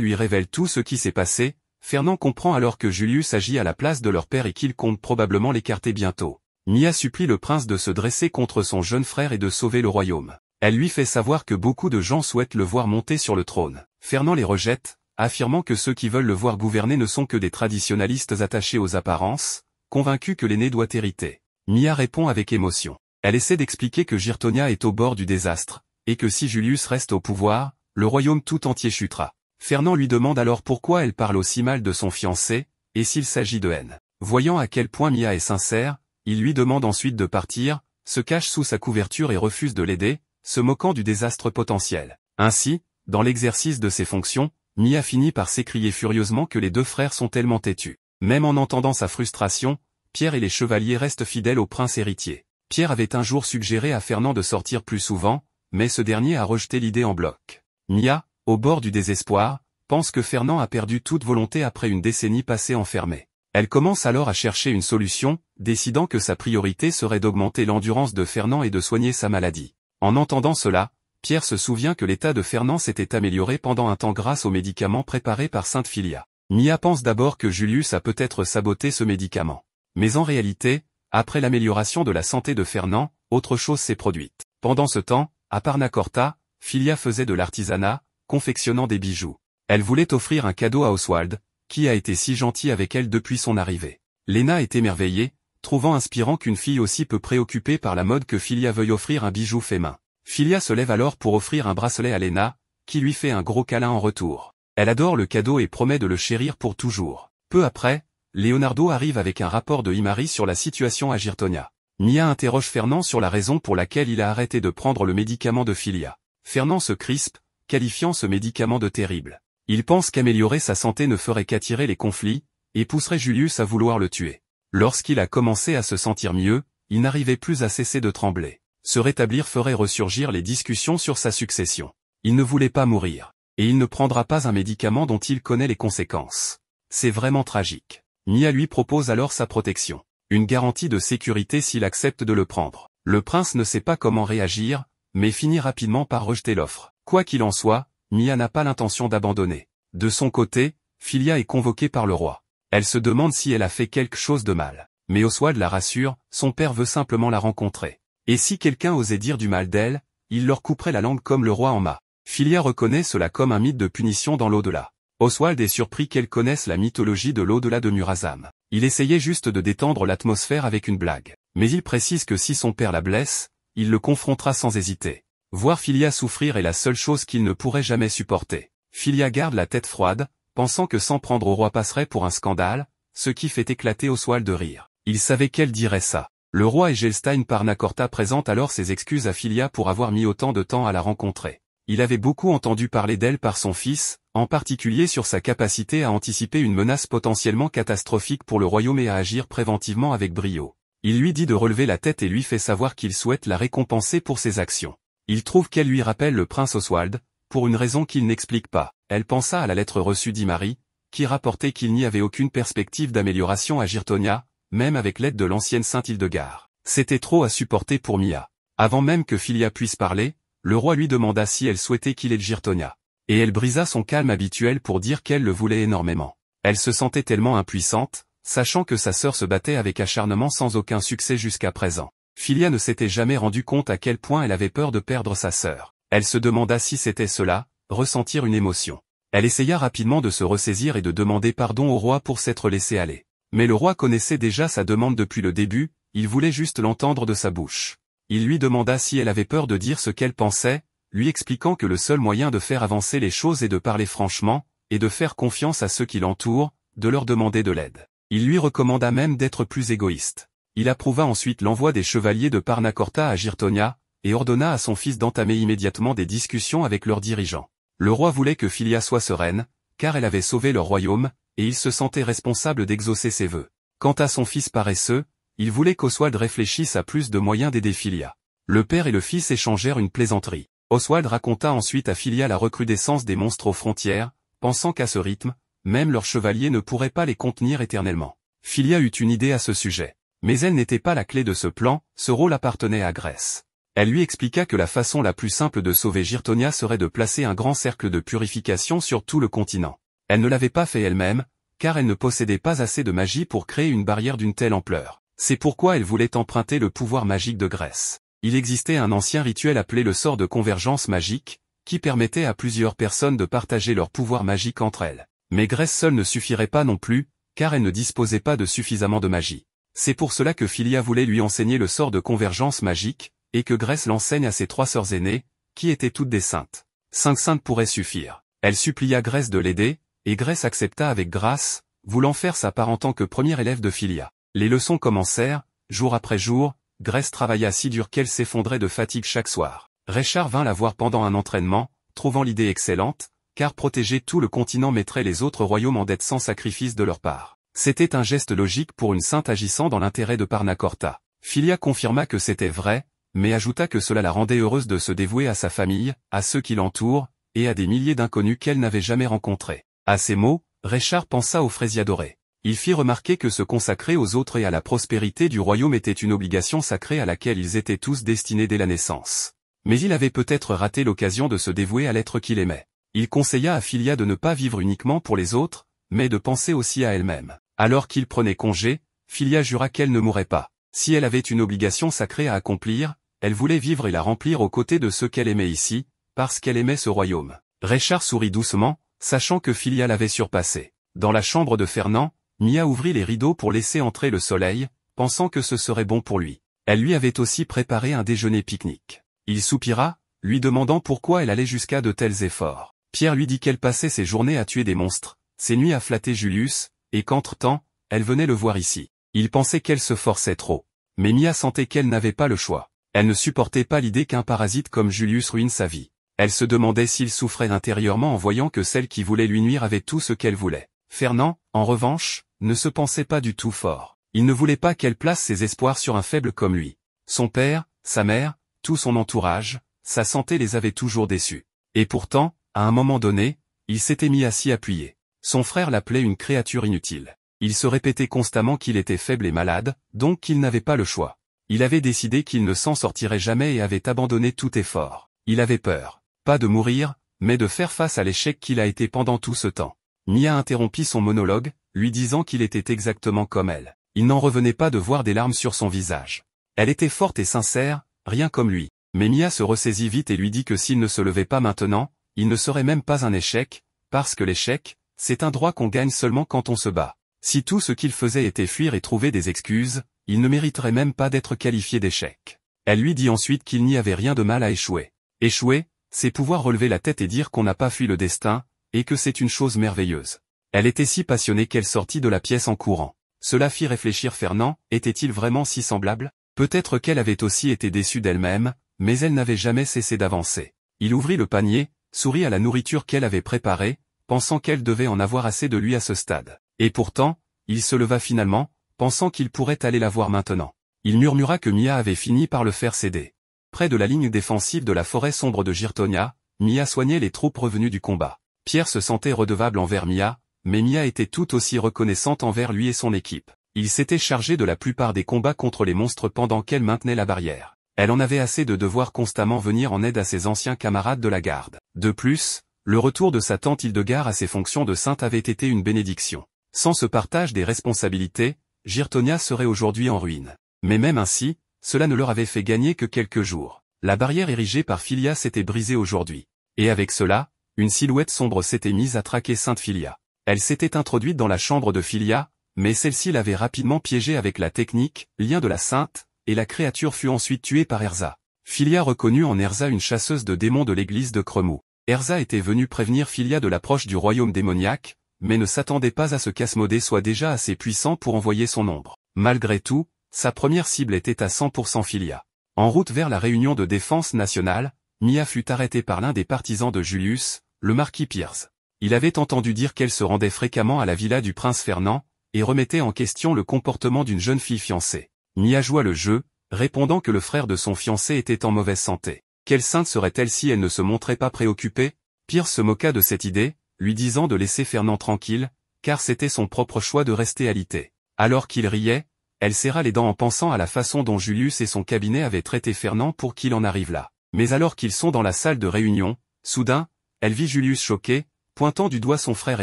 lui révèle tout ce qui s'est passé, Fernand comprend alors que Julius agit à la place de leur père et qu'il compte probablement l'écarter bientôt. Mia supplie le prince de se dresser contre son jeune frère et de sauver le royaume. Elle lui fait savoir que beaucoup de gens souhaitent le voir monter sur le trône. Fernand les rejette, affirmant que ceux qui veulent le voir gouverner ne sont que des traditionalistes attachés aux apparences, convaincus que l'aîné doit hériter. Mia répond avec émotion. Elle essaie d'expliquer que Girtonia est au bord du désastre, et que si Julius reste au pouvoir, le royaume tout entier chutera. Fernand lui demande alors pourquoi elle parle aussi mal de son fiancé, et s'il s'agit de haine. Voyant à quel point Mia est sincère, il lui demande ensuite de partir, se cache sous sa couverture et refuse de l'aider, se moquant du désastre potentiel. Ainsi, dans l'exercice de ses fonctions, Mia finit par s'écrier furieusement que les deux frères sont tellement têtus. Même en entendant sa frustration, Pierre et les chevaliers restent fidèles au prince héritier. Pierre avait un jour suggéré à Fernand de sortir plus souvent, mais ce dernier a rejeté l'idée en bloc. Mia, au bord du désespoir, pense que Fernand a perdu toute volonté après une décennie passée enfermé. Elle commence alors à chercher une solution, décidant que sa priorité serait d'augmenter l'endurance de Fernand et de soigner sa maladie. En entendant cela, Pierre se souvient que l'état de Fernand s'était amélioré pendant un temps grâce aux médicaments préparés par Sainte Filia. Mia pense d'abord que Julius a peut-être saboté ce médicament. Mais en réalité, après l'amélioration de la santé de Fernand, autre chose s'est produite. Pendant ce temps, à Parnacorta, Filia faisait de l'artisanat, confectionnant des bijoux. Elle voulait offrir un cadeau à Oswald, qui a été si gentil avec elle depuis son arrivée. Lena est émerveillée, trouvant inspirant qu'une fille aussi peu préoccupée par la mode que Filia veuille offrir un bijou fait main. Filia se lève alors pour offrir un bracelet à Lena, qui lui fait un gros câlin en retour. Elle adore le cadeau et promet de le chérir pour toujours. Peu après, Leonardo arrive avec un rapport de Imari sur la situation à Girtonia. Mia interroge Fernand sur la raison pour laquelle il a arrêté de prendre le médicament de Filia. Fernand se crispe, qualifiant ce médicament de terrible. Il pense qu'améliorer sa santé ne ferait qu'attirer les conflits, et pousserait Julius à vouloir le tuer. Lorsqu'il a commencé à se sentir mieux, il n'arrivait plus à cesser de trembler. Se rétablir ferait ressurgir les discussions sur sa succession. Il ne voulait pas mourir. Et il ne prendra pas un médicament dont il connaît les conséquences. C'est vraiment tragique. Mia lui propose alors sa protection. Une garantie de sécurité s'il accepte de le prendre. Le prince ne sait pas comment réagir, mais finit rapidement par rejeter l'offre. Quoi qu'il en soit, Mia n'a pas l'intention d'abandonner. De son côté, Filia est convoquée par le roi. Elle se demande si elle a fait quelque chose de mal. Mais Oswald la rassure, son père veut simplement la rencontrer. Et si quelqu'un osait dire du mal d'elle, il leur couperait la langue comme le roi en m'a. Filia reconnaît cela comme un mythe de punition dans l'au-delà. Oswald est surpris qu'elle connaisse la mythologie de l'au-delà de Murazam. Il essayait juste de détendre l'atmosphère avec une blague. Mais il précise que si son père la blesse, il le confrontera sans hésiter. Voir Filia souffrir est la seule chose qu'il ne pourrait jamais supporter. Filia garde la tête froide, pensant que s'en prendre au roi passerait pour un scandale, ce qui fait éclater Oswald de rire. Il savait qu'elle dirait ça. Le roi et Gelstein Parnacorta présentent alors ses excuses à Filia pour avoir mis autant de temps à la rencontrer. Il avait beaucoup entendu parler d'elle par son fils, en particulier sur sa capacité à anticiper une menace potentiellement catastrophique pour le royaume et à agir préventivement avec brio. Il lui dit de relever la tête et lui fait savoir qu'il souhaite la récompenser pour ses actions. Il trouve qu'elle lui rappelle le prince Oswald, pour une raison qu'il n'explique pas. Elle pensa à la lettre reçue d'Imari, qui rapportait qu'il n'y avait aucune perspective d'amélioration à Girtonia, même avec l'aide de l'ancienne Sainte Hildegard. C'était trop à supporter pour Mia. Avant même que Filia puisse parler, le roi lui demanda si elle souhaitait qu'il ait de Girtonia. Et elle brisa son calme habituel pour dire qu'elle le voulait énormément. Elle se sentait tellement impuissante, sachant que sa sœur se battait avec acharnement sans aucun succès jusqu'à présent. Filia ne s'était jamais rendu compte à quel point elle avait peur de perdre sa sœur. Elle se demanda si c'était cela, ressentir une émotion. Elle essaya rapidement de se ressaisir et de demander pardon au roi pour s'être laissé aller. Mais le roi connaissait déjà sa demande depuis le début, il voulait juste l'entendre de sa bouche. Il lui demanda si elle avait peur de dire ce qu'elle pensait, lui expliquant que le seul moyen de faire avancer les choses est de parler franchement, et de faire confiance à ceux qui l'entourent, de leur demander de l'aide. Il lui recommanda même d'être plus égoïste. Il approuva ensuite l'envoi des chevaliers de Parnacorta à Girtonia, et ordonna à son fils d'entamer immédiatement des discussions avec leurs dirigeants. Le roi voulait que Filia soit sereine, car elle avait sauvé leur royaume, et il se sentait responsable d'exaucer ses vœux. Quant à son fils paresseux, il voulait qu'Oswald réfléchisse à plus de moyens d'aider Filia. Le père et le fils échangèrent une plaisanterie. Oswald raconta ensuite à Filia la recrudescence des monstres aux frontières, pensant qu'à ce rythme, même leurs chevaliers ne pourraient pas les contenir éternellement. Filia eut une idée à ce sujet. Mais elle n'était pas la clé de ce plan, ce rôle appartenait à Grèce. Elle lui expliqua que la façon la plus simple de sauver Girtonia serait de placer un grand cercle de purification sur tout le continent. Elle ne l'avait pas fait elle-même, car elle ne possédait pas assez de magie pour créer une barrière d'une telle ampleur. C'est pourquoi elle voulait emprunter le pouvoir magique de Grèce. Il existait un ancien rituel appelé le sort de convergence magique, qui permettait à plusieurs personnes de partager leur pouvoir magique entre elles. Mais Grèce seule ne suffirait pas non plus, car elle ne disposait pas de suffisamment de magie. C'est pour cela que Filia voulait lui enseigner le sort de convergence magique, et que Grèce l'enseigne à ses 3 sœurs aînées, qui étaient toutes des saintes. 5 saintes pourraient suffire. Elle supplia Grèce de l'aider, et Grèce accepta avec grâce, voulant faire sa part en tant que première élève de Filia. Les leçons commencèrent, jour après jour, Grèce travailla si dur qu'elle s'effondrait de fatigue chaque soir. Richard vint la voir pendant un entraînement, trouvant l'idée excellente, car protéger tout le continent mettrait les autres royaumes en dette sans sacrifice de leur part. C'était un geste logique pour une sainte agissant dans l'intérêt de Parnacorta. Filia confirma que c'était vrai, mais ajouta que cela la rendait heureuse de se dévouer à sa famille, à ceux qui l'entourent, et à des milliers d'inconnus qu'elle n'avait jamais rencontrés. À ces mots, Richard pensa aux fraisiers dorés. Il fit remarquer que se consacrer aux autres et à la prospérité du royaume était une obligation sacrée à laquelle ils étaient tous destinés dès la naissance. Mais il avait peut-être raté l'occasion de se dévouer à l'être qu'il aimait. Il conseilla à Filia de ne pas vivre uniquement pour les autres, mais de penser aussi à elle-même. Alors qu'il prenait congé, Filia jura qu'elle ne mourrait pas. Si elle avait une obligation sacrée à accomplir, elle voulait vivre et la remplir aux côtés de ceux qu'elle aimait ici, parce qu'elle aimait ce royaume. Richard sourit doucement, sachant que Filia l'avait surpassé. Dans la chambre de Fernand, Mia ouvrit les rideaux pour laisser entrer le soleil, pensant que ce serait bon pour lui. Elle lui avait aussi préparé un déjeuner pique-nique. Il soupira, lui demandant pourquoi elle allait jusqu'à de tels efforts. Pierre lui dit qu'elle passait ses journées à tuer des monstres, ses nuits à flatter Julius, et qu'entre-temps, elle venait le voir ici. Il pensait qu'elle se forçait trop. Mais Mia sentait qu'elle n'avait pas le choix. Elle ne supportait pas l'idée qu'un parasite comme Julius ruine sa vie. Elle se demandait s'il souffrait intérieurement en voyant que celle qui voulait lui nuire avait tout ce qu'elle voulait. Fernand, en revanche, ne se pensait pas du tout fort. Il ne voulait pas qu'elle place ses espoirs sur un faible comme lui. Son père, sa mère, tout son entourage, sa santé les avait toujours déçus. Et pourtant, à un moment donné, il s'était mis à s'y appuyer. Son frère l'appelait une créature inutile. Il se répétait constamment qu'il était faible et malade, donc qu'il n'avait pas le choix. Il avait décidé qu'il ne s'en sortirait jamais et avait abandonné tout effort. Il avait peur, pas de mourir, mais de faire face à l'échec qu'il a été pendant tout ce temps. Mia interrompit son monologue, lui disant qu'il était exactement comme elle. Il n'en revenait pas de voir des larmes sur son visage. Elle était forte et sincère, rien comme lui. Mais Mia se ressaisit vite et lui dit que s'il ne se levait pas maintenant, il ne serait même pas un échec, parce que l'échec, c'est un droit qu'on gagne seulement quand on se bat. Si tout ce qu'il faisait était fuir et trouver des excuses, il ne mériterait même pas d'être qualifié d'échec. Elle lui dit ensuite qu'il n'y avait rien de mal à échouer. Échouer, c'est pouvoir relever la tête et dire qu'on n'a pas fui le destin, et que c'est une chose merveilleuse. Elle était si passionnée qu'elle sortit de la pièce en courant. Cela fit réfléchir Fernand, était-il vraiment si semblable? Peut-être qu'elle avait aussi été déçue d'elle-même, mais elle n'avait jamais cessé d'avancer. Il ouvrit le panier, sourit à la nourriture qu'elle avait préparée, pensant qu'elle devait en avoir assez de lui à ce stade. Et pourtant, il se leva finalement, pensant qu'il pourrait aller la voir maintenant. Il murmura que Mia avait fini par le faire céder. Près de la ligne défensive de la forêt sombre de Girtonia, Mia soignait les troupes revenues du combat. Pierre se sentait redevable envers Mia, mais Mia était tout aussi reconnaissante envers lui et son équipe. Il s'était chargé de la plupart des combats contre les monstres pendant qu'elle maintenait la barrière. Elle en avait assez de devoir constamment venir en aide à ses anciens camarades de la garde. De plus, le retour de sa tante Hildegard à ses fonctions de sainte avait été une bénédiction. Sans ce partage des responsabilités, Girtonia serait aujourd'hui en ruine. Mais même ainsi, cela ne leur avait fait gagner que quelques jours. La barrière érigée par Filia s'était brisée aujourd'hui. Et avec cela, une silhouette sombre s'était mise à traquer Sainte Filia. Elle s'était introduite dans la chambre de Filia, mais celle-ci l'avait rapidement piégée avec la technique, lien de la sainte, et la créature fut ensuite tuée par Erza. Filia reconnut en Erza une chasseuse de démons de l'église de Cremou. Erza était venue prévenir Filia de l'approche du royaume démoniaque, mais ne s'attendait pas à ce qu'Asmodée soit déjà assez puissant pour envoyer son ombre. Malgré tout, sa première cible était à 100% Filia. En route vers la réunion de défense nationale, Mia fut arrêtée par l'un des partisans de Julius, le marquis Pierce. Il avait entendu dire qu'elle se rendait fréquemment à la villa du prince Fernand, et remettait en question le comportement d'une jeune fille fiancée. Mia joua le jeu, répondant que le frère de son fiancé était en mauvaise santé. Quelle sainte serait-elle si elle ne se montrait pas préoccupée? Pierce se moqua de cette idée, lui disant de laisser Fernand tranquille, car c'était son propre choix de rester alité. Alors qu'il riait, elle serra les dents en pensant à la façon dont Julius et son cabinet avaient traité Fernand pour qu'il en arrive là. Mais alors qu'ils sont dans la salle de réunion, soudain, elle vit Julius choqué, pointant du doigt son frère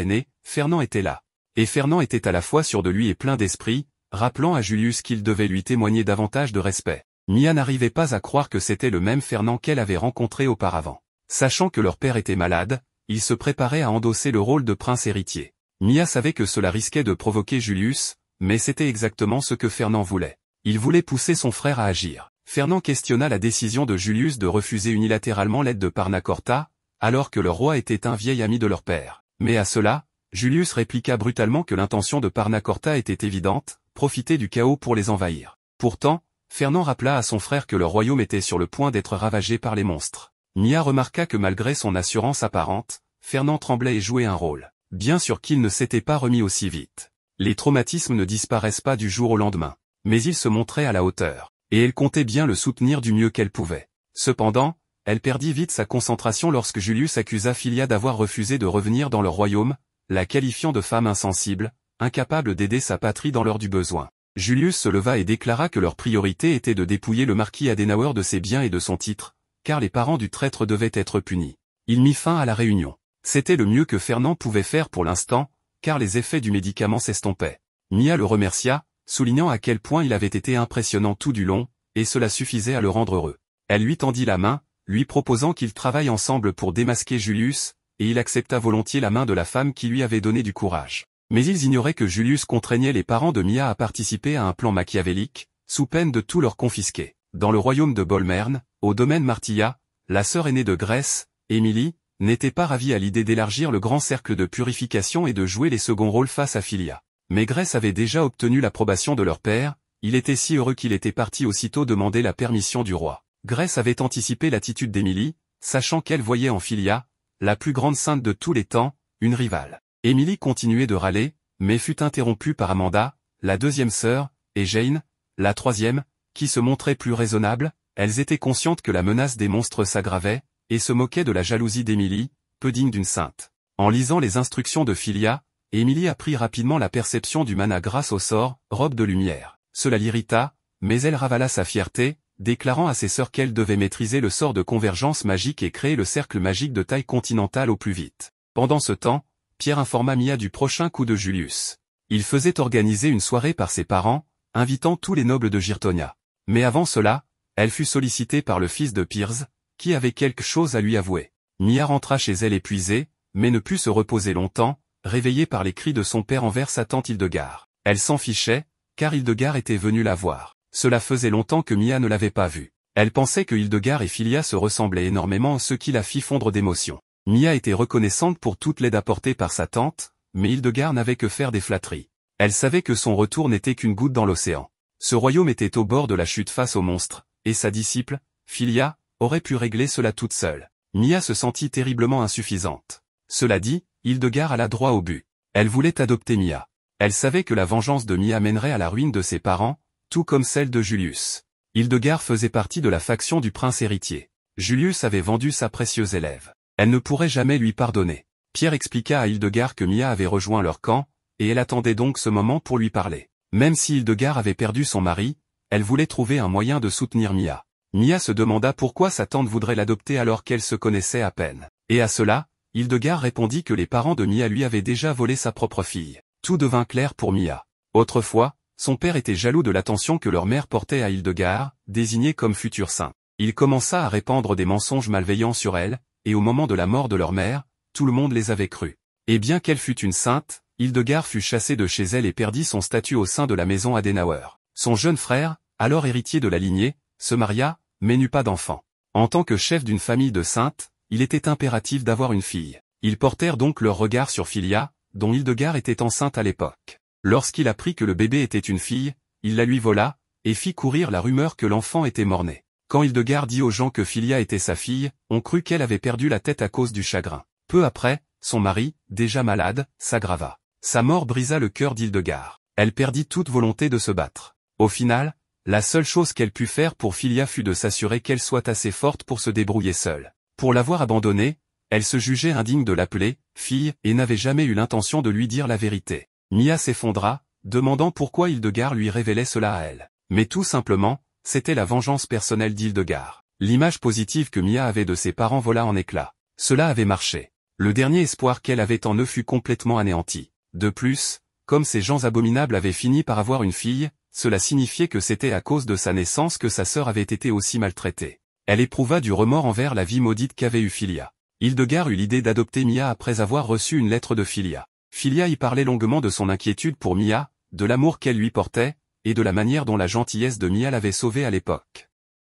aîné. Fernand était là. Et Fernand était à la fois sûr de lui et plein d'esprit, rappelant à Julius qu'il devait lui témoigner davantage de respect. Mia n'arrivait pas à croire que c'était le même Fernand qu'elle avait rencontré auparavant. Sachant que leur père était malade, il se préparait à endosser le rôle de prince héritier. Mia savait que cela risquait de provoquer Julius, mais c'était exactement ce que Fernand voulait. Il voulait pousser son frère à agir. Fernand questionna la décision de Julius de refuser unilatéralement l'aide de Parnacorta, alors que le roi était un vieil ami de leur père. Mais à cela, Julius répliqua brutalement que l'intention de Parnacorta était évidente, profiter du chaos pour les envahir. Pourtant, Fernand rappela à son frère que le royaume était sur le point d'être ravagé par les monstres. Mia remarqua que malgré son assurance apparente, Fernand tremblait et jouait un rôle. Bien sûr qu'il ne s'était pas remis aussi vite. Les traumatismes ne disparaissent pas du jour au lendemain. Mais il se montrait à la hauteur. Et elle comptait bien le soutenir du mieux qu'elle pouvait. Cependant, elle perdit vite sa concentration lorsque Julius accusa Filia d'avoir refusé de revenir dans le royaume, la qualifiant de femme insensible, incapable d'aider sa patrie dans l'heure du besoin. Julius se leva et déclara que leur priorité était de dépouiller le marquis Adenauer de ses biens et de son titre, car les parents du traître devaient être punis. Il mit fin à la réunion. C'était le mieux que Fernand pouvait faire pour l'instant, car les effets du médicament s'estompaient. Mia le remercia, soulignant à quel point il avait été impressionnant tout du long, et cela suffisait à le rendre heureux. Elle lui tendit la main, lui proposant qu'ils travaillent ensemble pour démasquer Julius, et il accepta volontiers la main de la femme qui lui avait donné du courage. Mais ils ignoraient que Julius contraignait les parents de Mia à participer à un plan machiavélique, sous peine de tout leur confisquer. Dans le royaume de Bolmern, au domaine Martilla, la sœur aînée de Grèce, Émilie, n'était pas ravie à l'idée d'élargir le grand cercle de purification et de jouer les seconds rôles face à Philia. Mais Grèce avait déjà obtenu l'approbation de leur père, il était si heureux qu'il était parti aussitôt demander la permission du roi. Grèce avait anticipé l'attitude d'Émilie, sachant qu'elle voyait en Philia, la plus grande sainte de tous les temps, une rivale. Émilie continuait de râler, mais fut interrompue par Amanda, la deuxième sœur, et Jane, la troisième, qui se montrait plus raisonnable. Elles étaient conscientes que la menace des monstres s'aggravait, et se moquaient de la jalousie d'Émilie, peu digne d'une sainte. En lisant les instructions de Philia, Émilie apprit rapidement la perception du mana grâce au sort, robe de lumière. Cela l'irrita, mais elle ravala sa fierté, déclarant à ses sœurs qu'elle devait maîtriser le sort de convergence magique et créer le cercle magique de taille continentale au plus vite. Pendant ce temps, Pierre informa Mia du prochain coup de Julius. Il faisait organiser une soirée par ses parents, invitant tous les nobles de Girtonia. Mais avant cela, elle fut sollicitée par le fils de Piers, qui avait quelque chose à lui avouer. Mia rentra chez elle épuisée, mais ne put se reposer longtemps, réveillée par les cris de son père envers sa tante Hildegard. Elle s'en fichait, car Hildegard était venue la voir. Cela faisait longtemps que Mia ne l'avait pas vue. Elle pensait que Hildegard et Philia se ressemblaient énormément, ce qui la fit fondre d'émotion. Mia était reconnaissante pour toute l'aide apportée par sa tante, mais Hildegard n'avait que faire des flatteries. Elle savait que son retour n'était qu'une goutte dans l'océan. Ce royaume était au bord de la chute face aux monstres, et sa disciple, Philia, aurait pu régler cela toute seule. Mia se sentit terriblement insuffisante. Cela dit, Hildegard alla droit au but. Elle voulait adopter Mia. Elle savait que la vengeance de Mia mènerait à la ruine de ses parents, tout comme celle de Julius. Hildegard faisait partie de la faction du prince héritier. Julius avait vendu sa précieuse élève. Elle ne pourrait jamais lui pardonner. Pierre expliqua à Hildegard que Mia avait rejoint leur camp, et elle attendait donc ce moment pour lui parler. Même si Hildegard avait perdu son mari, elle voulait trouver un moyen de soutenir Mia. Mia se demanda pourquoi sa tante voudrait l'adopter alors qu'elle se connaissait à peine. Et à cela, Hildegard répondit que les parents de Mia lui avaient déjà volé sa propre fille. Tout devint clair pour Mia. Autrefois, son père était jaloux de l'attention que leur mère portait à Hildegard, désignée comme futur saint. Il commença à répandre des mensonges malveillants sur elle, et au moment de la mort de leur mère, tout le monde les avait crus. Et bien qu'elle fût une sainte, Hildegard fut chassée de chez elle et perdit son statut au sein de la maison Adenauer. Son jeune frère, alors héritier de la lignée, se maria, mais n'eut pas d'enfant. En tant que chef d'une famille de saintes, il était impératif d'avoir une fille. Ils portèrent donc leur regard sur Philia, dont Hildegard était enceinte à l'époque. Lorsqu'il apprit que le bébé était une fille, il la lui vola, et fit courir la rumeur que l'enfant était mort-né. Quand Hildegard dit aux gens que Philia était sa fille, on crut qu'elle avait perdu la tête à cause du chagrin. Peu après, son mari, déjà malade, s'aggrava. Sa mort brisa le cœur d'Hildegard. Elle perdit toute volonté de se battre. Au final, la seule chose qu'elle put faire pour Philia fut de s'assurer qu'elle soit assez forte pour se débrouiller seule. Pour l'avoir abandonnée, elle se jugeait indigne de l'appeler « fille » et n'avait jamais eu l'intention de lui dire la vérité. Mia s'effondra, demandant pourquoi Hildegard lui révélait cela à elle. Mais tout simplement, c'était la vengeance personnelle d'Hildegard. L'image positive que Mia avait de ses parents vola en éclats. Cela avait marché. Le dernier espoir qu'elle avait en eux fut complètement anéanti. De plus, comme ces gens abominables avaient fini par avoir une fille, cela signifiait que c'était à cause de sa naissance que sa sœur avait été aussi maltraitée. Elle éprouva du remords envers la vie maudite qu'avait eue Philia. Hildegard eut l'idée d'adopter Mia après avoir reçu une lettre de Philia. Philia y parlait longuement de son inquiétude pour Mia, de l'amour qu'elle lui portait, et de la manière dont la gentillesse de Mia l'avait sauvée à l'époque.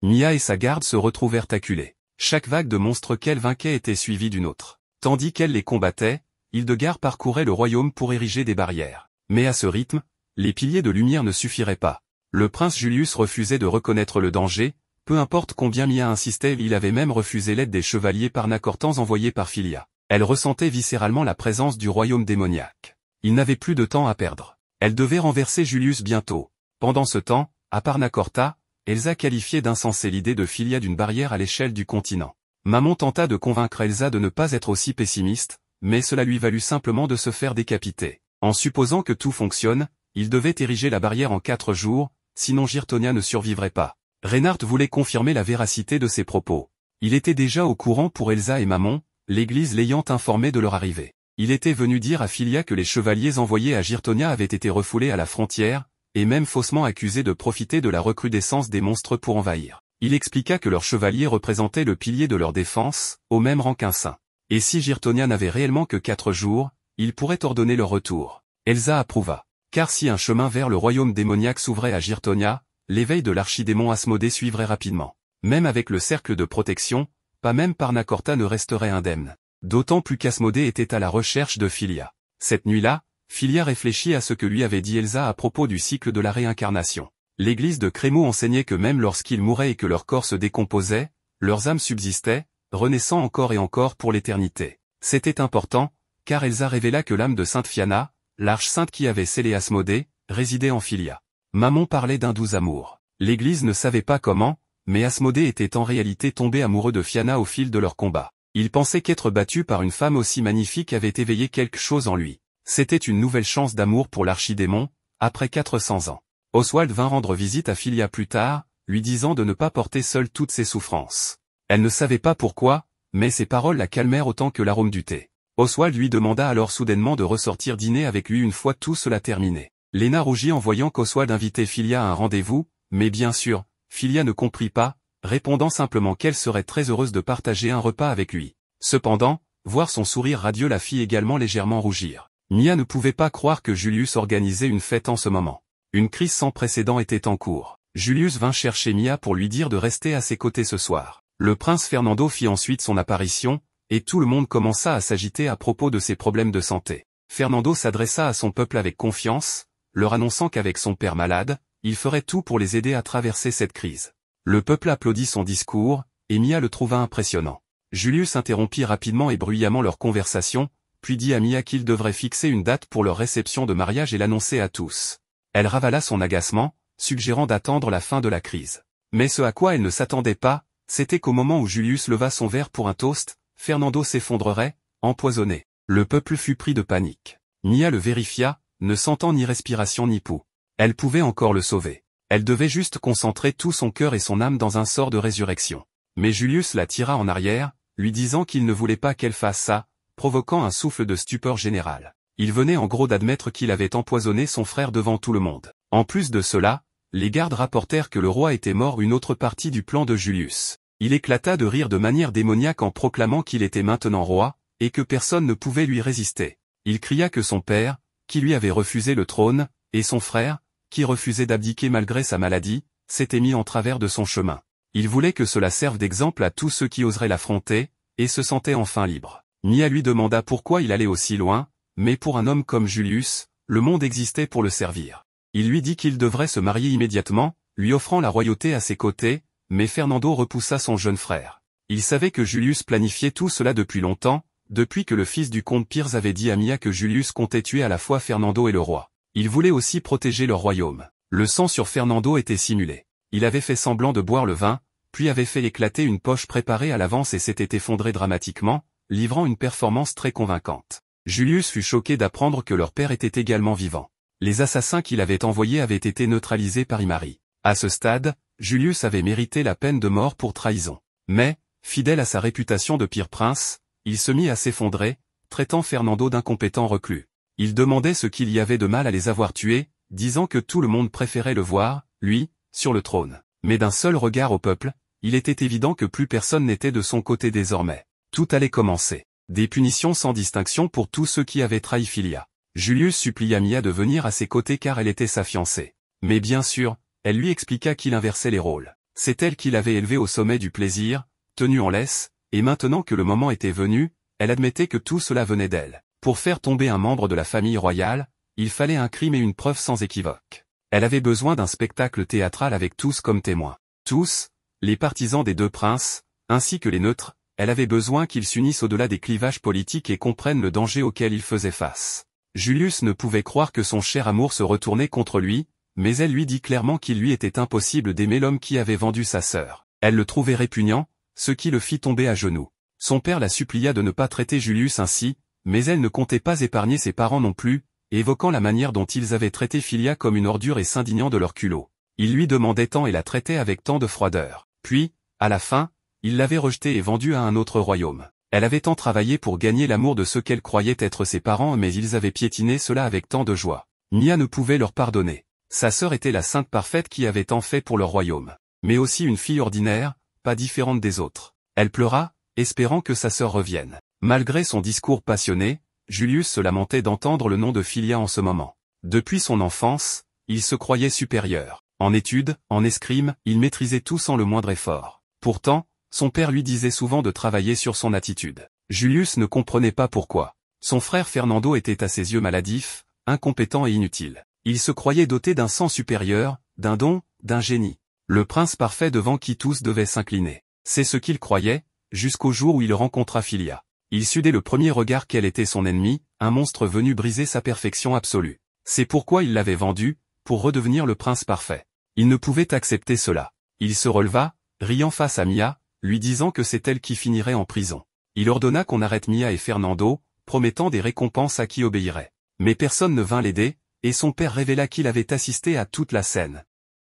Mia et sa garde se retrouvèrent acculés. Chaque vague de monstres qu'elle vainquait était suivie d'une autre. Tandis qu'elle les combattait, Hildegard parcourait le royaume pour ériger des barrières. Mais à ce rythme, les piliers de lumière ne suffiraient pas. Le prince Julius refusait de reconnaître le danger, peu importe combien Mia insistait, il avait même refusé l'aide des chevaliers parnacortans envoyés par Philia. Elle ressentait viscéralement la présence du royaume démoniaque. Il n'avait plus de temps à perdre. Elle devait renverser Julius bientôt. Pendant ce temps, à Parnacorta, Elsa qualifiait d'insensée l'idée de Philia d'une barrière à l'échelle du continent. Mammon tenta de convaincre Elsa de ne pas être aussi pessimiste, mais cela lui valut simplement de se faire décapiter. En supposant que tout fonctionne, il devait ériger la barrière en 4 jours, sinon Girtonia ne survivrait pas. Reinhardt voulait confirmer la véracité de ses propos. Il était déjà au courant pour Elsa et Mammon, l'église l'ayant informé de leur arrivée. Il était venu dire à Philia que les chevaliers envoyés à Girtonia avaient été refoulés à la frontière, et même faussement accusés de profiter de la recrudescence des monstres pour envahir. Il expliqua que leurs chevaliers représentaient le pilier de leur défense, au même rang qu'un saint. Et si Girtonia n'avait réellement que 4 jours, il pourrait ordonner leur retour. Elsa approuva. Car si un chemin vers le royaume démoniaque s'ouvrait à Girtonia, l'éveil de l'archidémon Asmodée suivrait rapidement. Même avec le cercle de protection, pas même Parnacorta ne resterait indemne. D'autant plus qu'Asmodée était à la recherche de Philia. Cette nuit-là, Philia réfléchit à ce que lui avait dit Elsa à propos du cycle de la réincarnation. L'église de Crémaux enseignait que même lorsqu'ils mouraient et que leur corps se décomposait, leurs âmes subsistaient, renaissant encore et encore pour l'éternité. C'était important, car Elsa révéla que l'âme de Sainte Fianna, l'arche sainte qui avait scellé Asmodée, résidait en Philia. Mammon parlait d'un doux amour. L'église ne savait pas comment, mais Asmodée était en réalité tombé amoureux de Fianna au fil de leur combat. Il pensait qu'être battu par une femme aussi magnifique avait éveillé quelque chose en lui. C'était une nouvelle chance d'amour pour l'archidémon, après 400 ans. Oswald vint rendre visite à Philia plus tard, lui disant de ne pas porter seule toutes ses souffrances. Elle ne savait pas pourquoi, mais ses paroles la calmèrent autant que l'arôme du thé. Oswald lui demanda alors soudainement de ressortir dîner avec lui une fois tout cela terminé. Léna rougit en voyant qu'Oswald invitait Philia à un rendez-vous, mais bien sûr, Philia ne comprit pas, répondant simplement qu'elle serait très heureuse de partager un repas avec lui. Cependant, voir son sourire radieux la fit également légèrement rougir. Mia ne pouvait pas croire que Julius organisait une fête en ce moment. Une crise sans précédent était en cours. Julius vint chercher Mia pour lui dire de rester à ses côtés ce soir. Le prince Fernando fit ensuite son apparition, et tout le monde commença à s'agiter à propos de ses problèmes de santé. Fernando s'adressa à son peuple avec confiance, leur annonçant qu'avec son père malade, il ferait tout pour les aider à traverser cette crise. Le peuple applaudit son discours, et Mia le trouva impressionnant. Julius interrompit rapidement et bruyamment leur conversation, puis dit à Mia qu'il devrait fixer une date pour leur réception de mariage et l'annoncer à tous. Elle ravala son agacement, suggérant d'attendre la fin de la crise. Mais ce à quoi elle ne s'attendait pas, c'était qu'au moment où Julius leva son verre pour un toast, Fernando s'effondrerait, empoisonné. Le peuple fut pris de panique. Mia le vérifia, ne sentant ni respiration ni pouls. Elle pouvait encore le sauver. Elle devait juste concentrer tout son cœur et son âme dans un sort de résurrection. Mais Julius la tira en arrière, lui disant qu'il ne voulait pas qu'elle fasse ça, provoquant un souffle de stupeur générale. Il venait en gros d'admettre qu'il avait empoisonné son frère devant tout le monde. En plus de cela, les gardes rapportèrent que le roi était mort une autre partie du plan de Julius. Il éclata de rire de manière démoniaque en proclamant qu'il était maintenant roi, et que personne ne pouvait lui résister. Il cria que son père, qui lui avait refusé le trône, et son frère, qui refusait d'abdiquer malgré sa maladie, s'étaient mis en travers de son chemin. Il voulait que cela serve d'exemple à tous ceux qui oseraient l'affronter, et se sentaient enfin libres. Mia lui demanda pourquoi il allait aussi loin, mais pour un homme comme Julius, le monde existait pour le servir. Il lui dit qu'il devrait se marier immédiatement, lui offrant la royauté à ses côtés, mais Fernando repoussa son jeune frère. Il savait que Julius planifiait tout cela depuis longtemps, depuis que le fils du comte Piers avait dit à Mia que Julius comptait tuer à la fois Fernando et le roi. Il voulait aussi protéger leur royaume. Le sang sur Fernando était simulé. Il avait fait semblant de boire le vin, puis avait fait éclater une poche préparée à l'avance et s'était effondré dramatiquement, livrant une performance très convaincante. Julius fut choqué d'apprendre que leur père était également vivant. Les assassins qu'il avait envoyés avaient été neutralisés par Imari. À ce stade, Julius avait mérité la peine de mort pour trahison. Mais, fidèle à sa réputation de pire prince, il se mit à s'effondrer, traitant Fernando d'incompétent reclus. Il demandait ce qu'il y avait de mal à les avoir tués, disant que tout le monde préférait le voir, lui, sur le trône. Mais d'un seul regard au peuple, il était évident que plus personne n'était de son côté désormais. Tout allait commencer. Des punitions sans distinction pour tous ceux qui avaient trahi Philia. Julius supplia Mia de venir à ses côtés car elle était sa fiancée. Mais bien sûr, elle lui expliqua qu'il inversait les rôles. C'est elle qui l'avait élevé au sommet du plaisir, tenue en laisse, et maintenant que le moment était venu, elle admettait que tout cela venait d'elle. Pour faire tomber un membre de la famille royale, il fallait un crime et une preuve sans équivoque. Elle avait besoin d'un spectacle théâtral avec tous comme témoins. Tous, les partisans des deux princes, ainsi que les neutres, elle avait besoin qu'ils s'unissent au-delà des clivages politiques et comprennent le danger auquel ils faisaient face. Julius ne pouvait croire que son cher amour se retournait contre lui, mais elle lui dit clairement qu'il lui était impossible d'aimer l'homme qui avait vendu sa sœur. Elle le trouvait répugnant, ce qui le fit tomber à genoux. Son père la supplia de ne pas traiter Julius ainsi, mais elle ne comptait pas épargner ses parents non plus, évoquant la manière dont ils avaient traité Philia comme une ordure et s'indignant de leur culot. Il lui demandait tant et la traitait avec tant de froideur. Puis, à la fin, il l'avait rejetée et vendue à un autre royaume. Elle avait tant travaillé pour gagner l'amour de ceux qu'elle croyait être ses parents, mais ils avaient piétiné cela avec tant de joie. Mia ne pouvait leur pardonner. Sa sœur était la sainte parfaite qui avait tant fait pour leur royaume. Mais aussi une fille ordinaire, pas différente des autres. Elle pleura, espérant que sa sœur revienne. Malgré son discours passionné, Julius se lamentait d'entendre le nom de Filia en ce moment. Depuis son enfance, il se croyait supérieur. En études, en escrime, il maîtrisait tout sans le moindre effort. Pourtant, son père lui disait souvent de travailler sur son attitude. Julius ne comprenait pas pourquoi. Son frère Fernando était à ses yeux maladif, incompétent et inutile. Il se croyait doté d'un sang supérieur, d'un don, d'un génie. Le prince parfait devant qui tous devaient s'incliner. C'est ce qu'il croyait, jusqu'au jour où il rencontra Filia. Il sut dès le premier regard qu'elle était son ennemie, un monstre venu briser sa perfection absolue. C'est pourquoi il l'avait vendue, pour redevenir le prince parfait. Il ne pouvait accepter cela. Il se releva, riant face à Mia, lui disant que c'est elle qui finirait en prison. Il ordonna qu'on arrête Mia et Fernando, promettant des récompenses à qui obéirait. Mais personne ne vint l'aider, et son père révéla qu'il avait assisté à toute la scène.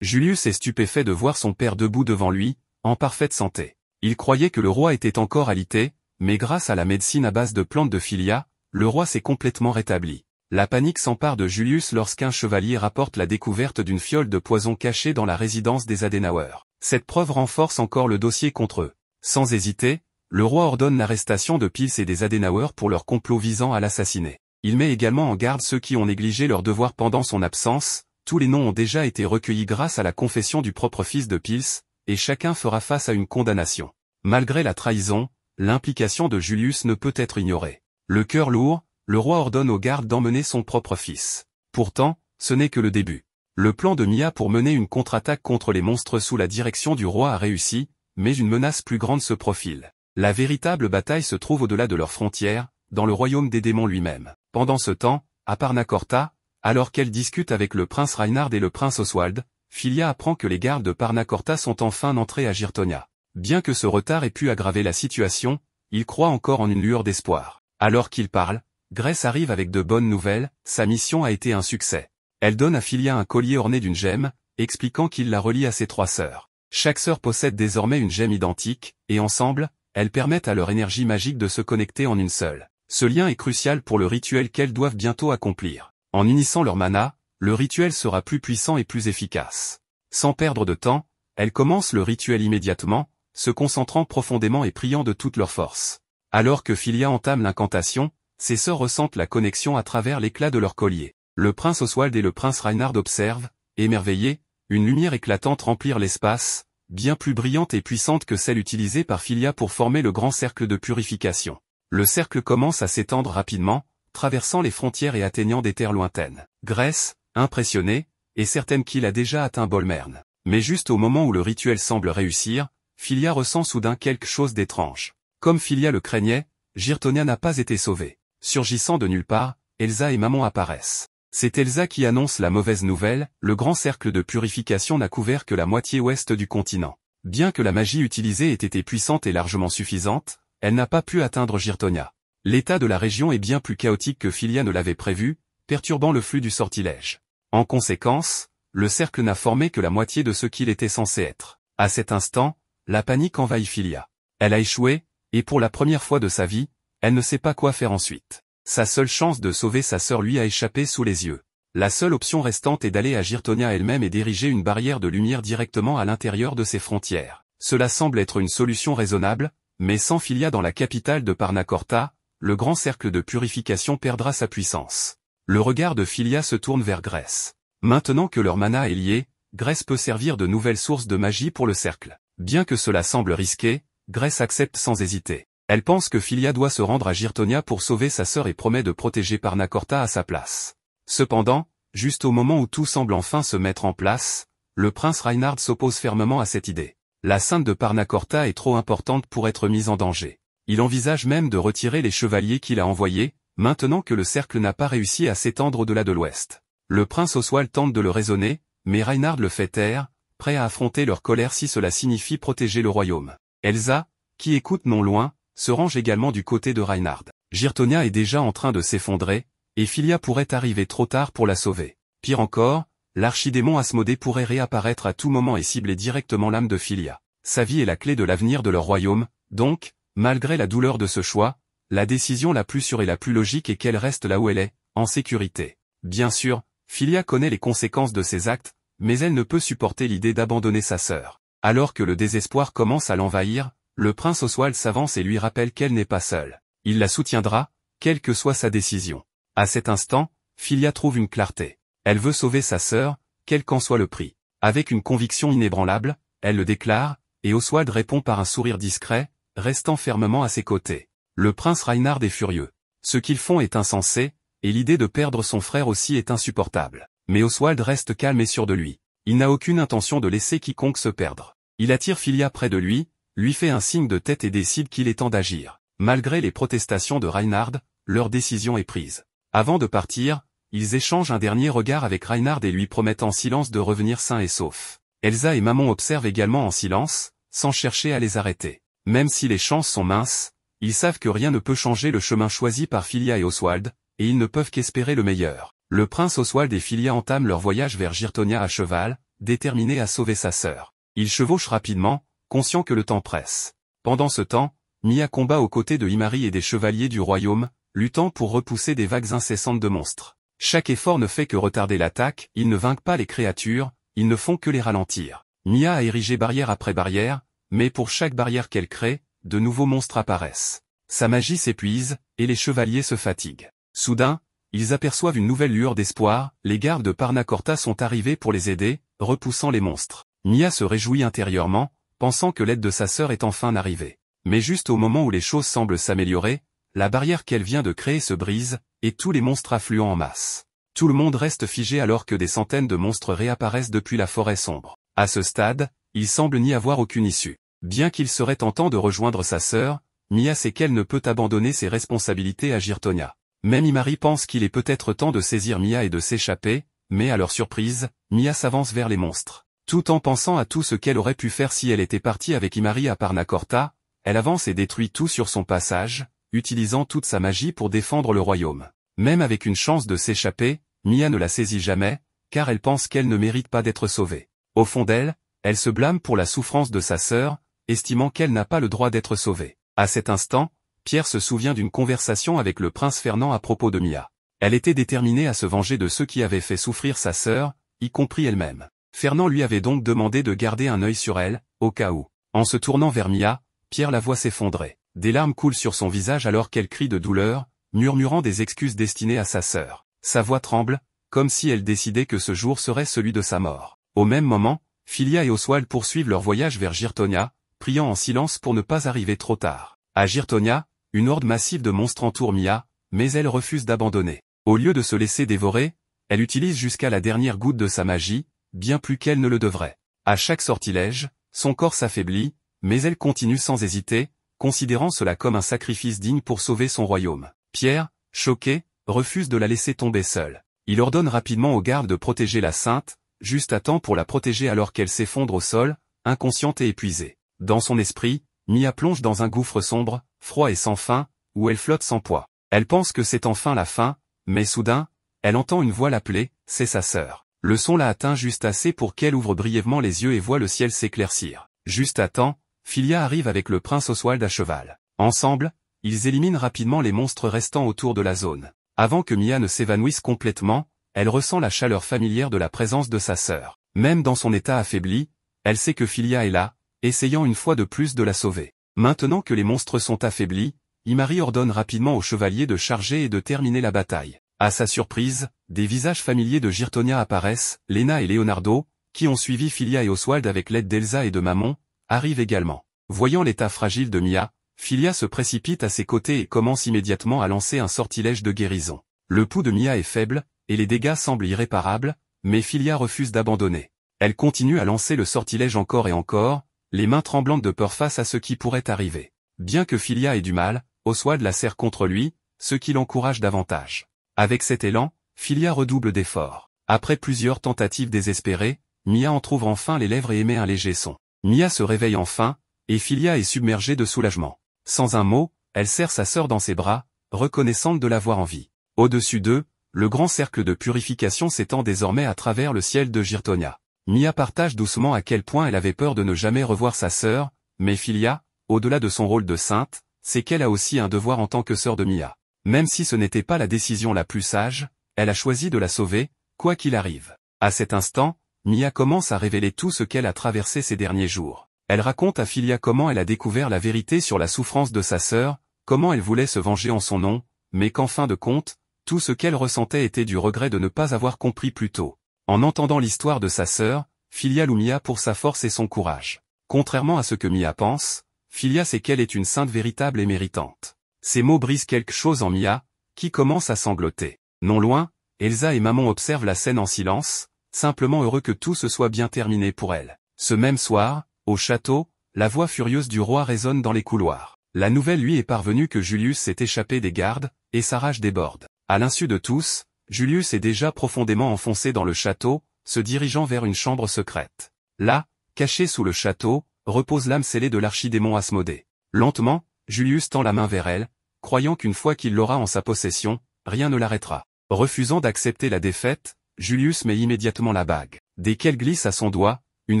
Julius est stupéfait de voir son père debout devant lui, en parfaite santé. Il croyait que le roi était encore alité, mais grâce à la médecine à base de plantes de Filia, le roi s'est complètement rétabli. La panique s'empare de Julius lorsqu'un chevalier rapporte la découverte d'une fiole de poison cachée dans la résidence des Adenauer. Cette preuve renforce encore le dossier contre eux. Sans hésiter, le roi ordonne l'arrestation de Pils et des Adenauer pour leur complot visant à l'assassiner. Il met également en garde ceux qui ont négligé leur devoir pendant son absence. Tous les noms ont déjà été recueillis grâce à la confession du propre fils de Pils, et chacun fera face à une condamnation. Malgré la trahison, l'implication de Julius ne peut être ignorée. Le cœur lourd, le roi ordonne aux gardes d'emmener son propre fils. Pourtant, ce n'est que le début. Le plan de Mia pour mener une contre-attaque contre les monstres sous la direction du roi a réussi, mais une menace plus grande se profile. La véritable bataille se trouve au-delà de leurs frontières, dans le royaume des démons lui-même. Pendant ce temps, à Parnacorta, alors qu'elle discute avec le prince Reinhard et le prince Oswald, Filia apprend que les gardes de Parnacorta sont enfin entrés à Girtonia. Bien que ce retard ait pu aggraver la situation, il croit encore en une lueur d'espoir. Alors qu'il parle, Grace arrive avec de bonnes nouvelles, sa mission a été un succès. Elle donne à Filia un collier orné d'une gemme, expliquant qu'il la relie à ses 3 sœurs. Chaque sœur possède désormais une gemme identique, et ensemble, elles permettent à leur énergie magique de se connecter en une seule. Ce lien est crucial pour le rituel qu'elles doivent bientôt accomplir. En unissant leur mana, le rituel sera plus puissant et plus efficace. Sans perdre de temps, elles commencent le rituel immédiatement, se concentrant profondément et priant de toute leur force. Alors que Filia entame l'incantation, ses sœurs ressentent la connexion à travers l'éclat de leur collier. Le prince Oswald et le prince Reinhard observent, émerveillés, une lumière éclatante remplir l'espace, bien plus brillante et puissante que celle utilisée par Filia pour former le grand cercle de purification. Le cercle commence à s'étendre rapidement, traversant les frontières et atteignant des terres lointaines. Grace, impressionnée, est certaine qu'il a déjà atteint Bolmern. Mais juste au moment où le rituel semble réussir, Filia ressent soudain quelque chose d'étrange. Comme Filia le craignait, Girtonia n'a pas été sauvée. Surgissant de nulle part, Elsa et Maman apparaissent. C'est Elsa qui annonce la mauvaise nouvelle, le grand cercle de purification n'a couvert que la moitié ouest du continent. Bien que la magie utilisée ait été puissante et largement suffisante, elle n'a pas pu atteindre Girtonia. L'état de la région est bien plus chaotique que Filia ne l'avait prévu, perturbant le flux du sortilège. En conséquence, le cercle n'a formé que la moitié de ce qu'il était censé être. À cet instant, la panique envahit Filia. Elle a échoué, et pour la première fois de sa vie, elle ne sait pas quoi faire ensuite. Sa seule chance de sauver sa sœur lui a échappé sous les yeux. La seule option restante est d'aller à Girtonia elle-même et d'ériger une barrière de lumière directement à l'intérieur de ses frontières. Cela semble être une solution raisonnable, mais sans Filia dans la capitale de Parnacorta, le grand cercle de purification perdra sa puissance. Le regard de Filia se tourne vers Grace. Maintenant que leur mana est lié, Grace peut servir de nouvelle source de magie pour le cercle. Bien que cela semble risqué, Grace accepte sans hésiter. Elle pense que Filia doit se rendre à Girtonia pour sauver sa sœur et promet de protéger Parnacorta à sa place. Cependant, juste au moment où tout semble enfin se mettre en place, le prince Reinhard s'oppose fermement à cette idée. La sainte de Parnacorta est trop importante pour être mise en danger. Il envisage même de retirer les chevaliers qu'il a envoyés, maintenant que le cercle n'a pas réussi à s'étendre au-delà de l'ouest. Le prince Oswald tente de le raisonner, mais Reinhard le fait taire, prêt à affronter leur colère si cela signifie protéger le royaume. Elsa, qui écoute non loin, se range également du côté de Reinhard. Girtonia est déjà en train de s'effondrer, et Filia pourrait arriver trop tard pour la sauver. Pire encore, l'archidémon Asmodée pourrait réapparaître à tout moment et cibler directement l'âme de Filia. Sa vie est la clé de l'avenir de leur royaume, donc, Malgré la douleur de ce choix, la décision la plus sûre et la plus logique est qu'elle reste là où elle est, en sécurité. Bien sûr, Filia connaît les conséquences de ses actes, mais elle ne peut supporter l'idée d'abandonner sa sœur. Alors que le désespoir commence à l'envahir, le prince Oswald s'avance et lui rappelle qu'elle n'est pas seule. Il la soutiendra, quelle que soit sa décision. À cet instant, Filia trouve une clarté. Elle veut sauver sa sœur, quel qu'en soit le prix. Avec une conviction inébranlable, elle le déclare, et Oswald répond par un sourire discret, restant fermement à ses côtés. Le prince Reinhard est furieux. Ce qu'ils font est insensé, et l'idée de perdre son frère aussi est insupportable. Mais Oswald reste calme et sûr de lui. Il n'a aucune intention de laisser quiconque se perdre. Il attire Filia près de lui fait un signe de tête et décide qu'il est temps d'agir. Malgré les protestations de Reinhard, leur décision est prise. Avant de partir, ils échangent un dernier regard avec Reinhard et lui promettent en silence de revenir sains et saufs. Elsa et Maman observent également en silence, sans chercher à les arrêter. Même si les chances sont minces, ils savent que rien ne peut changer le chemin choisi par Filia et Oswald, et ils ne peuvent qu'espérer le meilleur. Le prince Oswald et Filia entament leur voyage vers Girtonia à cheval, déterminés à sauver sa sœur. Ils chevauchent rapidement, conscients que le temps presse. Pendant ce temps, Mia combat aux côtés de Imari et des chevaliers du royaume, luttant pour repousser des vagues incessantes de monstres. Chaque effort ne fait que retarder l'attaque, ils ne vainquent pas les créatures, ils ne font que les ralentir. Mia a érigé barrière après barrière, mais pour chaque barrière qu'elle crée, de nouveaux monstres apparaissent. Sa magie s'épuise, et les chevaliers se fatiguent. Soudain, ils aperçoivent une nouvelle lueur d'espoir, les gardes de Parnacorta sont arrivés pour les aider, repoussant les monstres. Mia se réjouit intérieurement, pensant que l'aide de sa sœur est enfin arrivée. Mais juste au moment où les choses semblent s'améliorer, la barrière qu'elle vient de créer se brise, et tous les monstres affluent en masse. Tout le monde reste figé alors que des centaines de monstres réapparaissent depuis la forêt sombre. À ce stade, il semble n'y avoir aucune issue. Bien qu'il serait tentant de rejoindre sa sœur, Mia sait qu'elle ne peut abandonner ses responsabilités à Girtonia. Même Imari pense qu'il est peut-être temps de saisir Mia et de s'échapper, mais à leur surprise, Mia s'avance vers les monstres. Tout en pensant à tout ce qu'elle aurait pu faire si elle était partie avec Imari à Parnacorta, elle avance et détruit tout sur son passage, utilisant toute sa magie pour défendre le royaume. Même avec une chance de s'échapper, Mia ne la saisit jamais, car elle pense qu'elle ne mérite pas d'être sauvée. Au fond d'elle, elle se blâme pour la souffrance de sa sœur, estimant qu'elle n'a pas le droit d'être sauvée. À cet instant, Pierre se souvient d'une conversation avec le prince Fernand à propos de Mia. Elle était déterminée à se venger de ceux qui avaient fait souffrir sa sœur, y compris elle-même. Fernand lui avait donc demandé de garder un œil sur elle, au cas où. En se tournant vers Mia, Pierre la voit s'effondrer. Des larmes coulent sur son visage alors qu'elle crie de douleur, murmurant des excuses destinées à sa sœur. Sa voix tremble, comme si elle décidait que ce jour serait celui de sa mort. Au même moment, Filia et Oswald poursuivent leur voyage vers Girtonia, priant en silence pour ne pas arriver trop tard. À Girtonia, une horde massive de monstres entoure Mia, mais elle refuse d'abandonner. Au lieu de se laisser dévorer, elle utilise jusqu'à la dernière goutte de sa magie, bien plus qu'elle ne le devrait. À chaque sortilège, son corps s'affaiblit, mais elle continue sans hésiter, considérant cela comme un sacrifice digne pour sauver son royaume. Pierre, choqué, refuse de la laisser tomber seule. Il ordonne rapidement aux gardes de protéger la sainte, juste à temps pour la protéger alors qu'elle s'effondre au sol, inconsciente et épuisée. Dans son esprit, Mia plonge dans un gouffre sombre, froid et sans fin, où elle flotte sans poids. Elle pense que c'est enfin la fin, mais soudain, elle entend une voix l'appeler, c'est sa sœur. Le son l'a atteint juste assez pour qu'elle ouvre brièvement les yeux et voit le ciel s'éclaircir. Juste à temps, Filia arrive avec le prince Oswald à cheval. Ensemble, ils éliminent rapidement les monstres restants autour de la zone. Avant que Mia ne s'évanouisse complètement, elle ressent la chaleur familière de la présence de sa sœur. Même dans son état affaibli, elle sait que Filia est là, essayant une fois de plus de la sauver. Maintenant que les monstres sont affaiblis, Imari ordonne rapidement aux chevaliers de charger et de terminer la bataille. À sa surprise, des visages familiers de Girtonia apparaissent, Lena et Leonardo, qui ont suivi Filia et Oswald avec l'aide d'Elsa et de Maman, arrivent également. Voyant l'état fragile de Mia, Filia se précipite à ses côtés et commence immédiatement à lancer un sortilège de guérison. Le pouls de Mia est faible, et les dégâts semblent irréparables, mais Filia refuse d'abandonner. Elle continue à lancer le sortilège encore et encore, les mains tremblantes de peur face à ce qui pourrait arriver. Bien que Filia ait du mal, Oswald la serre contre lui, ce qui l'encourage davantage. Avec cet élan, Filia redouble d'efforts. Après plusieurs tentatives désespérées, Mia en trouve enfin les lèvres et émet un léger son. Mia se réveille enfin, et Filia est submergée de soulagement. Sans un mot, elle serre sa sœur dans ses bras, reconnaissante de l'avoir en vie. Au-dessus d'eux, le grand cercle de purification s'étend désormais à travers le ciel de Girtonia. Mia partage doucement à quel point elle avait peur de ne jamais revoir sa sœur, mais Filia, au-delà de son rôle de sainte, c'est qu'elle a aussi un devoir en tant que sœur de Mia. Même si ce n'était pas la décision la plus sage, elle a choisi de la sauver, quoi qu'il arrive. À cet instant, Mia commence à révéler tout ce qu'elle a traversé ces derniers jours. Elle raconte à Filia comment elle a découvert la vérité sur la souffrance de sa sœur, comment elle voulait se venger en son nom, mais qu'en fin de compte, tout ce qu'elle ressentait était du regret de ne pas avoir compris plus tôt. En entendant l'histoire de sa sœur, Filia loue Mia pour sa force et son courage. Contrairement à ce que Mia pense, Filia sait qu'elle est une sainte véritable et méritante. Ces mots brisent quelque chose en Mia, qui commence à sangloter. Non loin, Elsa et Maman observent la scène en silence, simplement heureux que tout se soit bien terminé pour elle. Ce même soir, au château, la voix furieuse du roi résonne dans les couloirs. La nouvelle lui est parvenue que Julius s'est échappé des gardes, et sa rage déborde. À l'insu de tous, Julius est déjà profondément enfoncé dans le château, se dirigeant vers une chambre secrète. Là, caché sous le château, repose l'âme scellée de l'archidémon Asmodée. Lentement, Julius tend la main vers elle, croyant qu'une fois qu'il l'aura en sa possession, rien ne l'arrêtera. Refusant d'accepter la défaite, Julius met immédiatement la bague. Dès qu'elle glisse à son doigt, une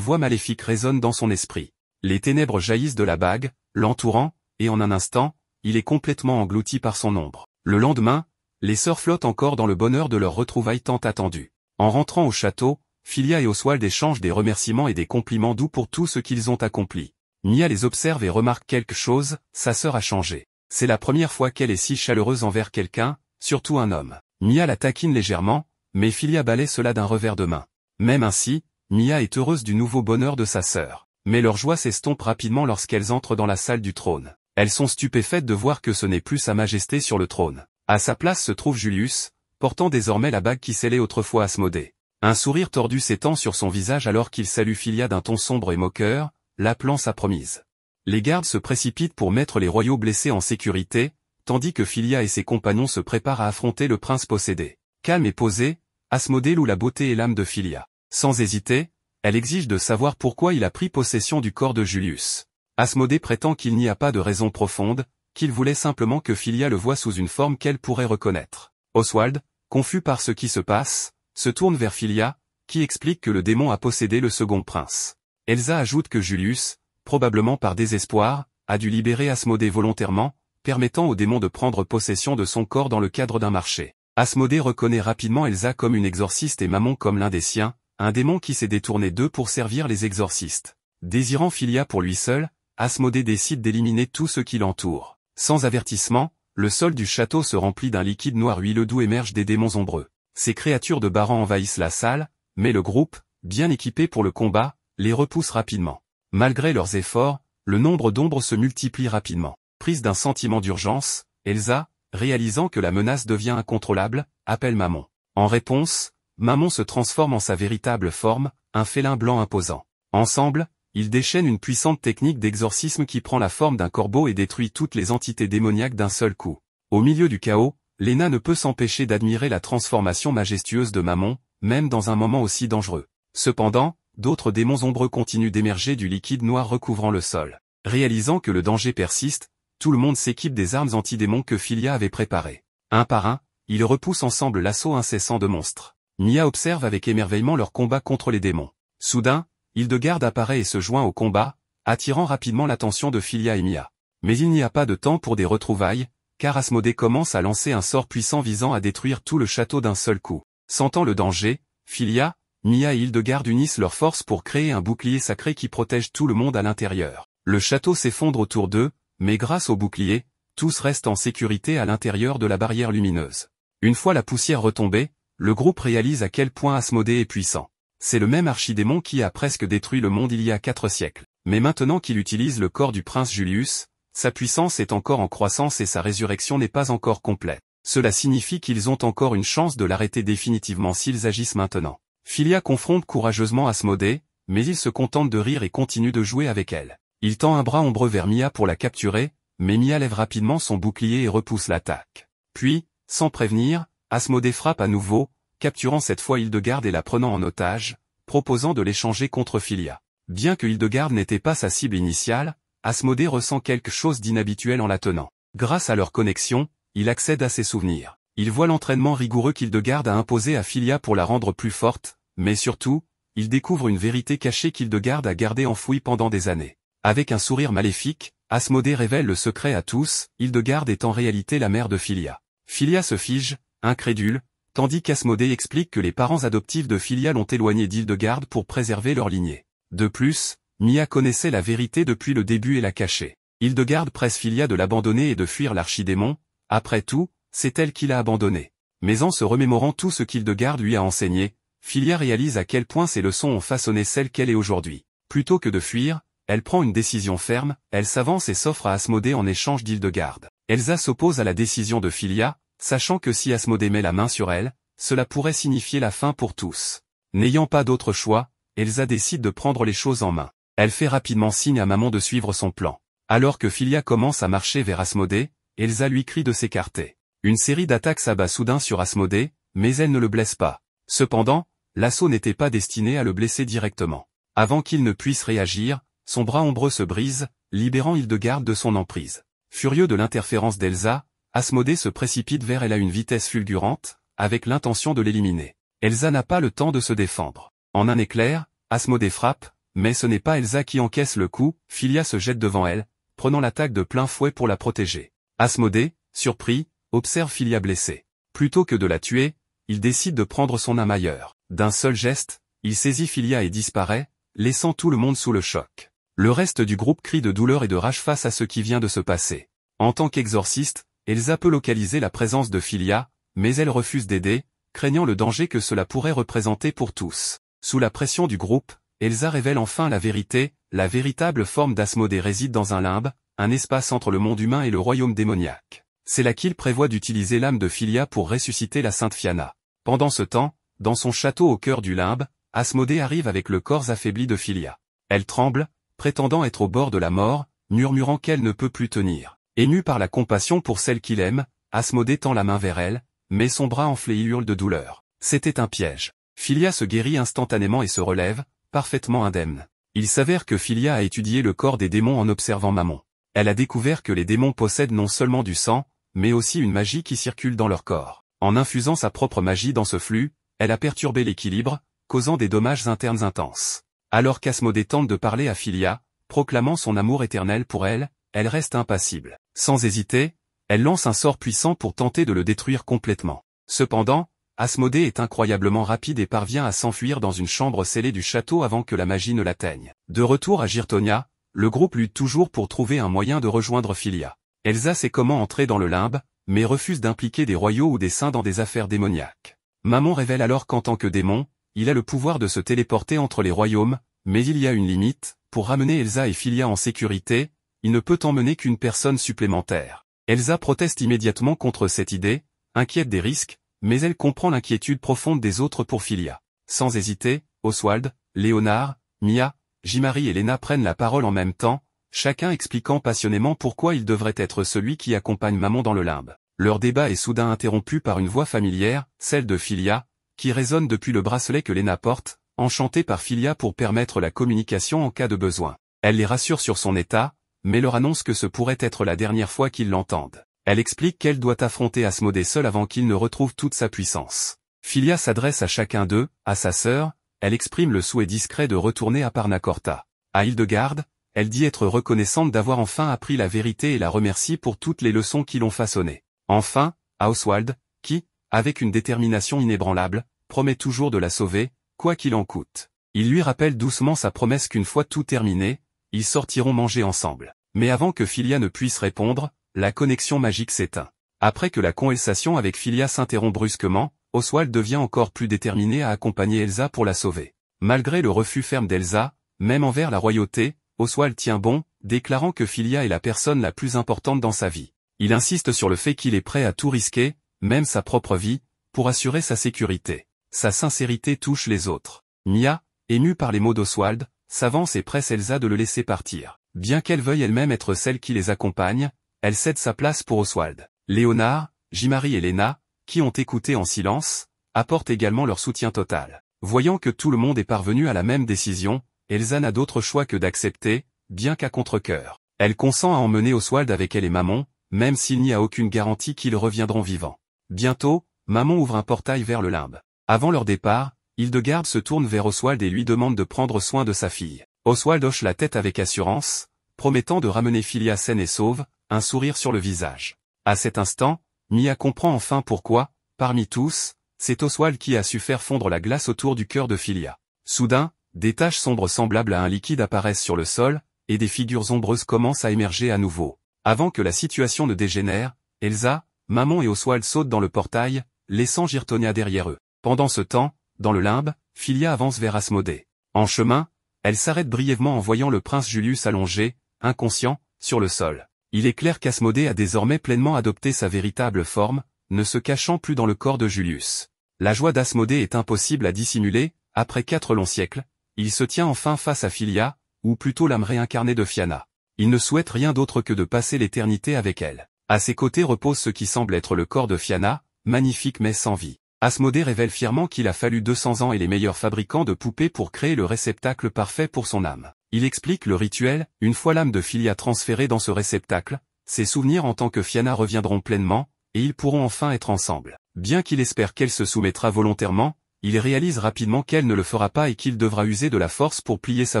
voix maléfique résonne dans son esprit. Les ténèbres jaillissent de la bague, l'entourant, et en un instant, il est complètement englouti par son ombre. Le lendemain, les sœurs flottent encore dans le bonheur de leur retrouvaille tant attendue. En rentrant au château, Filia et Oswald échangent des remerciements et des compliments doux pour tout ce qu'ils ont accompli. Mia les observe et remarque quelque chose, sa sœur a changé. C'est la première fois qu'elle est si chaleureuse envers quelqu'un, surtout un homme. Mia la taquine légèrement, mais Filia balaie cela d'un revers de main. Même ainsi, Mia est heureuse du nouveau bonheur de sa sœur. Mais leur joie s'estompe rapidement lorsqu'elles entrent dans la salle du trône. Elles sont stupéfaites de voir que ce n'est plus Sa Majesté sur le trône. À sa place se trouve Julius, portant désormais la bague qui scellait autrefois Asmodée. Un sourire tordu s'étend sur son visage alors qu'il salue Filia d'un ton sombre et moqueur, l'appelant sa promise. Les gardes se précipitent pour mettre les royaux blessés en sécurité, tandis que Filia et ses compagnons se préparent à affronter le prince possédé. Calme et posée, Asmodée loue la beauté et l'âme de Filia. Sans hésiter, elle exige de savoir pourquoi il a pris possession du corps de Julius. Asmodée prétend qu'il n'y a pas de raison profonde, qu'il voulait simplement que Filia le voie sous une forme qu'elle pourrait reconnaître. Oswald, confus par ce qui se passe, se tourne vers Filia, qui explique que le démon a possédé le second prince. Elsa ajoute que Julius, probablement par désespoir, a dû libérer Asmodée volontairement, permettant au démon de prendre possession de son corps dans le cadre d'un marché. Asmodée reconnaît rapidement Elsa comme une exorciste et Mammon comme l'un des siens, un démon qui s'est détourné d'eux pour servir les exorcistes. Désirant Filia pour lui seul, Asmodée décide d'éliminer tout ce qui l'entoure. Sans avertissement, le sol du château se remplit d'un liquide noir huileux d'où émergent des démons ombreux. Ces créatures de Baran envahissent la salle, mais le groupe, bien équipé pour le combat, les repousse rapidement. Malgré leurs efforts, le nombre d'ombres se multiplie rapidement. Prise d'un sentiment d'urgence, Elsa, réalisant que la menace devient incontrôlable, appelle Mammon. En réponse, Mammon se transforme en sa véritable forme, un félin blanc imposant. Ensemble, ils déchaînent une puissante technique d'exorcisme qui prend la forme d'un corbeau et détruit toutes les entités démoniaques d'un seul coup. Au milieu du chaos, Léna ne peut s'empêcher d'admirer la transformation majestueuse de Mammon, même dans un moment aussi dangereux. Cependant, d'autres démons ombreux continuent d'émerger du liquide noir recouvrant le sol. Réalisant que le danger persiste, tout le monde s'équipe des armes anti-démons que Filia avait préparées. Un par un, ils repoussent ensemble l'assaut incessant de monstres. Mia observe avec émerveillement leur combat contre les démons. Soudain, Hildegarde apparaît et se joint au combat, attirant rapidement l'attention de Filia et Mia. Mais il n'y a pas de temps pour des retrouvailles, car Asmodée commence à lancer un sort puissant visant à détruire tout le château d'un seul coup. Sentant le danger, Filia, Mia et Hildegarde unissent leurs forces pour créer un bouclier sacré qui protège tout le monde à l'intérieur. Le château s'effondre autour d'eux, mais grâce au bouclier, tous restent en sécurité à l'intérieur de la barrière lumineuse. Une fois la poussière retombée, le groupe réalise à quel point Asmodée est puissant. C'est le même archidémon qui a presque détruit le monde il y a 4 siècles. Mais maintenant qu'il utilise le corps du prince Julius, sa puissance est encore en croissance et sa résurrection n'est pas encore complète. Cela signifie qu'ils ont encore une chance de l'arrêter définitivement s'ils agissent maintenant. Filia confronte courageusement Asmodée, mais il se contente de rire et continue de jouer avec elle. Il tend un bras ombreux vers Mia pour la capturer, mais Mia lève rapidement son bouclier et repousse l'attaque. Puis, sans prévenir, Asmodée frappe à nouveau, capturant cette fois Hildegarde et la prenant en otage, proposant de l'échanger contre Filia. Bien que Hildegarde n'était pas sa cible initiale, Asmodée ressent quelque chose d'inhabituel en la tenant. Grâce à leur connexion, il accède à ses souvenirs. Il voit l'entraînement rigoureux qu'Hildegarde a imposé à Filia pour la rendre plus forte, mais surtout, il découvre une vérité cachée qu'Hildegarde a gardée enfouie pendant des années. Avec un sourire maléfique, Asmodée révèle le secret à tous, Hildegarde est en réalité la mère de Filia. Filia se fige, incrédule, tandis qu'Asmodée explique que les parents adoptifs de Filia l'ont éloignée d'Hildegarde pour préserver leur lignée. De plus, Mia connaissait la vérité depuis le début et la cachait. Hildegarde presse Filia de l'abandonner et de fuir l'archidémon, après tout, c'est elle qui l'a abandonné. Mais en se remémorant tout ce qu'Hildegarde lui a enseigné, Filia réalise à quel point ses leçons ont façonné celle qu'elle est aujourd'hui. Plutôt que de fuir, elle prend une décision ferme, elle s'avance et s'offre à Asmodée en échange d'Hildegarde. Elsa s'oppose à la décision de Filia, sachant que si Asmodée met la main sur elle, cela pourrait signifier la fin pour tous. N'ayant pas d'autre choix, Elsa décide de prendre les choses en main. Elle fait rapidement signe à Maman de suivre son plan. Alors que Filia commence à marcher vers Asmodée, Elsa lui crie de s'écarter. Une série d'attaques s'abat soudain sur Asmodée, mais elle ne le blesse pas. Cependant, l'assaut n'était pas destiné à le blesser directement. Avant qu'il ne puisse réagir, son bras ombreux se brise, libérant Hildegarde de son emprise. Furieux de l'interférence d'Elsa, Asmodée se précipite vers elle à une vitesse fulgurante, avec l'intention de l'éliminer. Elsa n'a pas le temps de se défendre. En un éclair, Asmodée frappe, mais ce n'est pas Elsa qui encaisse le coup, Filia se jette devant elle, prenant l'attaque de plein fouet pour la protéger. Asmodée, surpris, observe Filia blessée. Plutôt que de la tuer, il décide de prendre son âme ailleurs. D'un seul geste, il saisit Filia et disparaît, laissant tout le monde sous le choc. Le reste du groupe crie de douleur et de rage face à ce qui vient de se passer. En tant qu'exorciste, Elsa peut localiser la présence de Filia, mais elle refuse d'aider, craignant le danger que cela pourrait représenter pour tous. Sous la pression du groupe, Elsa révèle enfin la vérité, la véritable forme d'Asmodée réside dans un limbe, un espace entre le monde humain et le royaume démoniaque. C'est là qu'il prévoit d'utiliser l'âme de Filia pour ressusciter la Sainte Fianna. Pendant ce temps, dans son château au cœur du limbe, Asmodée arrive avec le corps affaibli de Filia. Elle tremble, prétendant être au bord de la mort, murmurant qu'elle ne peut plus tenir. Émue par la compassion pour celle qu'il aime, Asmodée tend la main vers elle, mais son bras enflé hurle de douleur. C'était un piège. Filia se guérit instantanément et se relève, parfaitement indemne. Il s'avère que Filia a étudié le corps des démons en observant Mammon. Elle a découvert que les démons possèdent non seulement du sang, mais aussi une magie qui circule dans leur corps. En infusant sa propre magie dans ce flux, elle a perturbé l'équilibre, causant des dommages internes intenses. Alors qu'Asmodée tente de parler à Filia, proclamant son amour éternel pour elle, elle reste impassible. Sans hésiter, elle lance un sort puissant pour tenter de le détruire complètement. Cependant, Asmodée est incroyablement rapide et parvient à s'enfuir dans une chambre scellée du château avant que la magie ne l'atteigne. De retour à Girtonia, le groupe lutte toujours pour trouver un moyen de rejoindre Filia. Elsa sait comment entrer dans le limbe, mais refuse d'impliquer des royaux ou des saints dans des affaires démoniaques. Mammon révèle alors qu'en tant que démon, il a le pouvoir de se téléporter entre les royaumes, mais il y a une limite, pour ramener Elsa et Filia en sécurité, il ne peut emmener qu'une personne supplémentaire. Elsa proteste immédiatement contre cette idée, inquiète des risques, mais elle comprend l'inquiétude profonde des autres pour Filia. Sans hésiter, Oswald, Léonard, Mia, Jimari et Lena prennent la parole en même temps, chacun expliquant passionnément pourquoi il devrait être celui qui accompagne Mammon dans le limbe. Leur débat est soudain interrompu par une voix familière, celle de Filia, qui résonne depuis le bracelet que Lena porte, enchantée par Filia pour permettre la communication en cas de besoin. Elle les rassure sur son état, mais leur annonce que ce pourrait être la dernière fois qu'ils l'entendent. Elle explique qu'elle doit affronter Asmodée seule avant qu'il ne retrouve toute sa puissance. Filia s'adresse à chacun d'eux, à sa sœur, elle exprime le souhait discret de retourner à Parnacorta. À Hildegarde, elle dit être reconnaissante d'avoir enfin appris la vérité et la remercie pour toutes les leçons qui l'ont façonnée. Enfin, à Oswald, qui, avec une détermination inébranlable, promet toujours de la sauver, quoi qu'il en coûte. Il lui rappelle doucement sa promesse qu'une fois tout terminé, ils sortiront manger ensemble. Mais avant que Filia ne puisse répondre, la connexion magique s'éteint. Après que la conversation avec Filia s'interrompt brusquement, Oswald devient encore plus déterminé à accompagner Elsa pour la sauver. Malgré le refus ferme d'Elsa, même envers la royauté, Oswald tient bon, déclarant que Filia est la personne la plus importante dans sa vie. Il insiste sur le fait qu'il est prêt à tout risquer, même sa propre vie, pour assurer sa sécurité. Sa sincérité touche les autres. Mia, émue par les mots d'Oswald, s'avance et presse Elsa de le laisser partir. Bien qu'elle veuille elle-même être celle qui les accompagne, elle cède sa place pour Oswald. Léonard, Jimari et Lena, qui ont écouté en silence, apportent également leur soutien total. Voyant que tout le monde est parvenu à la même décision, Elsa n'a d'autre choix que d'accepter, bien qu'à contre-cœur. Elle consent à emmener Oswald avec elle et Mammon, même s'il n'y a aucune garantie qu'ils reviendront vivants. Bientôt, Mammon ouvre un portail vers le limbe. Avant leur départ, Hildegarde se tourne vers Oswald et lui demande de prendre soin de sa fille. Oswald hoche la tête avec assurance, promettant de ramener Filia saine et sauve, un sourire sur le visage. À cet instant, Mia comprend enfin pourquoi, parmi tous, c'est Oswald qui a su faire fondre la glace autour du cœur de Filia. Soudain, des taches sombres semblables à un liquide apparaissent sur le sol, et des figures ombreuses commencent à émerger à nouveau. Avant que la situation ne dégénère, Elsa, Maman et Oswald sautent dans le portail, laissant Girtonia derrière eux. Pendant ce temps, dans le limbe, Filia avance vers Asmodée. En chemin, elle s'arrête brièvement en voyant le prince Julius allongé, inconscient, sur le sol. Il est clair qu'Asmodée a désormais pleinement adopté sa véritable forme, ne se cachant plus dans le corps de Julius. La joie d'Asmodée est impossible à dissimuler, après 4 longs siècles, il se tient enfin face à Filia, ou plutôt l'âme réincarnée de Fianna. Il ne souhaite rien d'autre que de passer l'éternité avec elle. À ses côtés repose ce qui semble être le corps de Fianna, magnifique mais sans vie. Asmodée révèle fièrement qu'il a fallu 200 ans et les meilleurs fabricants de poupées pour créer le réceptacle parfait pour son âme. Il explique le rituel, une fois l'âme de Filia transférée dans ce réceptacle, ses souvenirs en tant que Fianna reviendront pleinement, et ils pourront enfin être ensemble. Bien qu'il espère qu'elle se soumettra volontairement, il réalise rapidement qu'elle ne le fera pas et qu'il devra user de la force pour plier sa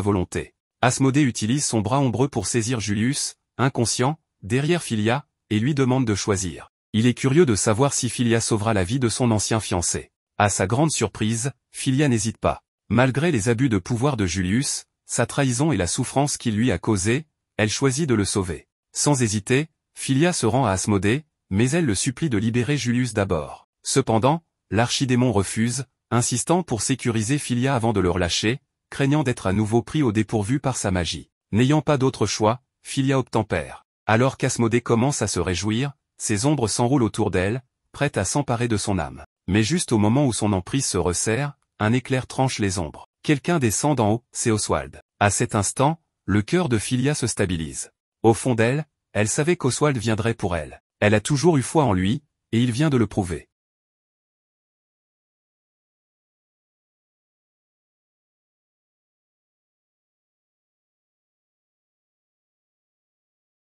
volonté. Asmodée utilise son bras ombreux pour saisir Julius, inconscient, derrière Filia, et lui demande de choisir. Il est curieux de savoir si Filia sauvera la vie de son ancien fiancé. À sa grande surprise, Filia n'hésite pas. Malgré les abus de pouvoir de Julius, sa trahison et la souffrance qu'il lui a causée, elle choisit de le sauver. Sans hésiter, Filia se rend à Asmodée, mais elle le supplie de libérer Julius d'abord. Cependant, l'archidémon refuse, insistant pour sécuriser Filia avant de le relâcher, craignant d'être à nouveau pris au dépourvu par sa magie. N'ayant pas d'autre choix, Filia obtempère. Alors qu'Asmodée commence à se réjouir, ses ombres s'enroulent autour d'elle, prêtes à s'emparer de son âme. Mais juste au moment où son emprise se resserre, un éclair tranche les ombres. Quelqu'un descend d'en haut, c'est Oswald. À cet instant, le cœur de Filia se stabilise. Au fond d'elle, elle savait qu'Oswald viendrait pour elle. Elle a toujours eu foi en lui, et il vient de le prouver.